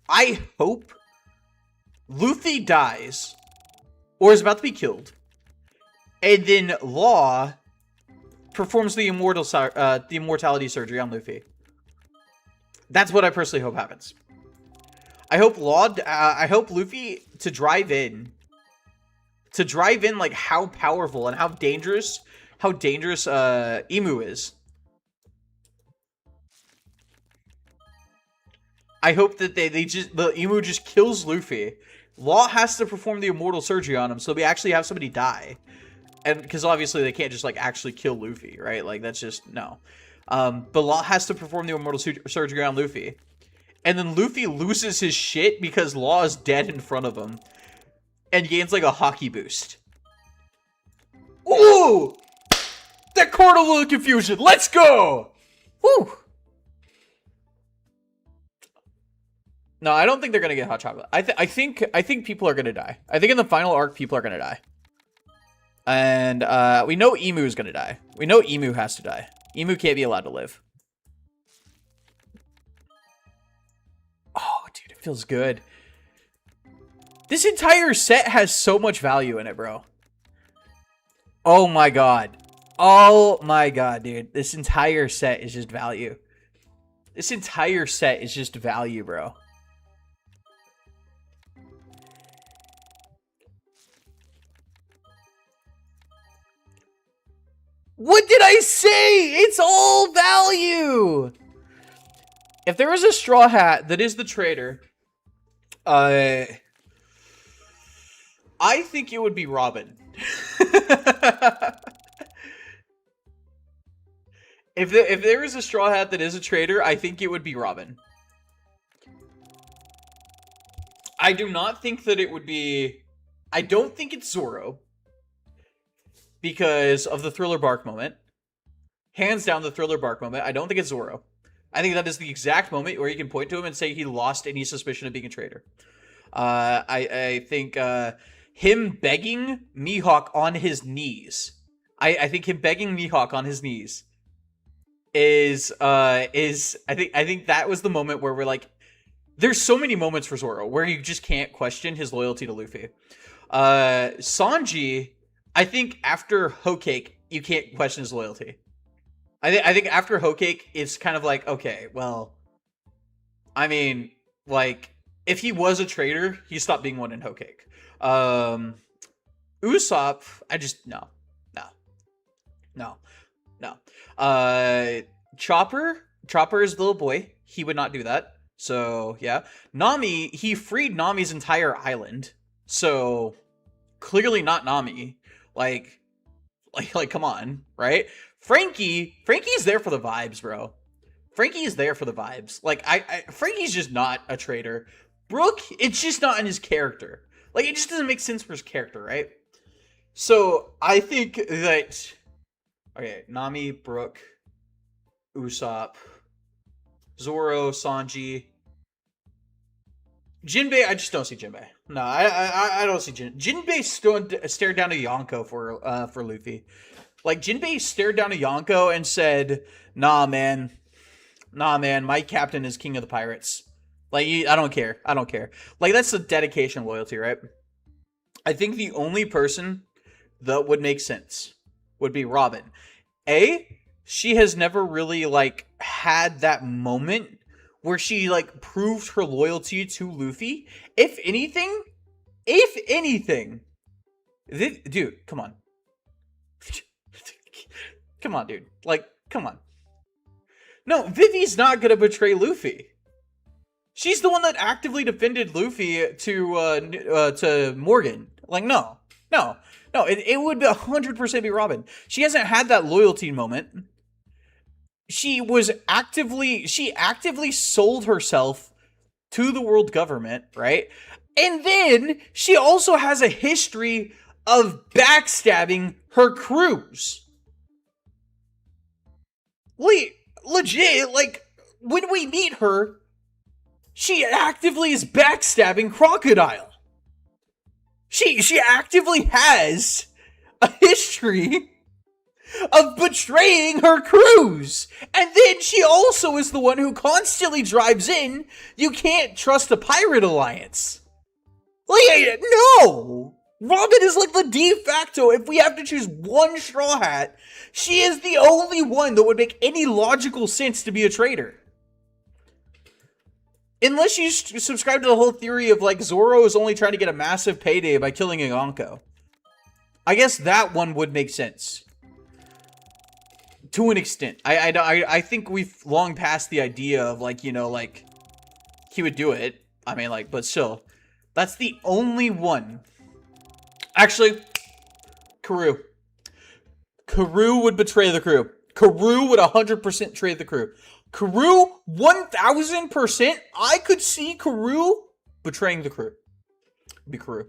Speaker 1: I hope Luffy dies, or is about to be killed, and then Law performs the immortality surgery on Luffy. That's what I personally hope happens. I hope Luffy to drive in, like, how powerful and how dangerous Emu is. I hope that the Emu just kills Luffy. Law has to perform the immortal surgery on him, so we actually have somebody die. And because obviously they can't just, like, actually kill Luffy, right? Like, that's just, no. But Law has to perform the immortal surgery on Luffy. And then Luffy loses his shit because Law is dead in front of him. And gains, like, a hockey boost. Ooh! That Carnival of Confusion! Let's go! Woo! No, I don't think they're gonna get hot chocolate. I think people are gonna die. I think in the final arc, people are gonna die. And we know Emu is gonna die. We know Emu has to die. Emu can't be allowed to live. Oh, dude, it feels good. This entire set has so much value in it, bro. Oh my god. Oh my god, dude. This entire set is just value. This entire set is just value, bro. What did I say? It's all value. If there was a Straw Hat that is the traitor, I think it would be Robin. If there is a Straw Hat that is a traitor, I think it would be Robin. I do not think that it would be... I don't think it's Zoro. Because of the Thriller Bark moment. Hands down the Thriller Bark moment. I don't think it's Zoro. I think that is the exact moment where you can point to him and say he lost any suspicion of being a traitor. I think him begging Mihawk on his knees. I think him begging Mihawk on his knees is I think that was the moment where we're like, there's so many moments for Zoro where you just can't question his loyalty to Luffy. Sanji, I think after Hoe Cake, you can't question his loyalty. I think after Hoe Cake, it's kind of like, okay, well, I mean, like, if he was a traitor, he stopped being one in Hoe Cake. Usopp, I just, no. Chopper is the little boy. He would not do that. So, yeah. Nami, he freed Nami's entire island. So, clearly not Nami. Like, come on, right? Frankie's there for the vibes, bro. Frankie is there for the vibes. Like, Frankie's just not a traitor. Brook, it's just not in his character. Like, it just doesn't make sense for his character, right? So, I think that... Okay, Nami, Brook, Usopp, Zoro, Sanji. Jinbei, I just don't see Jinbei. No, I don't see Jinbei stared down to Yonko for Luffy. Like, Jinbei stared down to Yonko and said, nah, man, my captain is king of the pirates. Like, I don't care. I don't care. Like, that's the dedication and loyalty, right? I think the only person that would make sense would be Robin. She has never really, like, had that moment where she, like, proved her loyalty to Luffy. If anything, dude, come on. Come on, dude. Like, come on. No, Vivi's not gonna betray Luffy. She's the one that actively defended Luffy to Morgan. Like, no. It would 100% be Robin. She hasn't had that loyalty moment. She actively sold herself to the world government, right? And then she also has a history of backstabbing her crews. Legit, like, when we meet her, she actively is backstabbing Crocodile. She actively has a history of betraying her crews. And then she also is the one who constantly drives in, you can't trust the pirate alliance. Like, no! Robin is like the de facto, if we have to choose one Straw Hat, she is the only one that would make any logical sense to be a traitor. Unless you subscribe to the whole theory of, like, Zoro is only trying to get a massive payday by killing a Yonko. I guess that one would make sense. To an extent. I think we've long passed the idea of, like, you know, like, he would do it. I mean, like, but still. That's the only one. Actually, Karoo. Karoo would betray the crew. Karoo would 100% betray the crew. Karoo, 1000%, I could see Karoo betraying the crew. It'd be Karoo.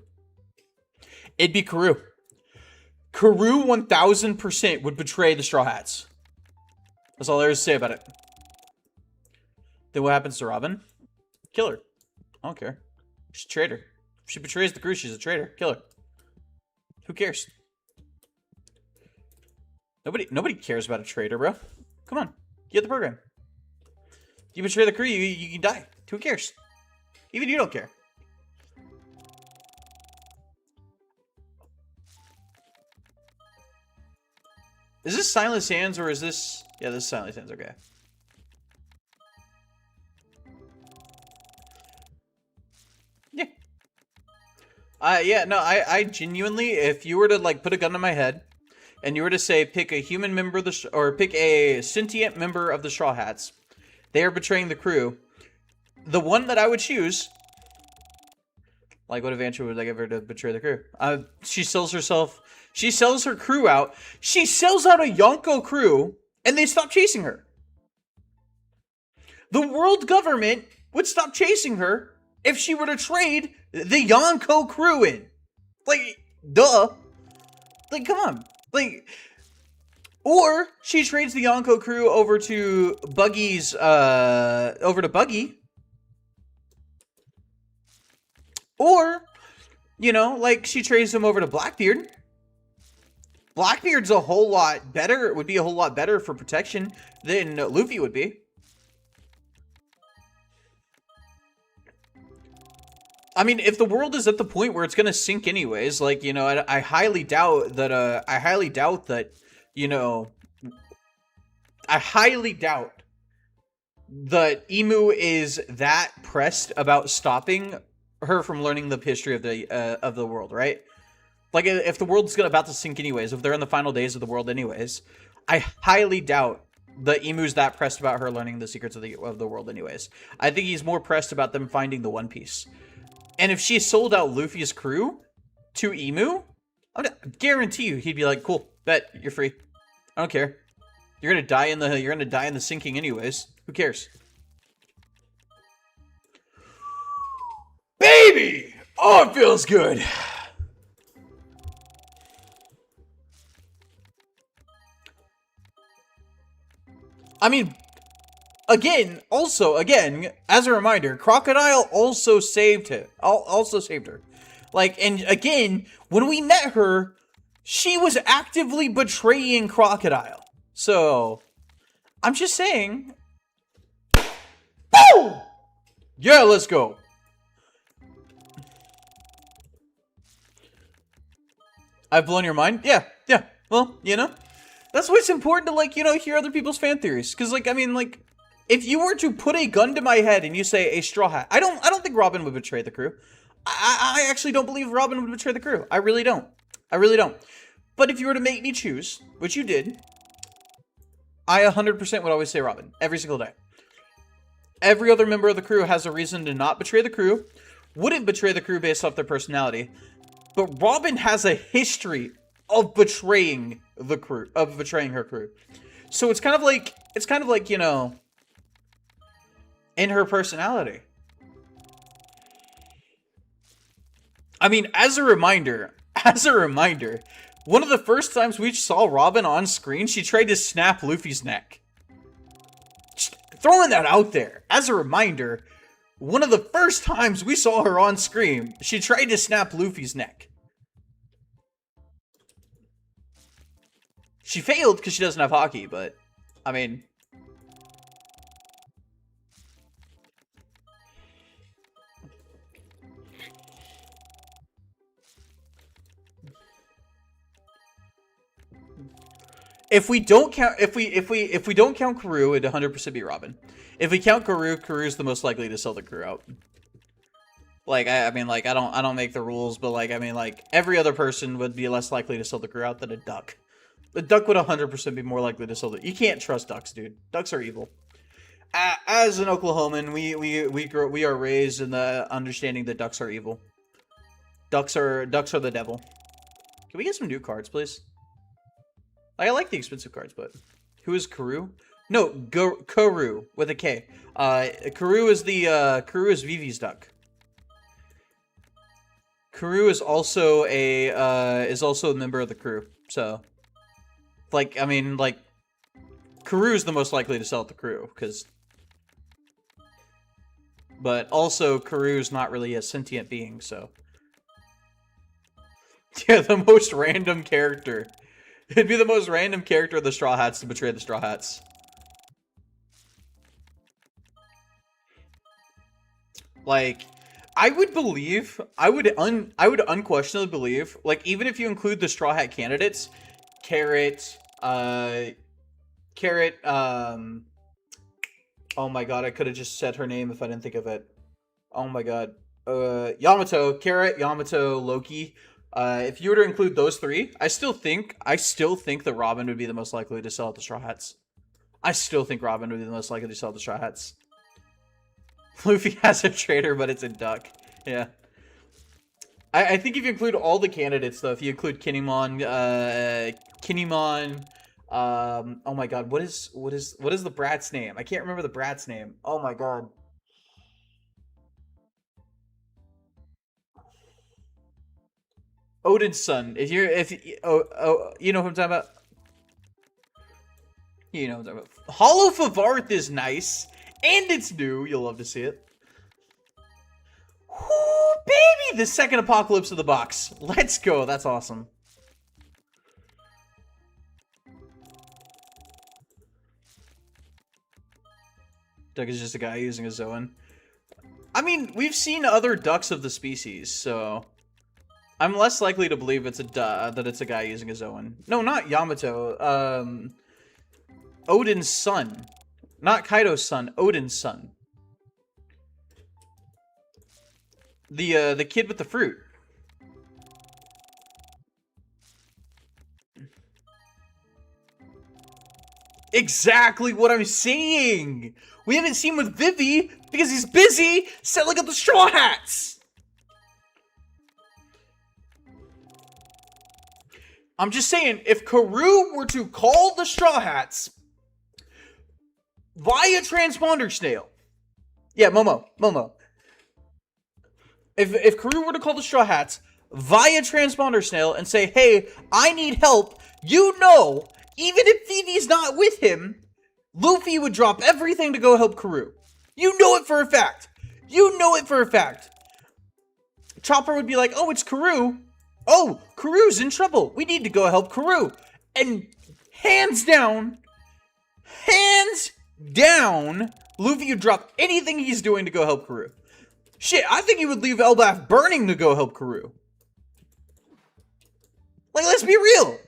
Speaker 1: It'd be Karoo. Karoo 1000% would betray the Straw Hats. That's all there is to say about it. Then what happens to Robin? Kill her. I don't care. She's a traitor. If she betrays the crew, she's a traitor. Kill her. Who cares? Nobody cares about a traitor, bro. Come on. Get the program. You betray the crew, you can die. Who cares? Even you don't care. Is this Silent Sands or is this... Yeah, this is Silent Sands, okay. Yeah. I genuinely, if you were to, like, put a gun to my head and you were to say pick a human member of the... or pick a sentient member of the Straw Hats, they are betraying the crew. The one that I would choose... Like, what advantage would I give her to betray the crew? She sells herself... She sells her crew out. She sells out a Yonko crew, and they stop chasing her. The world government would stop chasing her if she were to trade the Yonko crew in. Like, duh. Like, come on. Like, or she trades the Yonko crew over to Buggy. Or, you know, like, she trades them over to Blackbeard. Blackbeard's a whole lot better. It would be a whole lot better for protection than Luffy would be. I mean, if the world is at the point where it's gonna sink anyways, like, you know, I highly doubt that, you know, I highly doubt that Emu is that pressed about stopping her from learning the history of the world, right? Like, if the world's about to sink anyways, if they're in the final days of the world anyways, I highly doubt the Emu's that pressed about her learning the secrets of the world anyways. I think he's more pressed about them finding the One Piece. And if she sold out Luffy's crew to Emu, I guarantee you he'd be like, cool, bet, you're free. I don't care. You're gonna die in the sinking anyways. Who cares? Baby! Oh, it feels good. I mean, Again, as a reminder, Crocodile also saved him. Also saved her. Like, and again, when we met her, she was actively betraying Crocodile. So, I'm just saying. Boom! Yeah, let's go. I've blown your mind? Yeah. Well, you know, that's why it's important to, like, you know, hear other people's fan theories. Because, like, I mean, like, if you were to put a gun to my head and you say a straw hat, I don't think Robin would betray the crew. I actually don't believe Robin would betray the crew. I really don't. But if you were to make me choose, which you did, I 100% would always say Robin. Every single day. Every other member of the crew has a reason to not betray the crew. Wouldn't betray the crew based off their personality. But Robin has a history of betraying the crew, of betraying her crew. So it's kind of like, you know, in her personality. I mean, as a reminder, one of the first times we saw Robin on screen, she tried to snap Luffy's neck. Just throwing that out there. As a reminder, one of the first times we saw her on screen, she tried to snap Luffy's neck. She failed because she doesn't have hockey, but, I mean... If we don't count, if we don't count Karoo, it'd 100% be Robin. If we count Karoo, Karoo's the most likely to sell the crew out. Like, I mean, like, I don't make the rules, but, like, I mean, like, every other person would be less likely to sell the crew out than a duck. The duck would 100% be more likely to sell the... You can't trust ducks, dude. Ducks are evil. As an Oklahoman, we are raised in the understanding that ducks are evil. Ducks are the devil. Can we get some new cards, please? I like the expensive cards, but... Who is Karoo? No, Karoo, with a K. Karoo is Vivi's duck. Karoo is also a member of the crew, so... Like, I mean, like... Karoo is the most likely to sell at the crew, because... But also, Karoo's not really a sentient being, so... Yeah, the most random character. It'd be the most random character of the Straw Hats to betray the Straw Hats. Like, I would unquestionably believe, like, even if you include the Straw Hat candidates, Carrot, oh my god, I could have just said her name if I didn't think of it. Oh my god. Yamato, Carrot, Yamato, Loki. If you were to include those three, I still think that Robin would be the most likely to sell at the Straw Hats. I still think Robin would be the most likely to sell at the Straw Hats. Luffy has a trader, but it's a duck. Yeah. I think if you include all the candidates, though, if you include Kinemon, oh my god, what is the brat's name? I can't remember the brat's name. Oh my god. Odin's son. You know what I'm talking about? You know what I'm talking about. Hollow Favarth is nice, and it's new. You'll love to see it. Whoo, baby! The second apocalypse of the box. Let's go. That's awesome. Duck is just a guy using a Zoan. I mean, we've seen other ducks of the species, so... I'm less likely to believe it's that it's a guy using a Zoan. No, not Yamato. Odin's son. Not Kaido's son, Odin's son. The kid with the fruit. Exactly what I'm saying! We haven't seen with Vivi because he's busy selling up the Straw Hats! I'm just saying, if Karoo were to call the Straw Hats via transponder snail, yeah, Momo. If Karoo were to call the Straw Hats via transponder snail and say, hey, I need help, you know, even if Vivi's not with him, Luffy would drop everything to go help Karoo. You know it for a fact. You know it for a fact. Chopper would be like, oh, it's Karoo. Oh, Karoo's in trouble. We need to go help Karoo. And hands down, Luffy would drop anything he's doing to go help Karoo. Shit, I think he would leave Elbaf burning to go help Karoo. Like, let's be real.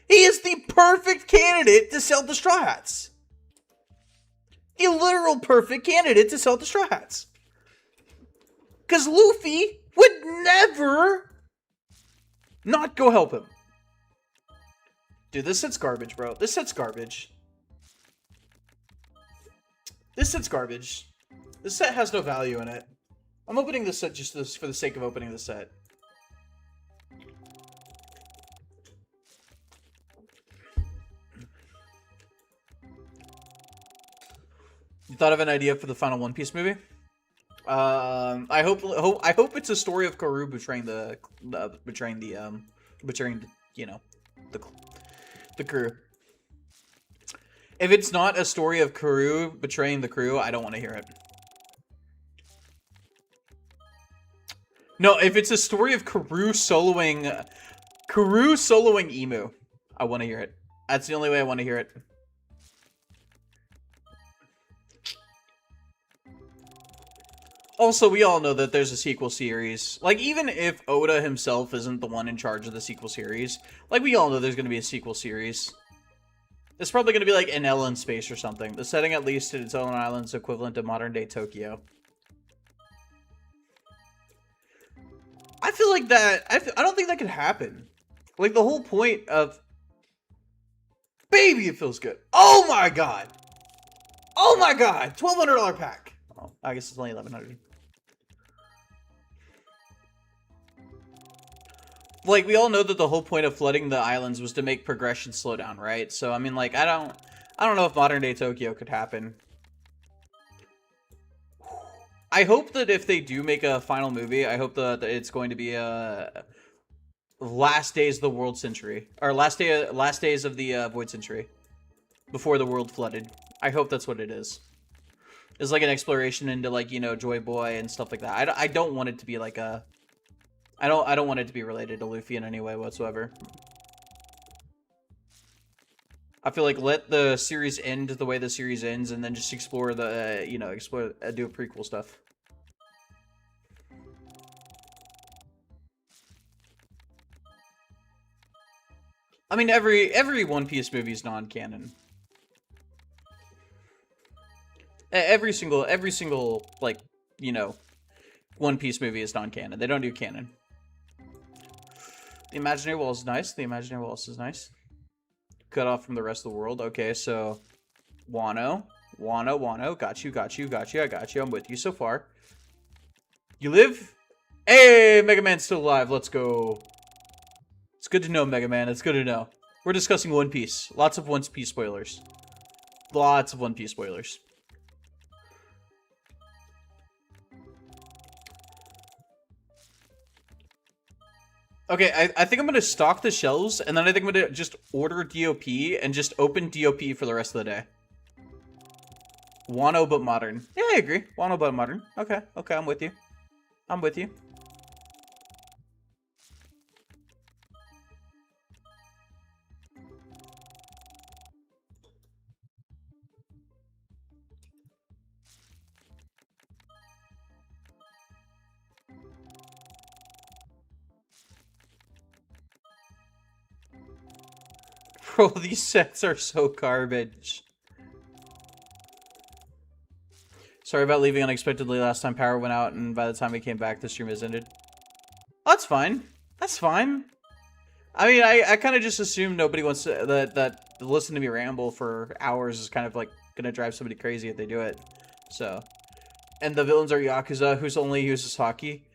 Speaker 1: He is the perfect candidate to sell the Straw Hats. The literal perfect candidate to sell the Straw Hats. Because Luffy would never not go help him. Dude, this set's garbage, bro. This set's garbage. This set's garbage. This set has no value in it. I'm opening this set just for the sake of opening the set. You thought of an idea for the final One Piece movie? I hope it's a story of Karoo betraying the crew. If it's not a story of Karoo betraying the crew, I don't want to hear it. No, if it's a story of Karoo soloing Emu, I want to hear it. That's the only way I want to hear it. Also, we all know that there's a sequel series. Like, even if Oda himself isn't the one in charge of the sequel series, like, we all know there's going to be a sequel series. It's probably going to be like NL in space or something. The setting, at least in its own island, is equivalent to modern-day Tokyo. I feel like that... I don't think that could happen. Like, the whole point of... Baby, it feels good. Oh my god! Oh my god! $1,200 pack. Oh, I guess it's only $1,100. Like, we all know that the whole point of flooding the islands was to make progression slow down, right? So, I mean, like, I don't know if modern-day Tokyo could happen. I hope that if they do make a final movie, I hope that it's going to be last days of the world century, or last days of the void century, before the world flooded. I hope that's what it is. It's like an exploration into, like, you know, Joy Boy and stuff like that. I don't want it to be like a... I don't want it to be related to Luffy in any way whatsoever. I feel like let the series end the way the series ends, and then just explore the, you know, do a prequel stuff. I mean, every One Piece movie is non-canon. Every single, like, you know, One Piece movie is non-canon. They don't do canon. The imaginary wall is nice. The imaginary wall is nice. Cut off from the rest of the world. Okay, so... Wano. Got you. I got you. I'm with you so far. You live? Hey, Mega Man's still alive. Let's go. It's good to know, Mega Man. It's good to know. We're discussing One Piece. Lots of One Piece spoilers. Lots of One Piece spoilers. Okay, I think I'm going to stock the shelves, and then I think I'm going to just order DOP and just open DOP for the rest of the day. Wano but modern. Yeah, I agree. Wano but modern. Okay, I'm with you. I'm with you. Bro, these sets are so garbage. Sorry about leaving unexpectedly last time power went out, and by the time we came back, the stream has ended. Oh, that's fine. That's fine. I mean, I kind of just assumed nobody wants to, that listen to me ramble for hours is kind of like gonna drive somebody crazy if they do it. So, and the villains are Yakuza, who's only uses hockey.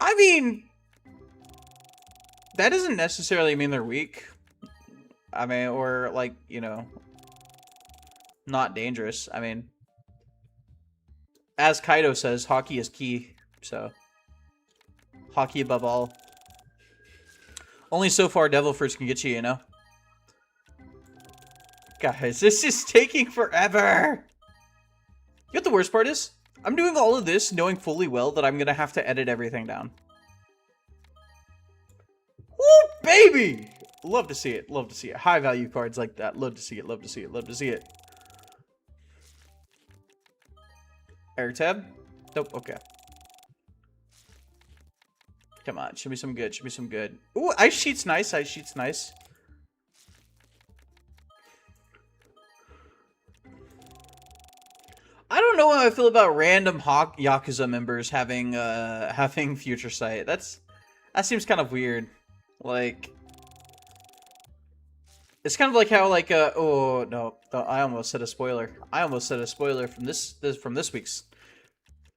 Speaker 1: I mean, that doesn't necessarily mean they're weak. I mean, or, like, you know, not dangerous. I mean, as Kaido says, hockey is key. So, hockey above all. Only so far Devil Fruits can get you, you know? Guys, this is taking forever. You know what the worst part is? I'm doing all of this knowing fully well that I'm going to have to edit everything down. Woo, baby! Love to see it. Love to see it. High value cards like that. Love to see it. Love to see it. Love to see it. Air tab? Nope. Okay. Come on. Should be some good. Should be some good. Ooh, ice sheet's nice. Ice sheet's nice. I don't know how I feel about random Yakuza members having having future sight. That seems kind of weird. Like, it's kind of like how like oh no, I almost said a spoiler. I almost said a spoiler from this week's.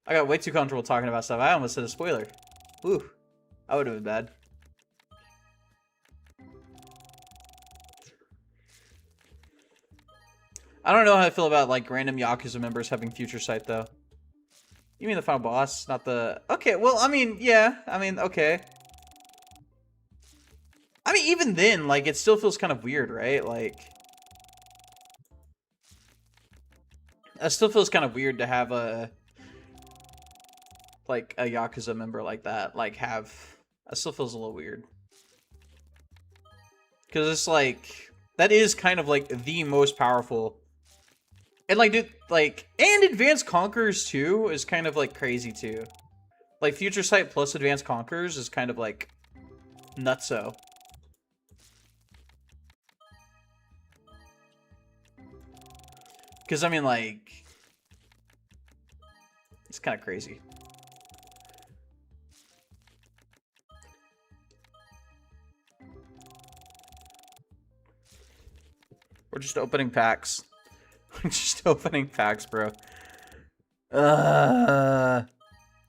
Speaker 1: I got way too comfortable talking about stuff. I almost said a spoiler. Ooh, that would have been bad. I don't know how I feel about like random Yakuza members having future sight though. You mean the final boss, not the... Okay, well, I mean, yeah. I mean, okay. I mean, even then, like, it still feels kind of weird, right? Like... It still feels kind of weird to have a... Like, a Yakuza member like that. Like, have... That still feels a little weird. Because it's like... That is kind of, like, the most powerful... And, like, dude, like... And Advanced Conquerors, too, is kind of, like, crazy, too. Like, Future Sight plus Advanced Conquerors is kind of, like... Nutso. Because, I mean, like... It's kind of crazy. We're just opening packs. We're just opening packs, bro.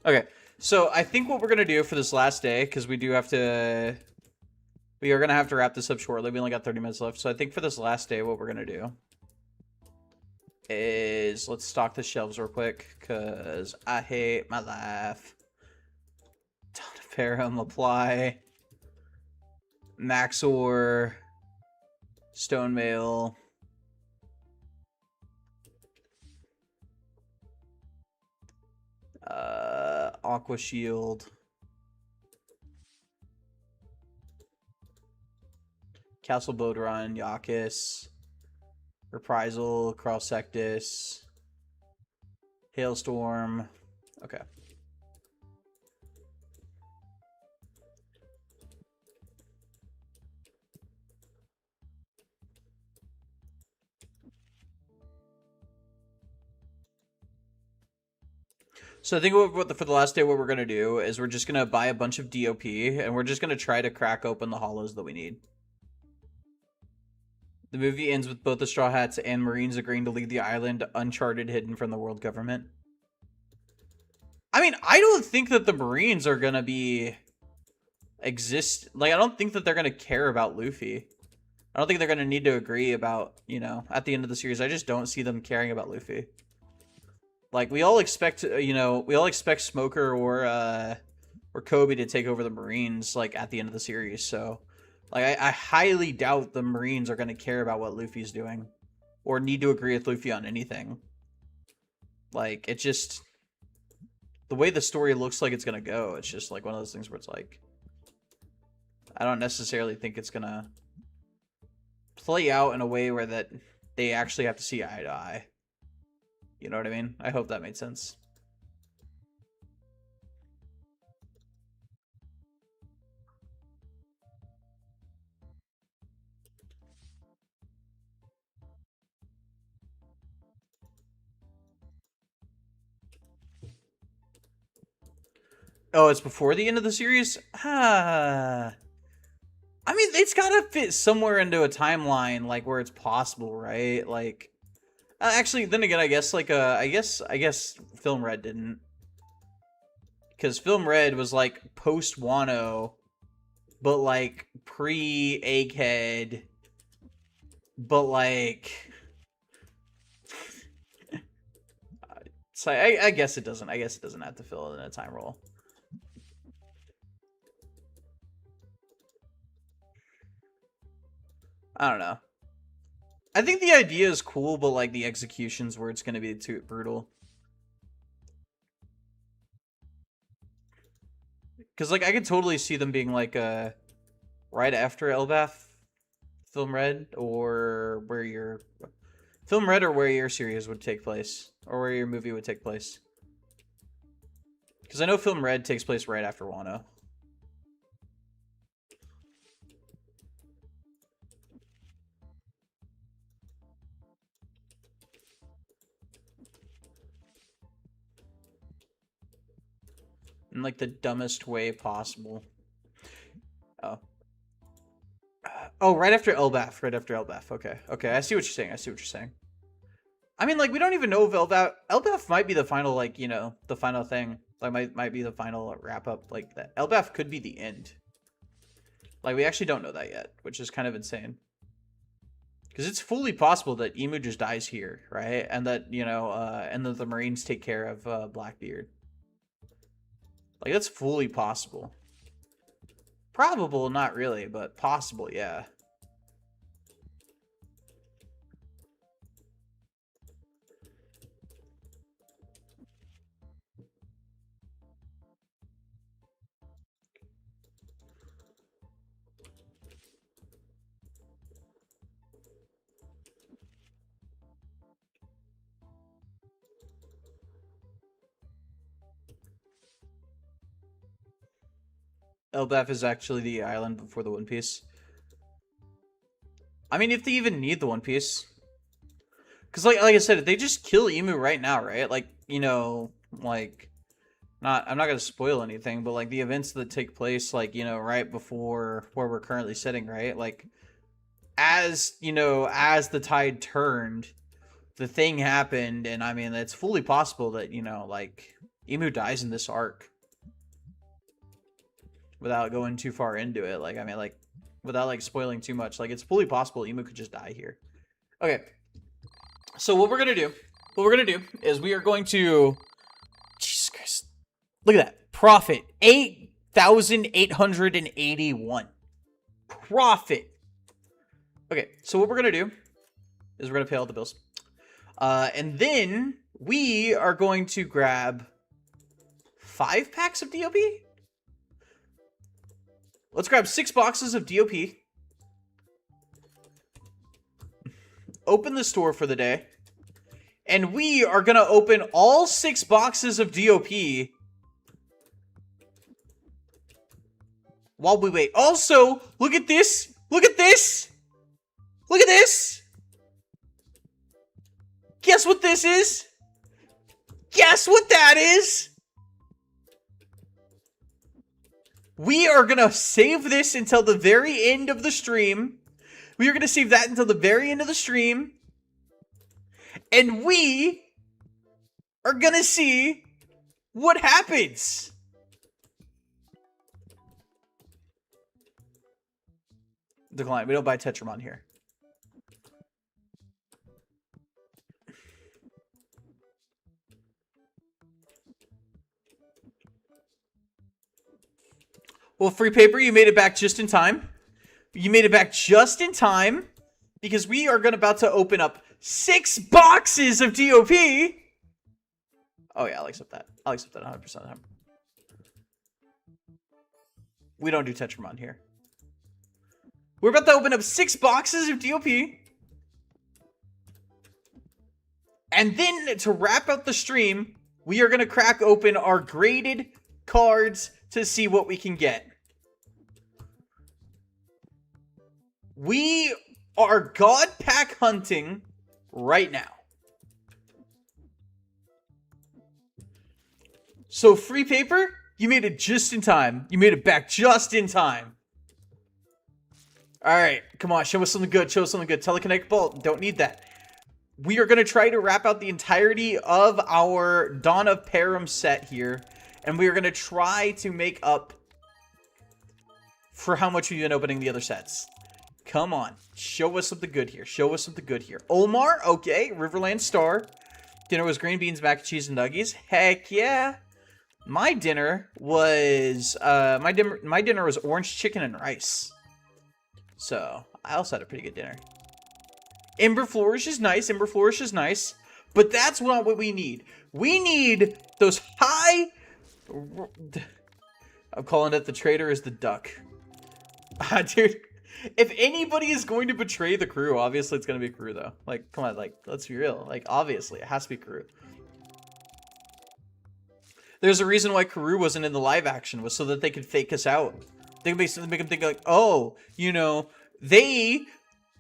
Speaker 1: Okay, so I think what we're going to do for this last day, because we do have to... We are going to have to wrap this up shortly. We only got 30 minutes left. So I think for this last day, what we're going to do is... Let's stock the shelves real quick, because I hate my life. Ton of Perim, apply. Maxor. Stone Mail. Aqua Shield. Castle Bodron, Yakis. Reprisal, Cross Sectus. Hailstorm. Okay. So I think for the last day, what we're going to do is we're just going to buy a bunch of DOP, and we're just going to try to crack open the hollows that we need. The movie ends with both the Straw Hats and Marines agreeing to leave the island uncharted, hidden from the world government. I mean, I don't think that the Marines are going to be... Like, I don't think that they're going to care about Luffy. I don't think they're going to need to agree about, you know, at the end of the series. I just don't see them caring about Luffy. Like, we all expect, you know, we all expect Smoker or Kobe to take over the Marines, like, at the end of the series. So, like, I highly doubt the Marines are going to care about what Luffy's doing. Or need to agree with Luffy on anything. Like, it just... The way the story looks like it's going to go, it's just, like, one of those things where it's like... I don't necessarily think it's going to play out in a way where that they actually have to see eye to eye. You know what I mean? I hope that made sense. Oh, it's before the end of the series? I mean, it's gotta fit somewhere into a timeline, like, where it's possible, right? Like... actually, then again, I guess, like, I guess Film Red didn't. Because Film Red was, like, post-Wano, but, like, pre-Egghead, but, like... So, I guess it doesn't. I guess it doesn't have to fill in a time roll. I don't know. I think the idea is cool, but like the execution's where it's gonna be too brutal. Because like I could totally see them being like right after Elbaf, Film Red, or where your Film Red, or where your series would take place, or where your movie would take place. Because I know Film Red takes place right after Wano. In like the dumbest way possible. Oh. Oh, right after Elbaf. Right after Elbaf. Okay. Okay, I see what you're saying. I see what you're saying. I mean, like, we don't even know if Elbaf might be the final, like, you know, the final thing. Like, might be the final wrap-up. Like, that Elbaf could be the end. Like, we actually don't know that yet, which is kind of insane. Because it's fully possible that Emu just dies here, right? And that, you know, and that the Marines take care of Blackbeard. Like, that's fully possible. Probable, not really, but possible, yeah. Elbaf is actually the island before the One Piece. I mean, if they even need the One Piece. Because, like I said, if they just kill Emu right now, right? Like, you know, like, I'm not going to spoil anything, but, like, the events that take place, like, you know, right before where we're currently sitting, right? Like, as, you know, as the tide turned, the thing happened, and, I mean, it's fully possible that, you know, like, Emu dies in this arc. Without going too far into it. Like, I mean, like, without, like, spoiling too much. Like, it's fully possible Emu could just die here. Okay. So what we're going to do, is we are going to... Jesus Christ. Look at that. Profit. 8,881. Profit. Okay, so what we're going to do is we're going to pay all the bills. And then we are going to grab 5 packs of DOP. Let's grab 6 boxes of DOP. Open the store for the day. And we are going to open all 6 boxes of DOP while we wait. Also, look at this. Look at this. Look at this. Guess what this is? Guess what that is? We are going to save this until the very end of the stream. We are going to save that until the very end of the stream. And we are going to see what happens. Decline. We don't buy Tetramon here. Well, Free Paper, you made it back just in time. You made it back just in time. Because we are about to open up 6 boxes of DOP. Oh, yeah, I'll accept that. I'll accept that 100% of the time. We don't do Tetramon here. We're about to open up 6 boxes of DOP. And then, to wrap up the stream, we are going to crack open our graded cards to see what we can get. We are God Pack hunting right now. So, Free Paper, you made it just in time. You made it back just in time. Alright, come on, show us something good. Show us something good. Telekinetic Bolt, don't need that. We are going to try to wrap out the entirety of our Dawn of Perim set here. And we are going to try to make up for how much we've been opening the other sets. Come on. Show us something good here. Show us something good here. Omar, okay. Riverland Star. Dinner was green beans, mac and cheese, and nuggies. Heck yeah. My dinner was my dinner was orange chicken and rice. So I also had a pretty good dinner. Ember Flourish is nice. Ember Flourish is nice. But that's not what we need. We need those high... I'm calling it the traitor is the duck. Dude, if anybody is going to betray the crew, obviously it's going to be crew, though. Like, come on, like, let's be real. Like, obviously, it has to be crew. There's a reason why Karoo wasn't in the live action, was so that they could fake us out. They could basically make them think like, oh, you know, they're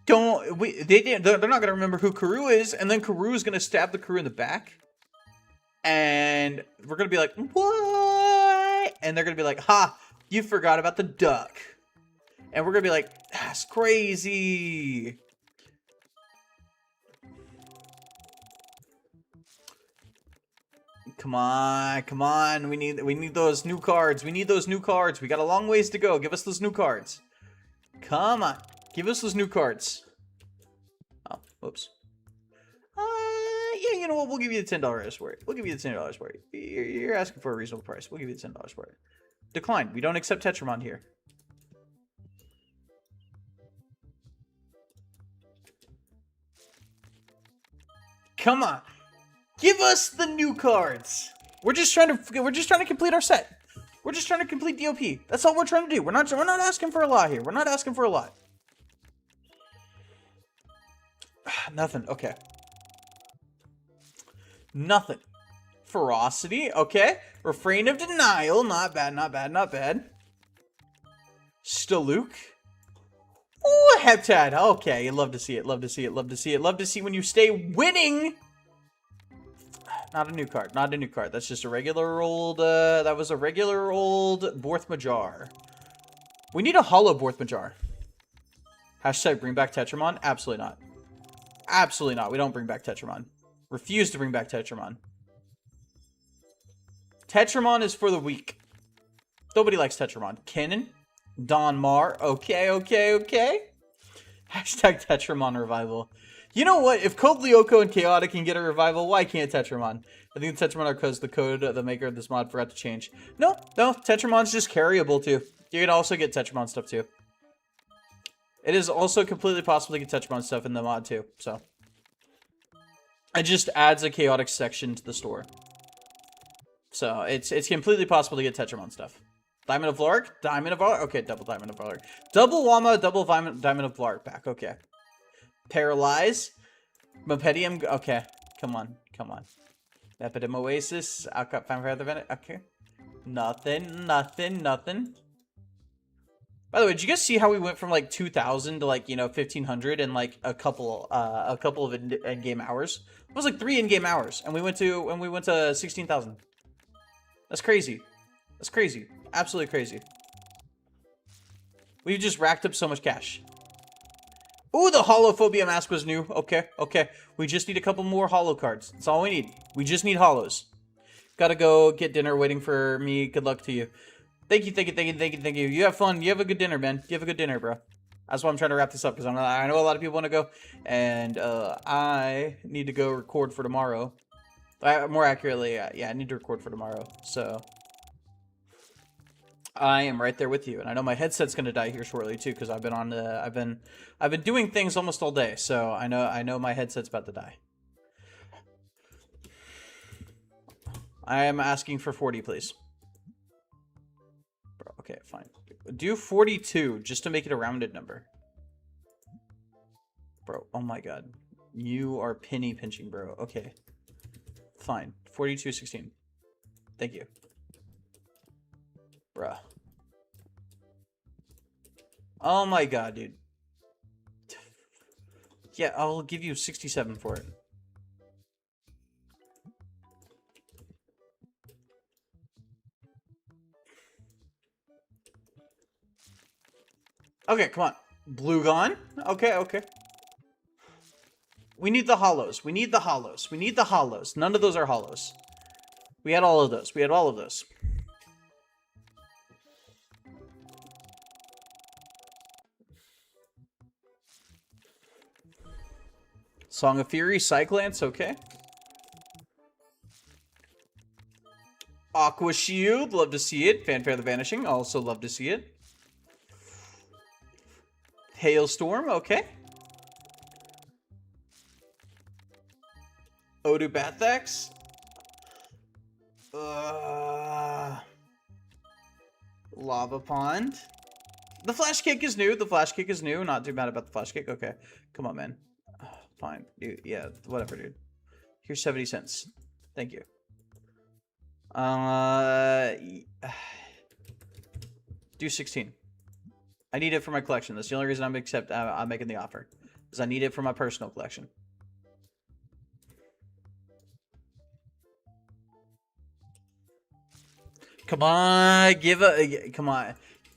Speaker 1: not going to remember who Karoo is, and then Karoo is going to stab the crew in the back. And we're going to be like, what? And they're going to be like, ha, you forgot about the duck. And we're going to be like, that's crazy. Come on, come on. We need those new cards. We need those new cards. We got a long ways to go. Give us those new cards. Come on. Give us those new cards. Oh, whoops. Yeah, you know what? We'll give you the $10 for it. We'll give you the $10 for it. You're asking for a reasonable price. We'll give you the $10 for it. Decline. We don't accept Tetramon here. Come on. Give us the new cards. We're just trying to complete our set. We're just trying to complete DOP. That's all we're trying to do. We're not asking for a lot here. We're not asking for a lot. Nothing. Okay. Nothing. Ferocity. Okay. Refrain of denial. Not bad. Not bad. Not bad. Staluk. Ooh, Heptad. Okay. You love to see it. Love to see it. Love to see it. Love to see when you stay winning. Not a new card. Not a new card. That's just a regular old, that was a regular old Borth Majar. We need a hollow Borth Majar. Hashtag bring back Tetramon? Absolutely not. Absolutely not. We don't bring back Tetramon. Refuse to bring back Tetramon. Tetramon is for the weak. Nobody likes Tetramon. Kennen? Don Mar? Okay, okay, okay. Hashtag Tetramon revival. You know what? If Code Lyoko and Chaotic can get a revival, why can't Tetramon? I think Tetramon are because the code the maker of this mod forgot to change. No, Tetramon's just carryable too. You can also get Tetramon stuff too. It is also completely possible to get Tetramon stuff in the mod too, so. It just adds a Chaotic section to the store. So, it's completely possible to get Tetramon stuff. Diamond of Vlark? Diamond of Vlark? Okay, double Diamond of Vlark. Double Wama, double Diamond of Vlark back, okay. Paralyze. Mopedium. Okay. Come on. Come on. Epidem Oasis. Outcut Vampire the Venom. Okay. Nothing. Nothing. Nothing. By the way, did you guys see how we went from like 2,000 to like, you know, 1,500 in like a couple of in-game hours? It was like 3 in-game hours, and we went to 16,000. That's crazy. That's crazy. Absolutely crazy. We've just racked up so much cash. Ooh, the Holophobia mask was new. Okay, okay. We just need a couple more holo cards. That's all we need. We just need holos. Gotta go get dinner waiting for me. Good luck to you. Thank you, thank you, thank you, thank you, thank you. You have fun. You have a good dinner, man. You have a good dinner, bro. That's why I'm trying to wrap this up, because I know a lot of people want to go. And I need to go record for tomorrow. More accurately, yeah, I need to record for tomorrow. So I am right there with you, and I know my headset's gonna die here shortly too, because I've been on I've been doing things almost all day, so I know my headset's about to die. I am asking for 40, please. Bro, okay, fine. Do 42 just to make it a rounded number. Bro, oh my god, you are penny pinching, bro. Okay, fine. 42.16. Thank you. Bruh. Oh my god, dude. Yeah, I'll give you 67 for it. Okay, come on. Blue gone? Okay, okay. We need the hollows. We need the hollows. We need the hollows. None of those are hollows. We had all of those. We had all of those. Song of Fury, Cyclance, okay. Aqua Shield, love to see it. Fanfare the Vanishing, also love to see it. Hailstorm, okay. Odu Bathax. Lava Pond. The Flash Kick is new. The Flash Kick is new. Not too mad about the Flash Kick. Okay. Come on, man. Fine. Dude, yeah, whatever, dude. Here's 70 cents. Thank you. Do 16. I need it for my collection. That's the only reason I'm making the offer. Because I need it for my personal collection. Come on, come on.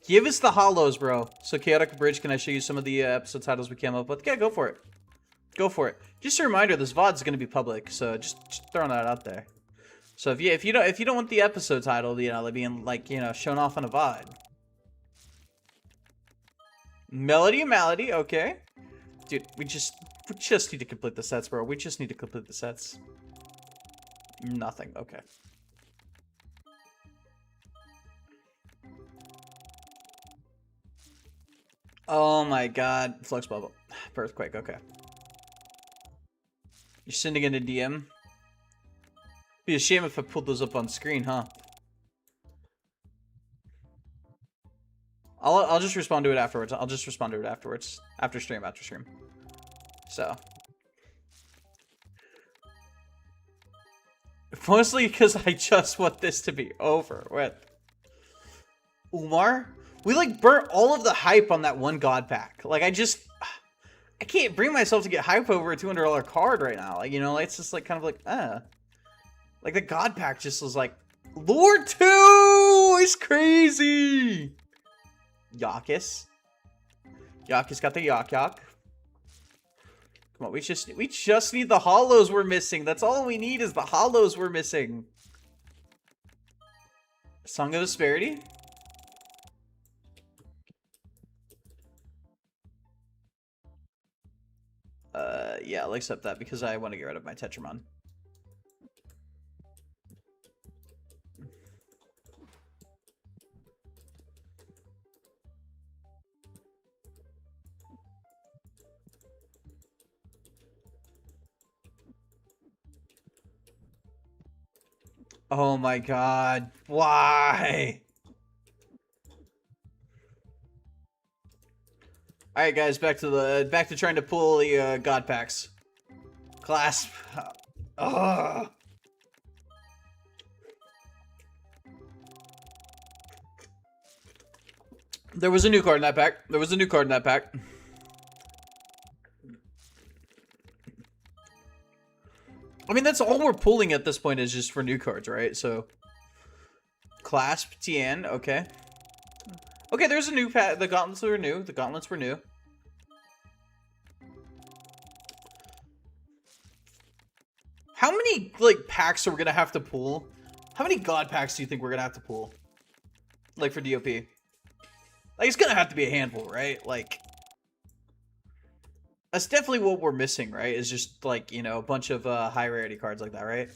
Speaker 1: Give us the hollows, bro. So Chaotic Bridge, can I show you some of the episode titles we came up with? Yeah, go for it. Go for it. Just a reminder, this VOD is going to be public, so just throwing that out there. So if you don't want the episode title, you know, being like, you know, shown off on a VOD. Malady, okay. Dude, we just need to complete the sets, bro. We just need to complete the sets. Nothing. Okay. Oh my god. Flux Bubble. Earthquake, okay. You're sending in a DM? Be a shame if I pulled those up on screen, huh? I'll just respond to it afterwards. I'll just respond to it afterwards. After stream. So. Mostly because I just want this to be over with. Umar? We, like, burnt all of the hype on that one God pack. Like, I can't bring myself to get hype over a $200 card right now. Like, you know, it's just, like, kind of like, Like, the God pack just was like, Lord 2 is crazy! Yakis. Yakis got the Yak. Come on, we just need the hollows we're missing. That's all we need is the hollows we're missing. Song of Asperity. Yeah, I'll accept that because I want to get rid of my Tetramon. Oh my god. Why? Alright guys, back to trying to pull the God packs. Clasp. Ugh. There was a new card in that pack. I mean, that's all we're pulling at this point is just for new cards, right? So, Clasp, Tien, okay. Okay, there's a new pack. The gauntlets were new. How many, like, packs are we gonna have to pull? How many God packs do you think we're gonna have to pull? Like, for DOP? Like, it's gonna have to be a handful, right? Like, that's definitely what we're missing, right? Is just, like, you know, a bunch of high rarity cards like that, right?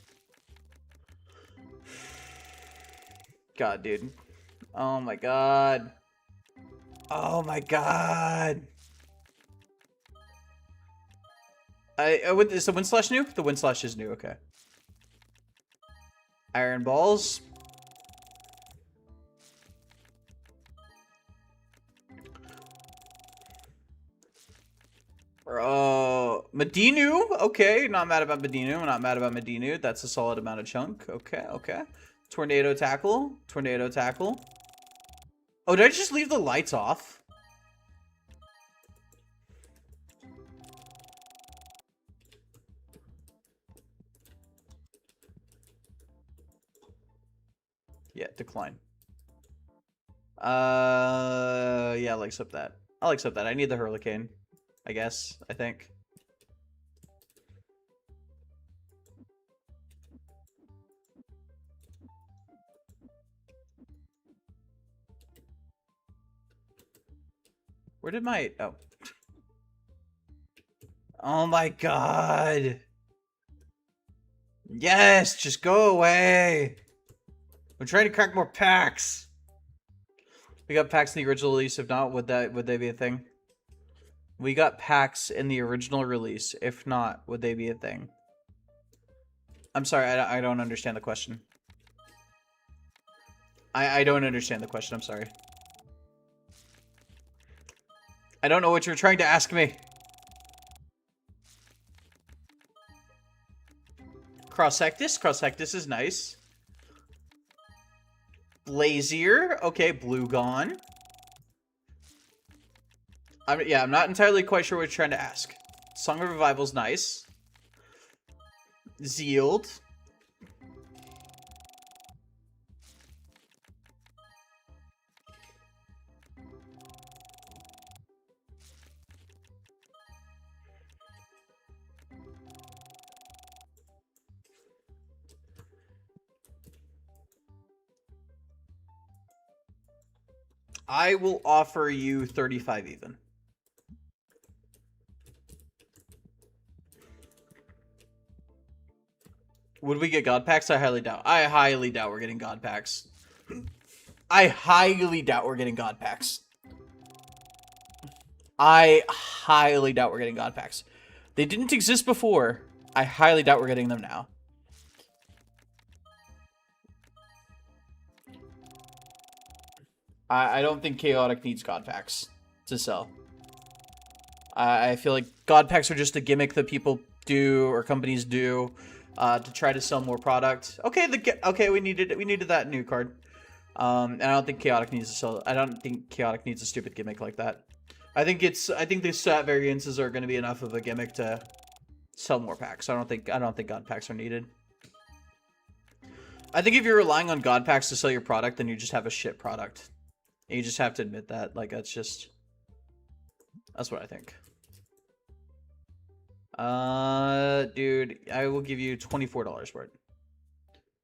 Speaker 1: God, dude. Oh my god. Oh my god. Is the Windslash new? The Windslash is new, okay. Iron Balls. Medinu, okay, not mad about Medinu, That's a solid amount of chunk. Okay. Tornado Tackle. Oh, did I just leave the lights off? Yeah, decline. Yeah, I'll accept that. I need the Hurricane, I guess, I think. Where did my... Oh. Oh my god. Yes, just go away. I'm trying to crack more packs. We got packs in the original release. If not, would they be a thing? We got packs in the original release. If not, would they be a thing? I'm sorry, I don't understand the question. I don't understand the question, I'm sorry. I don't know what you're trying to ask me. Cross-Hectus? Cross-Hectus is nice. Blazier. Okay, Blue gone. I'm not entirely quite sure what you're trying to ask. Song of Revival's nice. Zealed. I will offer you 35 even. Would we get God packs? I highly doubt. I highly doubt we're getting God packs. I highly doubt we're getting God packs. I highly doubt we're getting God packs. They didn't exist before. I highly doubt we're getting them now. I don't think Chaotic needs God packs to sell. I feel like God packs are just a gimmick that people do or companies do to try to sell more product. Okay, we needed that new card. And I don't think Chaotic needs to sell. I don't think Chaotic needs a stupid gimmick like that. I think the stat variances are going to be enough of a gimmick to sell more packs. I don't think God packs are needed. I think if you're relying on God packs to sell your product, then you just have a shit product. And you just have to admit that. Like, that's what I think. Dude, I will give you $24 for it.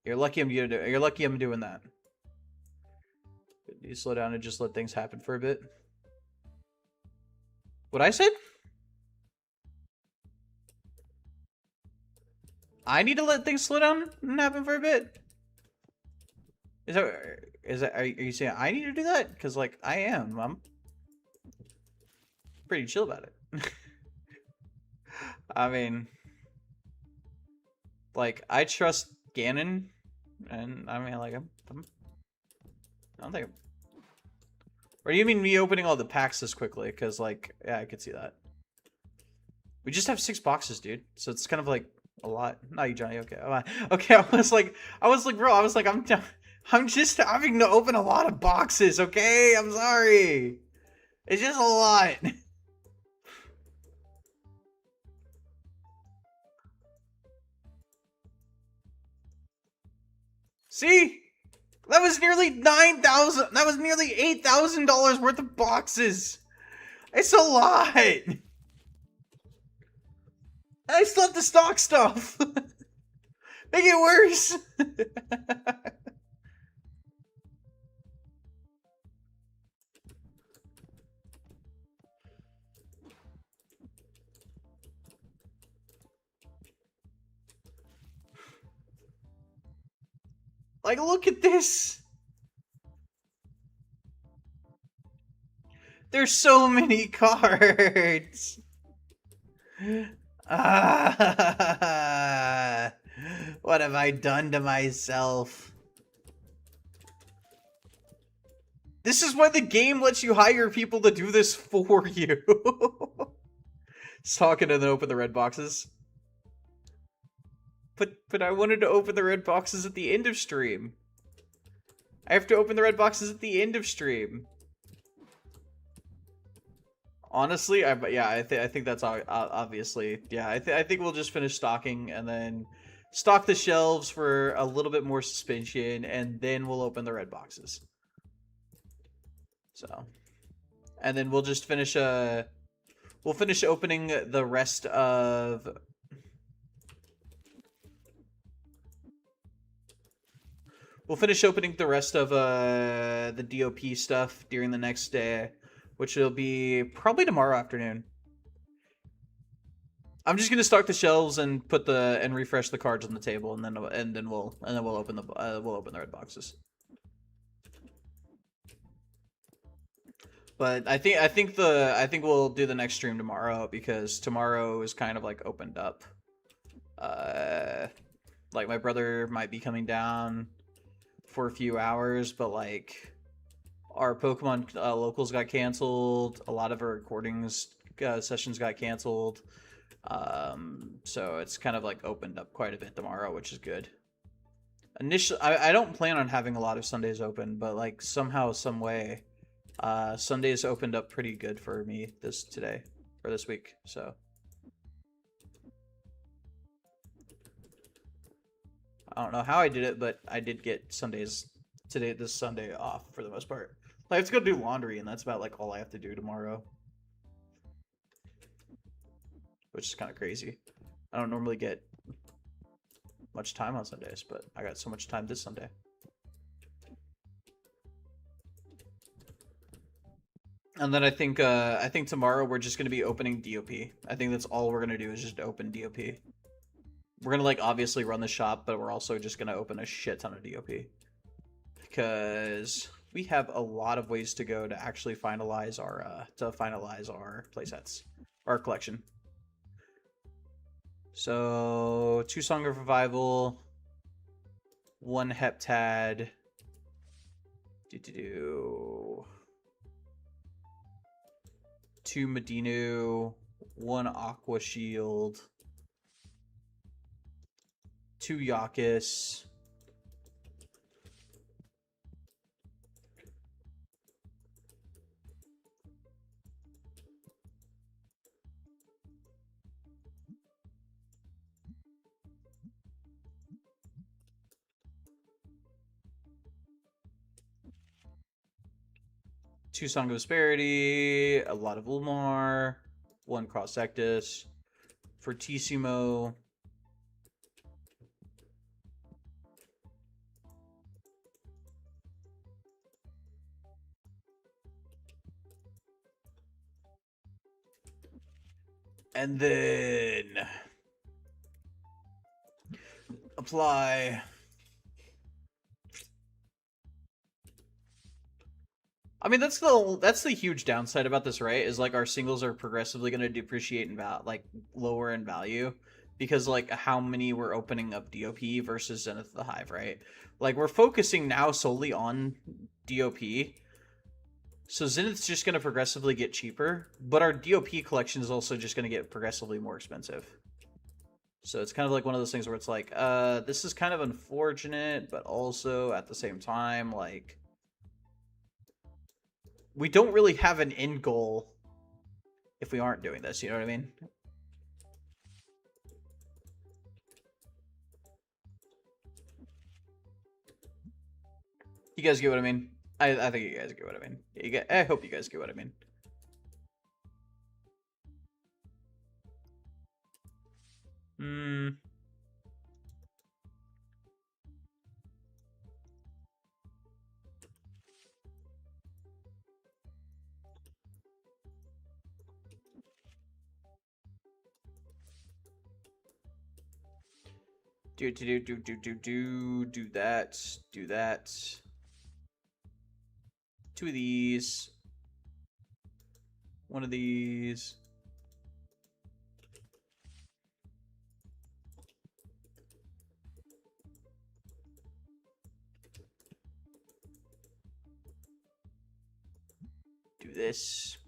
Speaker 1: You're lucky I'm doing that. You slow down and just let things happen for a bit. What I said? I need to let things slow down and happen for a bit. Are you saying I need to do that? Because, like, I am. I'm pretty chill about it. I mean, like, I trust Ganon, and I mean, like, I don't think. Or do you mean me opening all the packs this quickly? Because, like, yeah, I could see that. We just have 6 boxes, dude. So it's kind of like a lot. Not you, Johnny. Okay, okay. I was like, bro. I'm just having to open a lot of boxes. Okay, I'm sorry. It's just a lot. See? That was nearly $9,000. That was nearly $8,000 worth of boxes. It's a lot. I still have to stock stuff. Make it worse. Like, look at this. There's so many cards. What have I done to myself? This is why the game lets you hire people to do this for you. Stock it and then open the red boxes. But I wanted to open the red boxes at the end of stream. I have to open the red boxes at the end of stream. Honestly, I think that's obviously, yeah. I think we'll just finish stocking and then stock the shelves for a little bit more suspension, and then we'll open the red boxes. So, and then we'll just finish. We'll finish opening the rest of. We'll finish opening the rest of the DOP stuff during the next day, which will be probably tomorrow afternoon. I'm just gonna stock the shelves and and refresh the cards on the table, and then we'll open the red boxes. But I think we'll do the next stream tomorrow, because tomorrow is kind of like opened up. Like my brother might be coming down for a few hours, but like our Pokemon locals got canceled. A lot of our recordings sessions got canceled. So it's kind of like opened up quite a bit tomorrow, which is good. Initially, I don't plan on having a lot of Sundays open, but like somehow, some way, Sundays opened up pretty good for me this week. So I don't know how I did it, but I did get this Sunday off for the most part. Like, I have to go do laundry, and that's about like all I have to do tomorrow, which is kind of crazy. I don't normally get much time on Sundays, but I got so much time this Sunday. And then I think tomorrow we're just gonna be opening DOP. I think that's all we're gonna do is just open DOP. We're gonna like obviously run the shop, but we're also just gonna open a shit ton of DOP because we have a lot of ways to go to actually finalize our playsets, our collection. So 2 Song of Revival, 1 Heptad, 2 Medino, 1 Aqua Shield, 2 Yakis, two Song of Asperity, a lot of Ulmar, 1 Cross Sectus, Fortissimo, and then apply. I mean, that's the huge downside about this, right? Is like our singles are progressively going to depreciate in lower in value because like how many we're opening up DOP versus Zenith of the Hive, right? Like we're focusing now solely on DOP. So Zenith's just going to progressively get cheaper, but our DOP collection is also just going to get progressively more expensive. So it's kind of like one of those things where it's like, this is kind of unfortunate, but also at the same time, like, we don't really have an end goal if we aren't doing this, you know what I mean? You guys get what I mean? I think you guys get what I mean. I hope you guys get what I mean. Do that. 2 of these. 1 of these. Do this.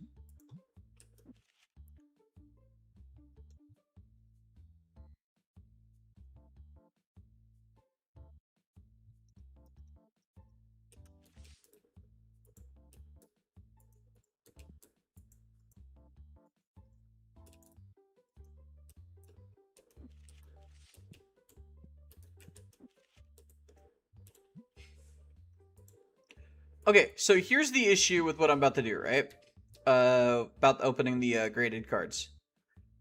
Speaker 1: Okay, so here's the issue with what I'm about to do, right? About opening the graded cards.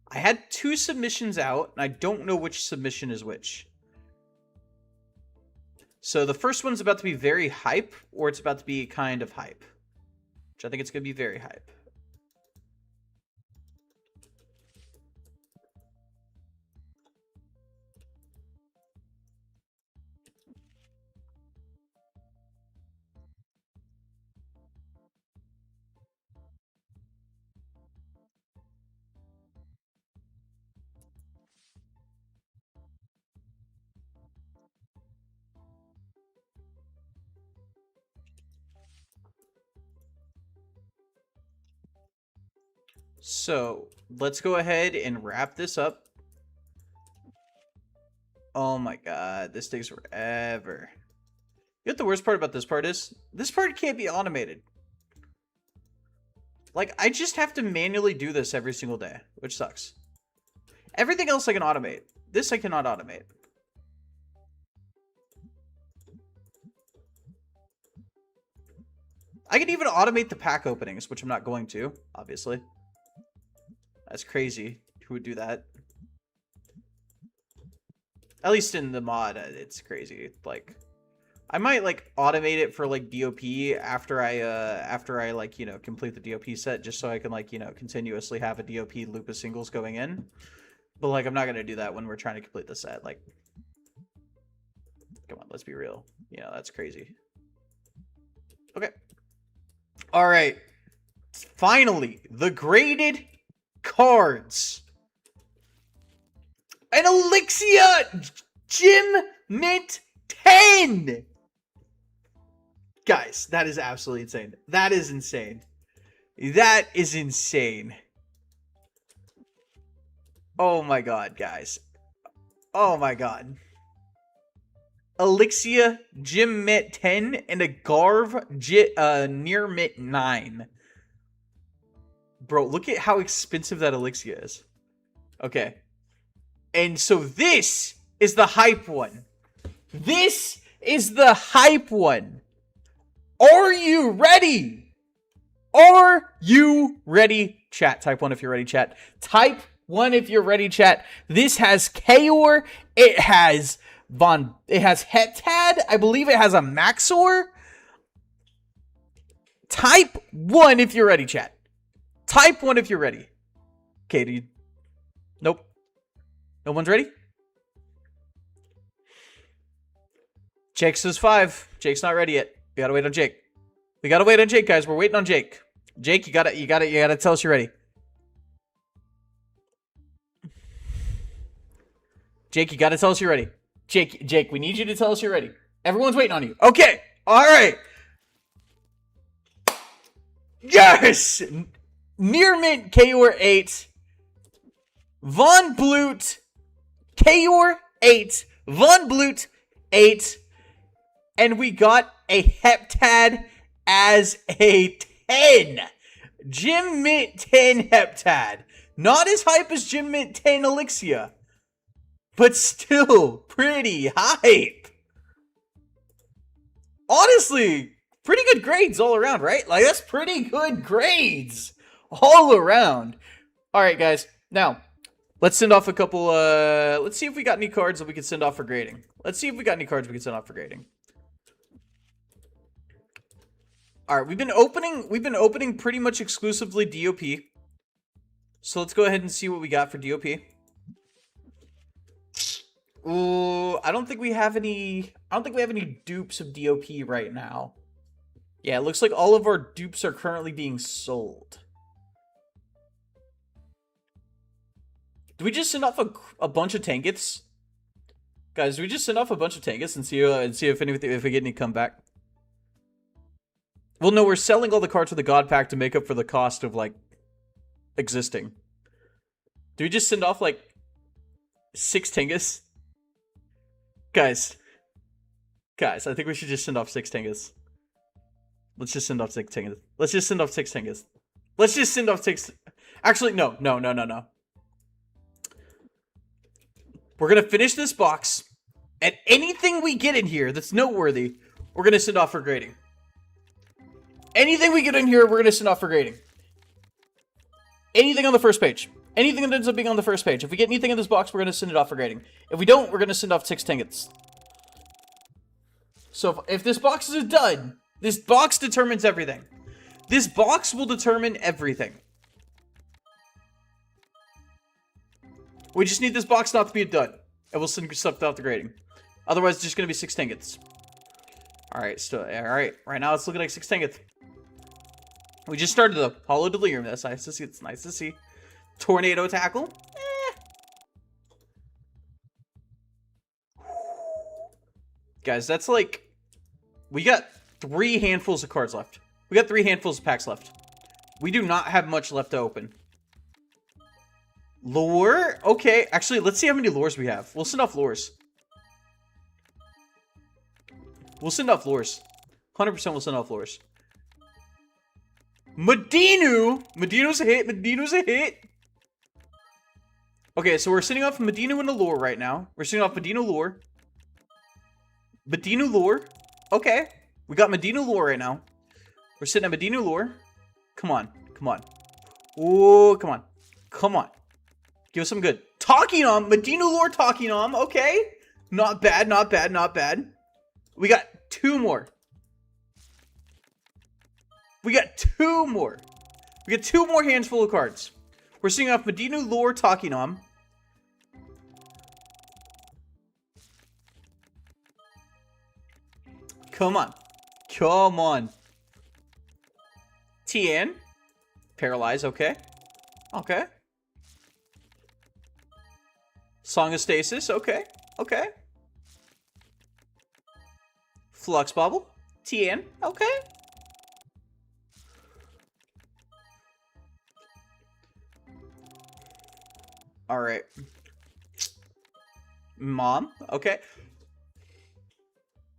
Speaker 1: I had 2 submissions out, and I don't know which submission is which. So the first one's about to be very hype, or it's about to be kind of hype. Which I think it's going to be very hype. So, let's go ahead and wrap this up. Oh my god, this takes forever. You know what the worst part about this part is? This part can't be automated. Like, I just have to manually do this every single day, which sucks. Everything else I can automate. This I cannot automate. I can even automate the pack openings, which I'm not going to, obviously. That's crazy. Who would do that? At least in the mod, it's crazy. Like, I might like automate it for like DOP after I like, you know, complete the DOP set, just so I can like, you know, continuously have a DOP loop of singles going in. But like, I'm not gonna do that when we're trying to complete the set. Like, come on, let's be real. Yeah, that's crazy. Okay. All right. Finally, the graded cards. An Elixir Gym Mint 10! Guys, that is absolutely insane. That is insane. That is insane. Oh my god, guys. Oh my god. Elixir Gym Mint 10 and a Garv Near Mint 9. Bro, look at how expensive that Elixir is. Okay. And so this is the hype one. This is the hype one. Are you ready? Are you ready? Chat, type 1 if you're ready, chat. Type 1 if you're ready, chat. This has Chaor. It has Heptad. I believe it has a Maxor. Type 1 if you're ready, chat. Type 1 if you're ready. Okay, dude. Nope. No one's ready? Jake says 5. Jake's not ready yet. We gotta wait on Jake. We gotta wait on Jake, guys. We're waiting on Jake. Jake, you gotta tell us you're ready. Jake, you gotta tell us you're ready. Jake, we need you to tell us you're ready. Everyone's waiting on you. Okay. All right. Yes! Near Mint Chaor 8. Von Blut Chaor 8. Von Blut 8. And we got a Heptad as a 10. Gym Mint 10 Heptad. Not as hype as Gym Mint 10 Elixir, but still pretty hype. Honestly, pretty good grades all around, right? Like, that's pretty good grades all around. All right, guys. Now, let's send off a couple, let's see if we got any cards that we can send off for grading. Let's see if we got any cards we can send off for grading. All right, we've been opening pretty much exclusively DOP. So let's go ahead and see what we got for DOP. Ooh, I don't think we have any dupes of DOP right now. Yeah, it looks like all of our dupes are currently being sold. Do we just send off a bunch of Tangits? Guys, do we just send off a bunch of Tangits and see if we get any comeback? Well, no, we're selling all the cards for the God Pack to make up for the cost of, like, existing. Do we just send off, like, 6 Tengus? Guys, I think we should just send off 6 Tengus. Let's just send off 6 Tengus. Let's just send off 6 Tengus. Let's just send off 6... Actually, no. We're going to finish this box, and anything we get in here that's noteworthy, we're going to send off for grading. Anything we get in here, we're going to send off for grading. Anything on the first page. Anything that ends up being on the first page. If we get anything in this box, we're going to send it off for grading. If we don't, we're going to send off 6 Tangents. So if this box is a dud, this box determines everything. This box will determine everything. We just need this box not to be a dud. And we'll send stuff off the grading. Otherwise, it's just going to be 6 Tangents. Alright, right now it's looking like 6 Tangents. We just started the Hollow Delirium. That's nice to see. It's nice to see. Tornado Tackle. Guys, that's like... We got 3 handfuls of cards left. We got 3 handfuls of packs left. We do not have much left to open. Lure? Okay. Actually, let's see how many lures we have. We'll send off lures. We'll send off lures. 100% we'll send off lures. Medinu! Medinu's a hit. Medinu's a hit. Okay, so we're sending off Medinu and a lure right now. We're sending off Medinu lure. Medinu lure. Okay. We got Medinu lure right now. We're sitting at Medinu lure. Come on. Come on. Oh, come on. Come on. Give us some good. Takinom. Medinu lure Takinom. Okay. Not bad, not bad, not bad. We got 2 more. We got 2 more. We got 2 more hands full of cards. We're seeing off Medinu lure Takinom. Come on. Come on. Tien. Paralyze, okay. Okay. Song of Stasis, okay. Okay. Flux Bubble. Tien, okay. Alright. Mom, okay.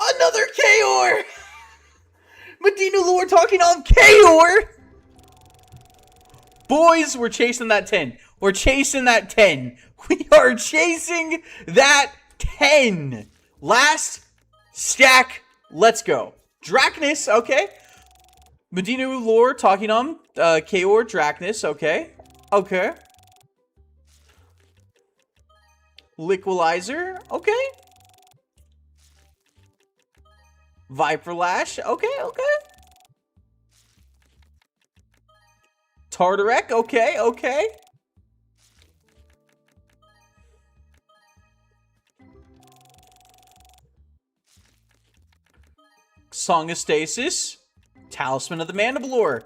Speaker 1: Another Chaor! Medinu lure talking on Chaor! Boys, we're chasing that 10. We're chasing that 10. We are chasing that 10. Last stack. Let's go. Dracnus, okay. Medinu lure talking on Chaor, Dracnus, okay. Okay. Liquilizer, okay. Viper Lash, okay, okay. Tartarek, okay, okay. Song of Stasis. Talisman of the Mandiblore.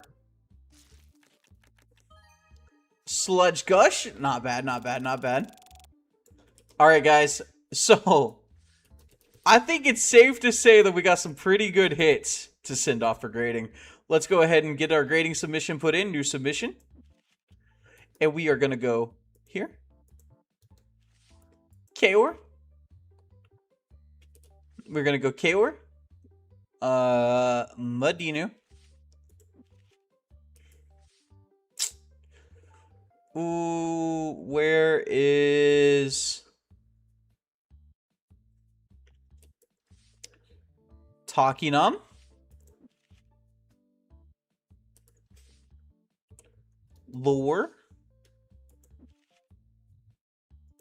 Speaker 1: Sludge Gush. Not bad, not bad, not bad. Alright, guys. So, I think it's safe to say that we got some pretty good hits to send off for grading. Let's go ahead and get our grading submission put in. New submission. And we are going to go here. Chaor. We're going to go Chaor. Medinu. Ooh, where is Takinom? Lure.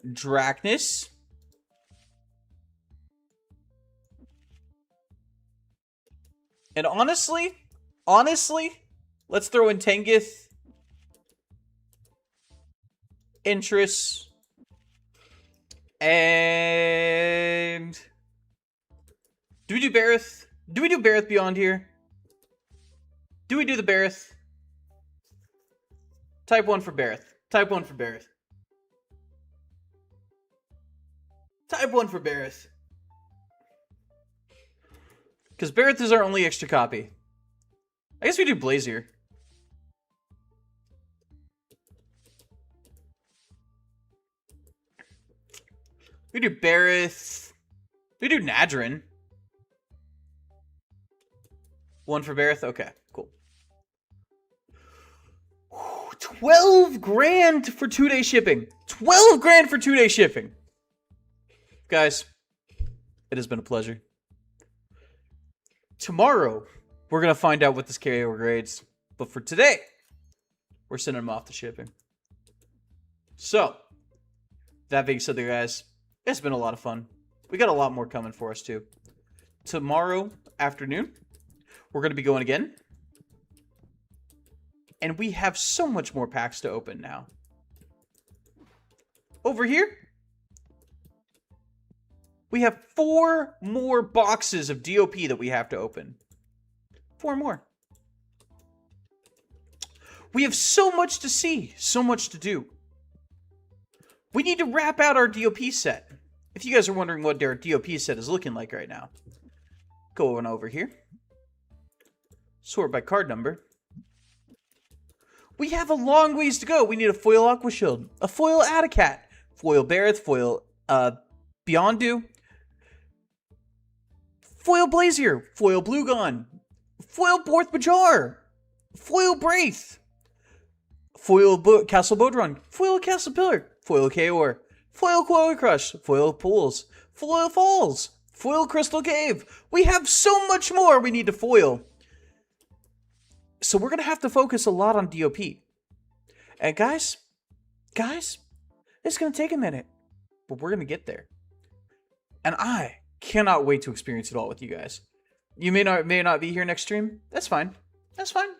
Speaker 1: Dracnus. And honestly, let's throw in Tengith. Interest. And do we do Bareth? Do we do Bareth Beyond here? Do we do the Bareth? Type 1 for Bareth. Type 1 for Bareth. Type 1 for Bareth. Because Bareth is our only extra copy. I guess we do Blazier. We do Bareth. We do Nadrin. 1 for Bareth? Okay, cool. 12 grand for 2-day shipping. 12 grand for 2-day shipping. Guys, it has been a pleasure. Tomorrow, we're going to find out what this Chaor grades. But for today, we're sending them off the shipping. So, that being said, guys, it's been a lot of fun. We got a lot more coming for us, too. Tomorrow afternoon, we're going to be going again. And we have so much more packs to open now. Over here, we have 4 more boxes of DOP that we have to open. 4 more. We have so much to see, so much to do. We need to wrap out our DOP set. If you guys are wondering what our DOP set is looking like right now, go on over here. Sort by card number. We have a long ways to go. We need a foil Aqua Shield, a foil Atacat, foil Bareth, foil Beyondu, foil Blazier, foil Bluegon, foil Borth Bajar, foil Braith, foil Castle Bodron, foil Castle Pillar, foil Chaor, foil Quarry Crush, foil Pools, foil Falls, foil Crystal Cave. We have so much more we need to foil. So we're going to have to focus a lot on DOP. And guys, it's going to take a minute, but we're going to get there. And I cannot wait to experience it all with you guys. You may not be here next stream. That's fine. That's fine.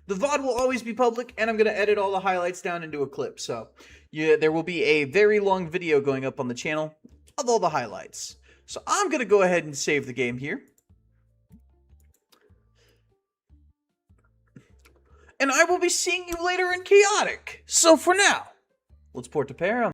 Speaker 1: The VOD will always be public, and I'm going to edit all the highlights down into a clip. So yeah, there will be a very long video going up on the channel of all the highlights. So I'm going to go ahead and save the game here. And I will be seeing you later in Chaotic. So for now, let's port to Perim.